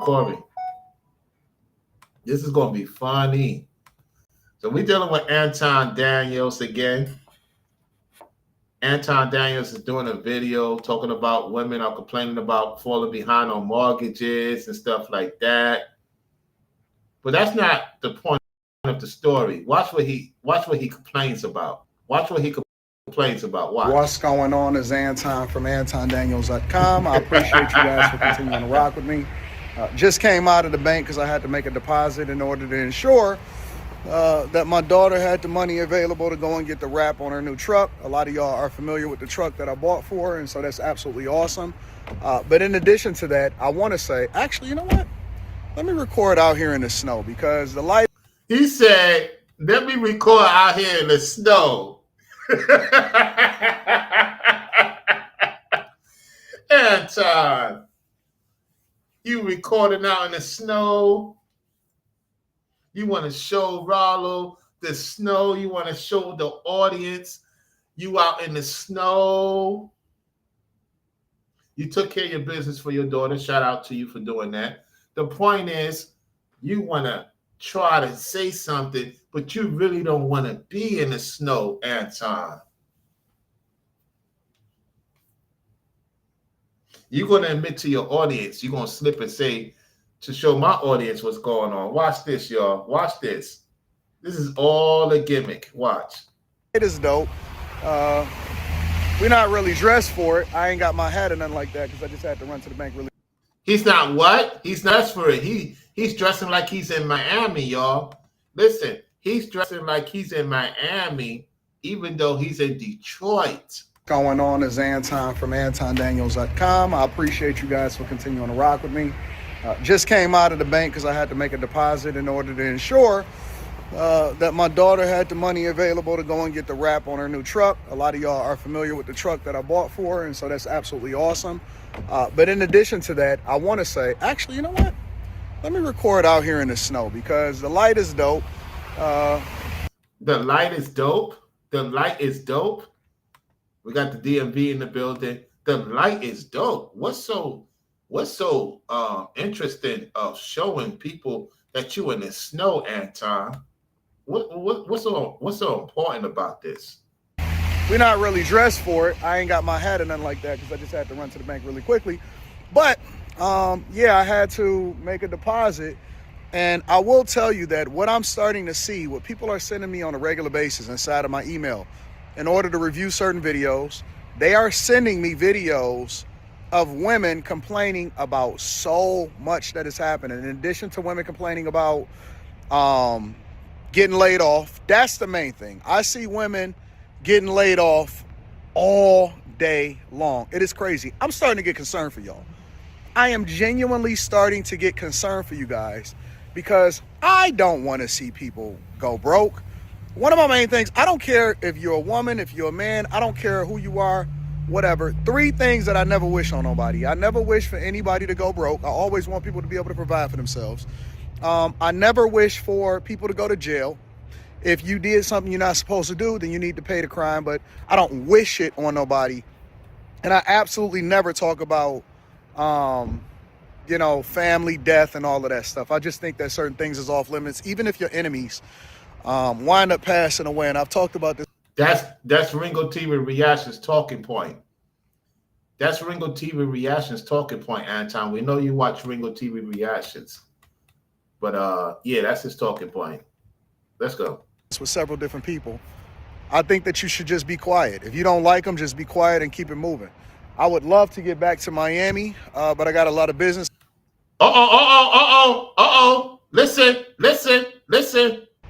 Corey. This is going to be funny. So we're dealing with Anton Daniels again. Anton Daniels is doing a video talking about women are complaining about falling behind on mortgages and stuff like that. But that's not the point of the story. Watch what he complains about. Watch what he complains about. Watch. What's going on is Anton from AntonDaniels.com. I appreciate you guys for continuing to rock with me. Just came out of the bank because I had to make a deposit in order to ensure that my daughter had the money available to go and get the wrap on her new truck. A lot of y'all are familiar with the truck that I bought for her, and so that's absolutely awesome. But in addition to that, I want to say, actually, you know what? Let me record out here in the snow because the light. He said, let me record out here in the snow. Anton, you recording out in the snow. You want to show Rollo the snow. You want to show the audience you out in the snow. You took care of your business for your daughter. Shout out to you for doing that. The point is, you want to try to say something, but you really don't want to be in the snow, Anton. You're going to admit to your audience, you're going to slip and say, to show my audience what's going on. Watch this, y'all. Watch this. This is all a gimmick. Watch. It is dope. We're not really dressed for it. I ain't got my hat or nothing like that because I just had to run to the bank really. He's not what? He's not for it. He's dressing like he's in Miami, y'all. Listen, he's dressing like he's in Miami, even though he's in Detroit. Going on is Anton from AntonDaniels.com. I appreciate you guys for continuing to rock with me. Just came out of the bank because I had to make a deposit in order to ensure that my daughter had the money available to go and get the wrap on her new truck. A lot of y'all are familiar with the truck that I bought for her, and so that's absolutely awesome. But in addition to that, I want to say, actually, you know what? Let me record out here in the snow because the light is dope. The light is dope. The light is dope. We got the DMV in the building. The light is dope. What's so interesting of showing people that you in the snow, Anton? What's so important about this? We're not really dressed for it. I ain't got my hat or nothing like that because I just had to run to the bank really quickly. But yeah, I had to make a deposit. And I will tell you that what I'm starting to see, what people are sending me on a regular basis inside of my email, in order to review certain videos, they are sending me videos of women complaining about so much that is happening. In addition to women complaining about getting laid off, that's the main thing. I see women getting laid off all day long. It is crazy. I'm starting to get concerned for y'all. I am genuinely starting to get concerned for you guys because I don't want to see people go broke. One of my main things, I don't care if you're a woman, if you're a man, I don't care who you are, whatever. 3 things that I never wish on nobody. I never wish for anybody to go broke. I always want people to be able to provide for themselves. I never wish for people to go to jail. If you did something you're not supposed to do, then you need to pay the crime, but I don't wish it on nobody. And I absolutely never talk about, family, death, and all of that stuff. I just think that certain things is off limits, even if your enemies wind up passing away. And I've talked about this. That's Ringo TV Reactions talking point. That's Ringo TV Reactions talking point, Anton. We know you watch Ringo TV Reactions. But yeah, that's his talking point. Let's go. With several different people. I think that you should just be quiet. If you don't like them, just be quiet and keep it moving. I would love to get back to Miami, but I got a lot of business. Listen.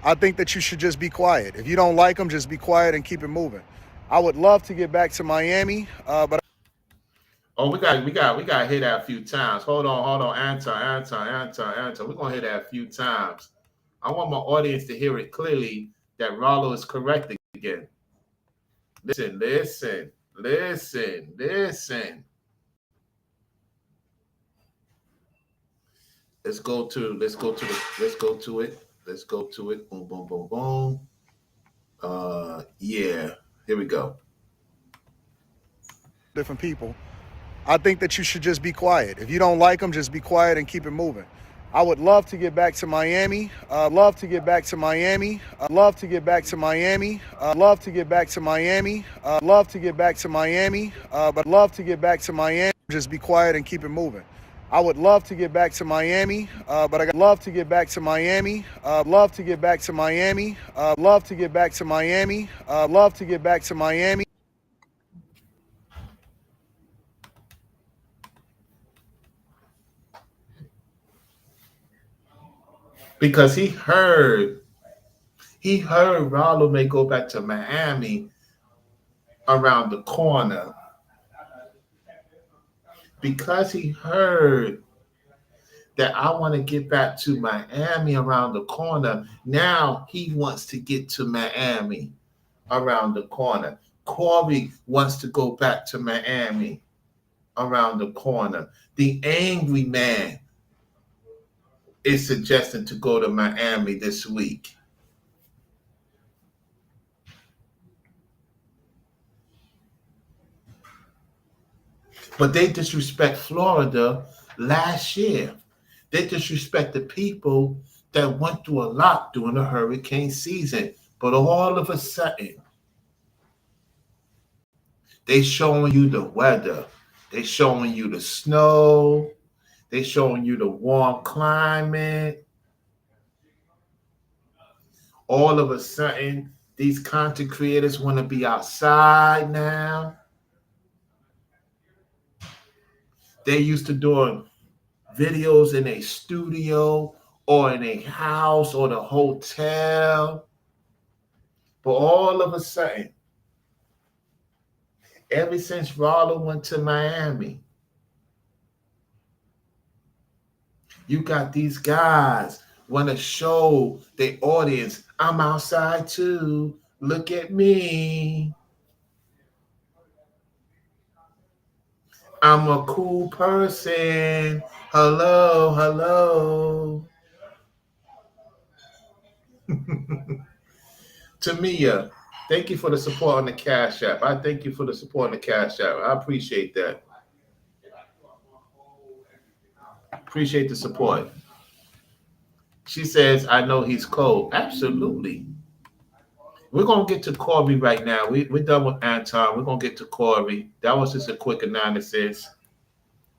I think that you should just be quiet. If you don't like them, just be quiet and keep it moving. I would love to get back to Miami, but we got to hit that a few times. Hold on, Anton. We're gonna hit that a few times. I want my audience to hear it clearly that Rollo is correct again. Listen. Let's go to it. Boom. Yeah, here we go. Different people. I think that you should just be quiet. If you don't like them, just be quiet and keep it moving. I would love to get back to Miami. Love to get back to Miami. Love to get back to Miami. Love to get back to Miami. Love to get back to Miami. But love to get back to Miami. Just be quiet and keep it moving. I would love to get back to Miami, but I got love to get back to Miami. Love to get back to Miami. Love to get back to Miami. Love to get back to Miami. Because he heard Rollo may go back to Miami around the corner. Because he heard that I want to get back to Miami around the corner, now he wants to get to Miami around the corner. Corey wants to go back to Miami around the corner. The angry man is suggesting to go to Miami this week. But they disrespect Florida last year. They disrespect the people that went through a lot during the hurricane season. But all of a sudden, they showing you the weather. They showing you the snow. They showing you the warm climate. All of a sudden, these content creators want to be outside now. They used to doing videos in a studio or in a house or the hotel. But all of a sudden, ever since Rollo went to Miami, you got these guys want to show the audience, I'm outside too. Look at me. I'm a cool person. Hello, hello. Tamia, thank you for the support on the Cash App. I thank you for the support on the Cash App. I appreciate that. Appreciate the support. She says, I know he's cold. Absolutely. We're going to get to Corey right now. We're done with Anton. We're going to get to Corey. That was just a quick analysis.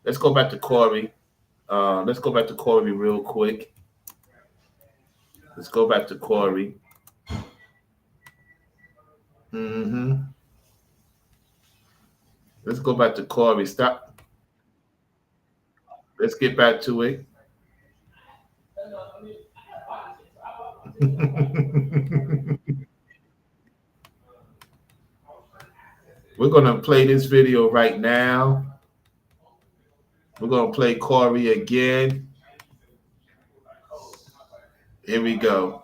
Let's go back to Corey. Let's go back to Corey real quick. Let's go back to Corey. Let's go back to Corey. Stop. Let's get back to it. We're going to play this video right now. We're going to play Corey again. Here we go.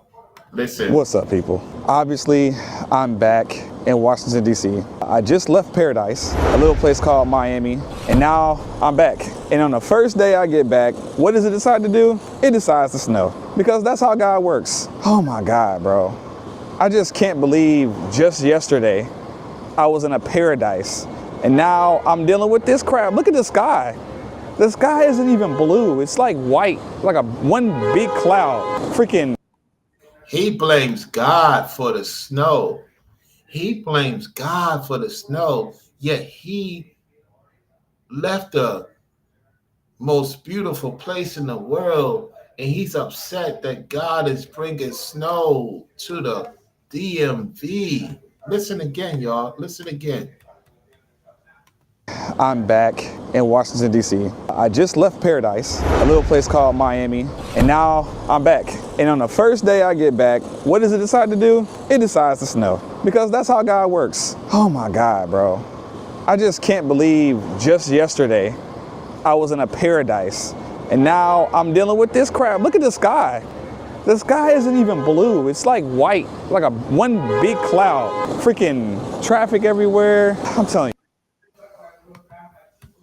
Listen. What's up, people? Obviously, I'm back in Washington, D.C. I just left paradise, a little place called Miami, and now I'm back. And on the first day I get back, what does it decide to do? It decides to snow, because that's how God works. Oh my God, bro. I just can't believe just yesterday I was in a paradise, and now I'm dealing with this crap. Look at the sky. The sky isn't even blue. It's like white, like one big cloud. Freaking. He blames God for the snow. He blames God for the snow, yet he left the most beautiful place in the world, and he's upset that God is bringing snow to the DMV. Listen again, y'all. Listen again. I'm back in Washington, D.C. I just left paradise, a little place called Miami, and now I'm back. And on the first day I get back, what does it decide to do? It decides to snow, because that's how God works. Oh my God, bro. I just can't believe just yesterday I was in a paradise, and now I'm dealing with this crap. Look at the sky. The sky isn't even blue. It's like white, like one big cloud. Freaking traffic everywhere. I'm telling you.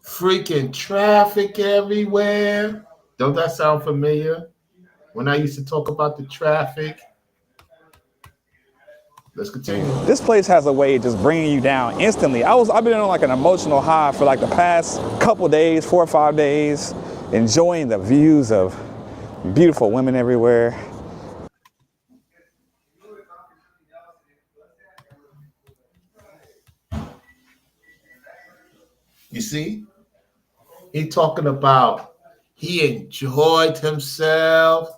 Freaking traffic everywhere. Don't that sound familiar? When I used to talk about the traffic. Let's continue. This place has a way of just bringing you down instantly. I've been on like an emotional high for like the past couple days, 4 or 5 days, enjoying the views of beautiful women everywhere. You see, he talking about he enjoyed himself.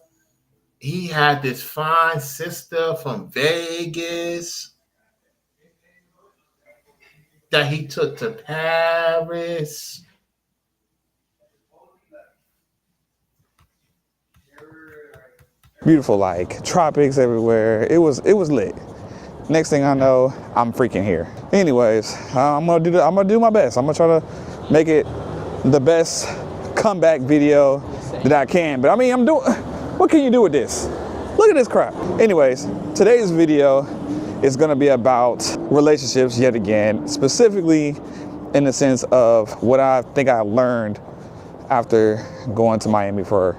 He had this fine sister from Vegas that he took to Paris. Beautiful, like tropics everywhere. It was lit. Next thing I know, I'm freaking here. Anyways, I'm gonna do my best. I'm gonna try to make it the best comeback video that I can. But I mean, what can you do with this? Look at this crap. Anyways, today's video is gonna be about relationships yet again, specifically in the sense of what I think I learned after going to Miami for.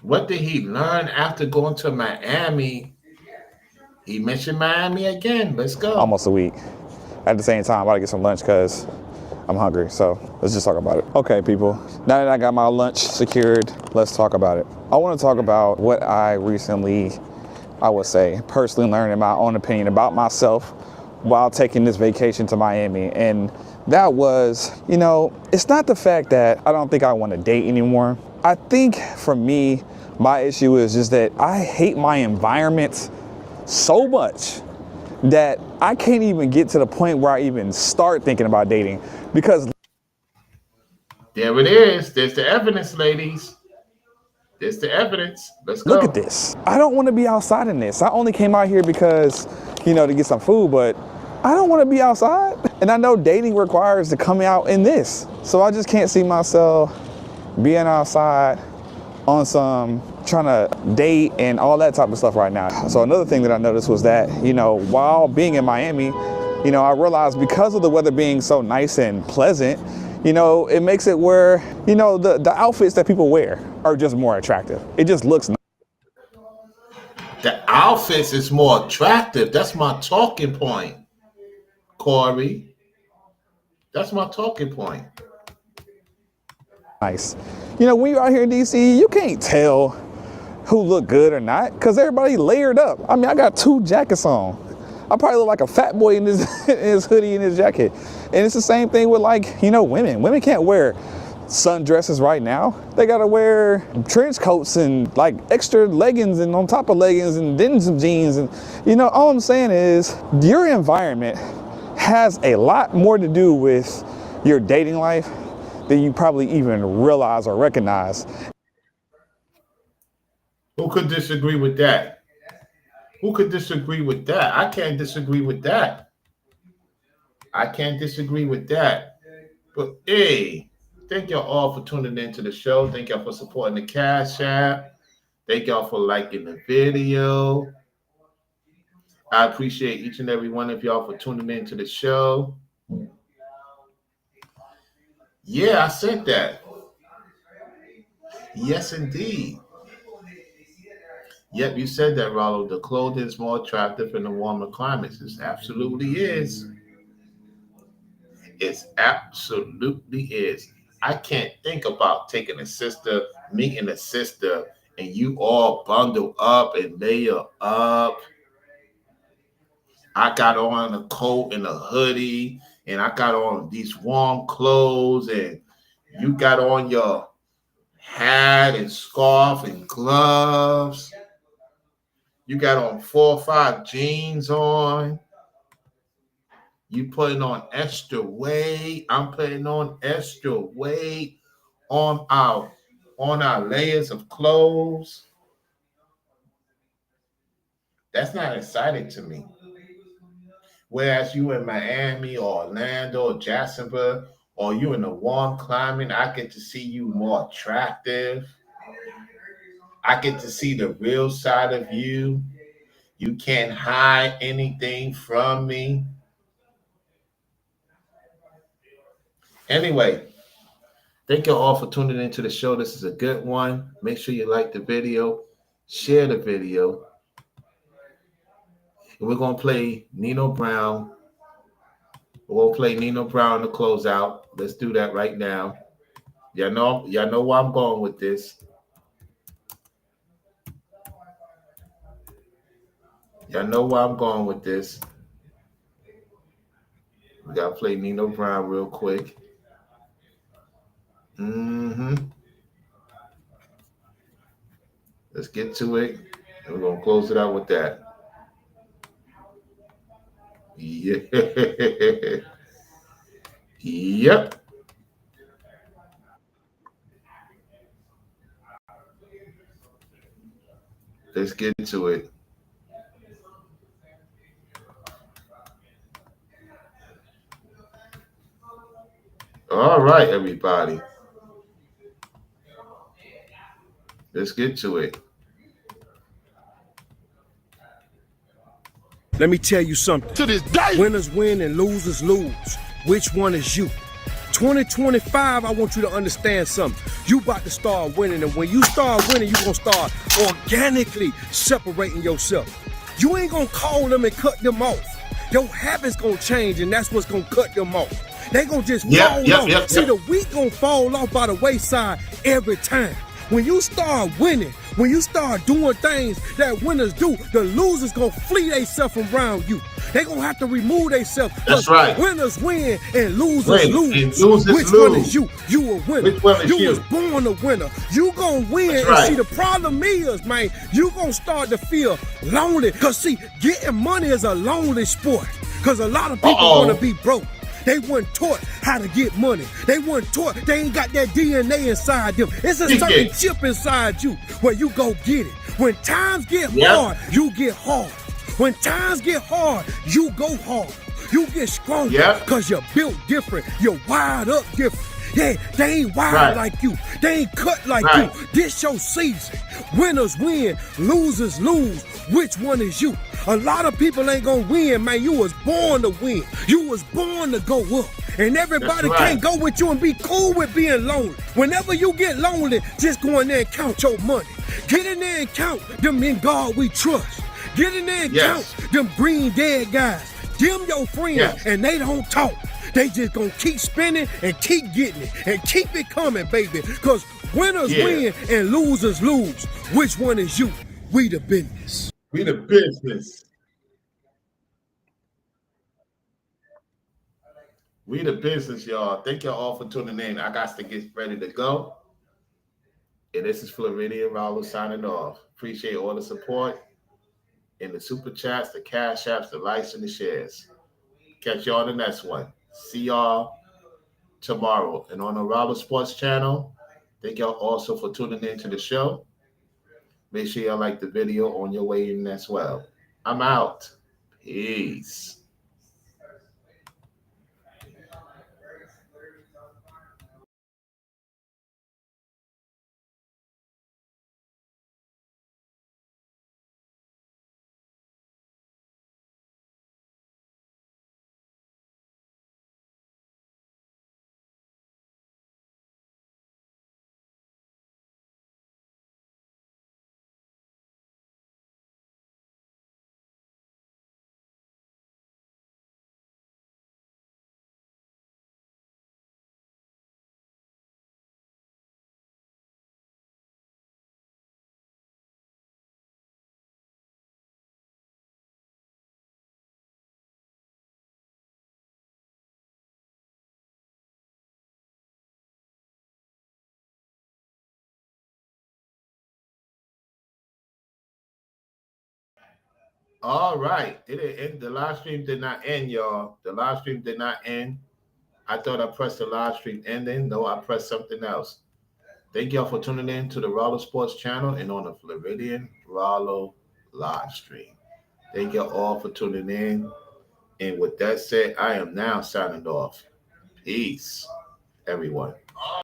What did he learn after going to Miami? He mentioned Miami again. Let's go. Almost a week. At the same time, I gotta get some lunch because I'm hungry. So let's just talk about it. Okay, people. Now that I got my lunch secured, let's talk about it. I want to talk about what I recently, I would say, personally learned in my own opinion about myself while taking this vacation to Miami. And that was, it's not the fact that I don't think I want to date anymore. I think for me, my issue is just that I hate my environment so much that I can't even get to the point where I even start thinking about dating because. There it is. There's the evidence, ladies. There's the evidence. Let's go. Look at this. I don't want to be outside in this. I only came out here because, to get some food, but I don't want to be outside. And I know dating requires to come out in this. So I just can't see myself being outside on some trying to date and all that type of stuff right now. So another thing that I noticed was that, while being in Miami, I realized because of the weather being so nice and pleasant, it makes it where, the outfits that people wear are just more attractive. It just looks nice. The outfits is more attractive. That's my talking point, Corey. That's my talking point. Nice. When you're out here in DC, you can't tell who look good or not because everybody layered up. I mean, I got 2 jackets on. I probably look like a fat boy in his hoodie and his jacket. And it's the same thing with women. Women can't wear sundresses right now. They gotta wear trench coats and like extra leggings and on top of leggings and then some jeans. And all I'm saying is your environment has a lot more to do with your dating life than you probably even realize or recognize. Who could disagree with that? Who could disagree with that? I can't disagree with that. I can't disagree with that. But hey, thank y'all all for tuning into the show. Thank y'all for supporting the Cash App. Thank y'all for liking the video. I appreciate each and every one of y'all for tuning into the show. Yeah, I said that. Yes, indeed. Yep, you said that, Rollo. The clothing is more attractive in the warmer climates. It absolutely is. It absolutely is. I can't think about taking meeting a sister, and you all bundle up and layer up. I got on a coat and a hoodie, and I got on these warm clothes, and you got on your hat and scarf and gloves. You got on 4 or 5 jeans on. You putting on extra weight. I'm putting on extra weight on our layers of clothes. That's not exciting to me. Whereas you in Miami or Orlando or Jacksonville, or you in a warm climate, I get to see you more attractive. I get to see the real side of you. You can't hide anything from me. Anyway, thank you all for tuning into the show. This is a good one. Make sure you like the video, share the video. And we're going to play Nino Brown. We're going to play Nino Brown to close out. Let's do that right now. Y'all know where I'm going with this. Y'all know where I'm going with this. We gotta play Nino Brown real quick. Let's get to it. And we're gonna close it out with that. Yeah. Yep. Let's get to it. All right, everybody. Let's get to it. Let me tell you something. To this day. Winners win and losers lose. Which one is you? 2025, I want you to understand something. You about to start winning, and when you start winning, you're going to start organically separating yourself. You ain't going to call them and cut them off. Your habits going to change, and that's what's going to cut them off. They going to just fall off. See, the weak going to fall off by the wayside every time. When you start winning, when you start doing things that winners do, the losers gonna flee themselves around you. They gonna have to remove themselves. That's right. Winners win and losers lose. Which one is you? You a winner. You was born a winner. You gonna win. That's and right. See, the problem is, man, you gonna start to feel lonely. Cause see, getting money is a lonely sport. Cause a lot of people wanna be broke. They weren't taught how to get money. They weren't taught. They ain't got that DNA inside them. It's a certain chip inside you where you go get it. When times get hard, you get hard. When times get hard, you go hard. You get stronger because you're built different. You're wired up different. Yeah, they ain't wired like you. They ain't cut like you. This your season. Winners win, losers lose. Which one is you? A lot of people ain't gonna win, man. You was born to win. You was born to go up. And everybody can't go with you and be cool with being lonely. Whenever you get lonely, just go in there and count your money. Get in there and count them in God we trust. Get in there and count them green dead guys. Them your friends and they don't talk. They just gonna keep spending and keep getting it and keep it coming, baby. Because winners win and losers lose. Which one is you? We the business. We the business. We the business, y'all. Thank y'all all for tuning in. I got to get ready to go. And this is Floridian Rallo signing off. Appreciate all the support in the super chats, the cash apps, the likes, and the shares. Catch y'all on the next one. See y'all tomorrow. And on the Rallo Sports channel, thank y'all also for tuning in to the show. Make sure y'all like the video on your way in as well. I'm out. Peace. All right. The live stream did not end, y'all. The live stream did not end. I thought I pressed the live stream ending. No, I pressed something else. Thank y'all for tuning in to the Rallo Sports channel and on the Floridian Rallo live stream. Thank y'all all for tuning in. And with that said, I am now signing off. Peace, everyone.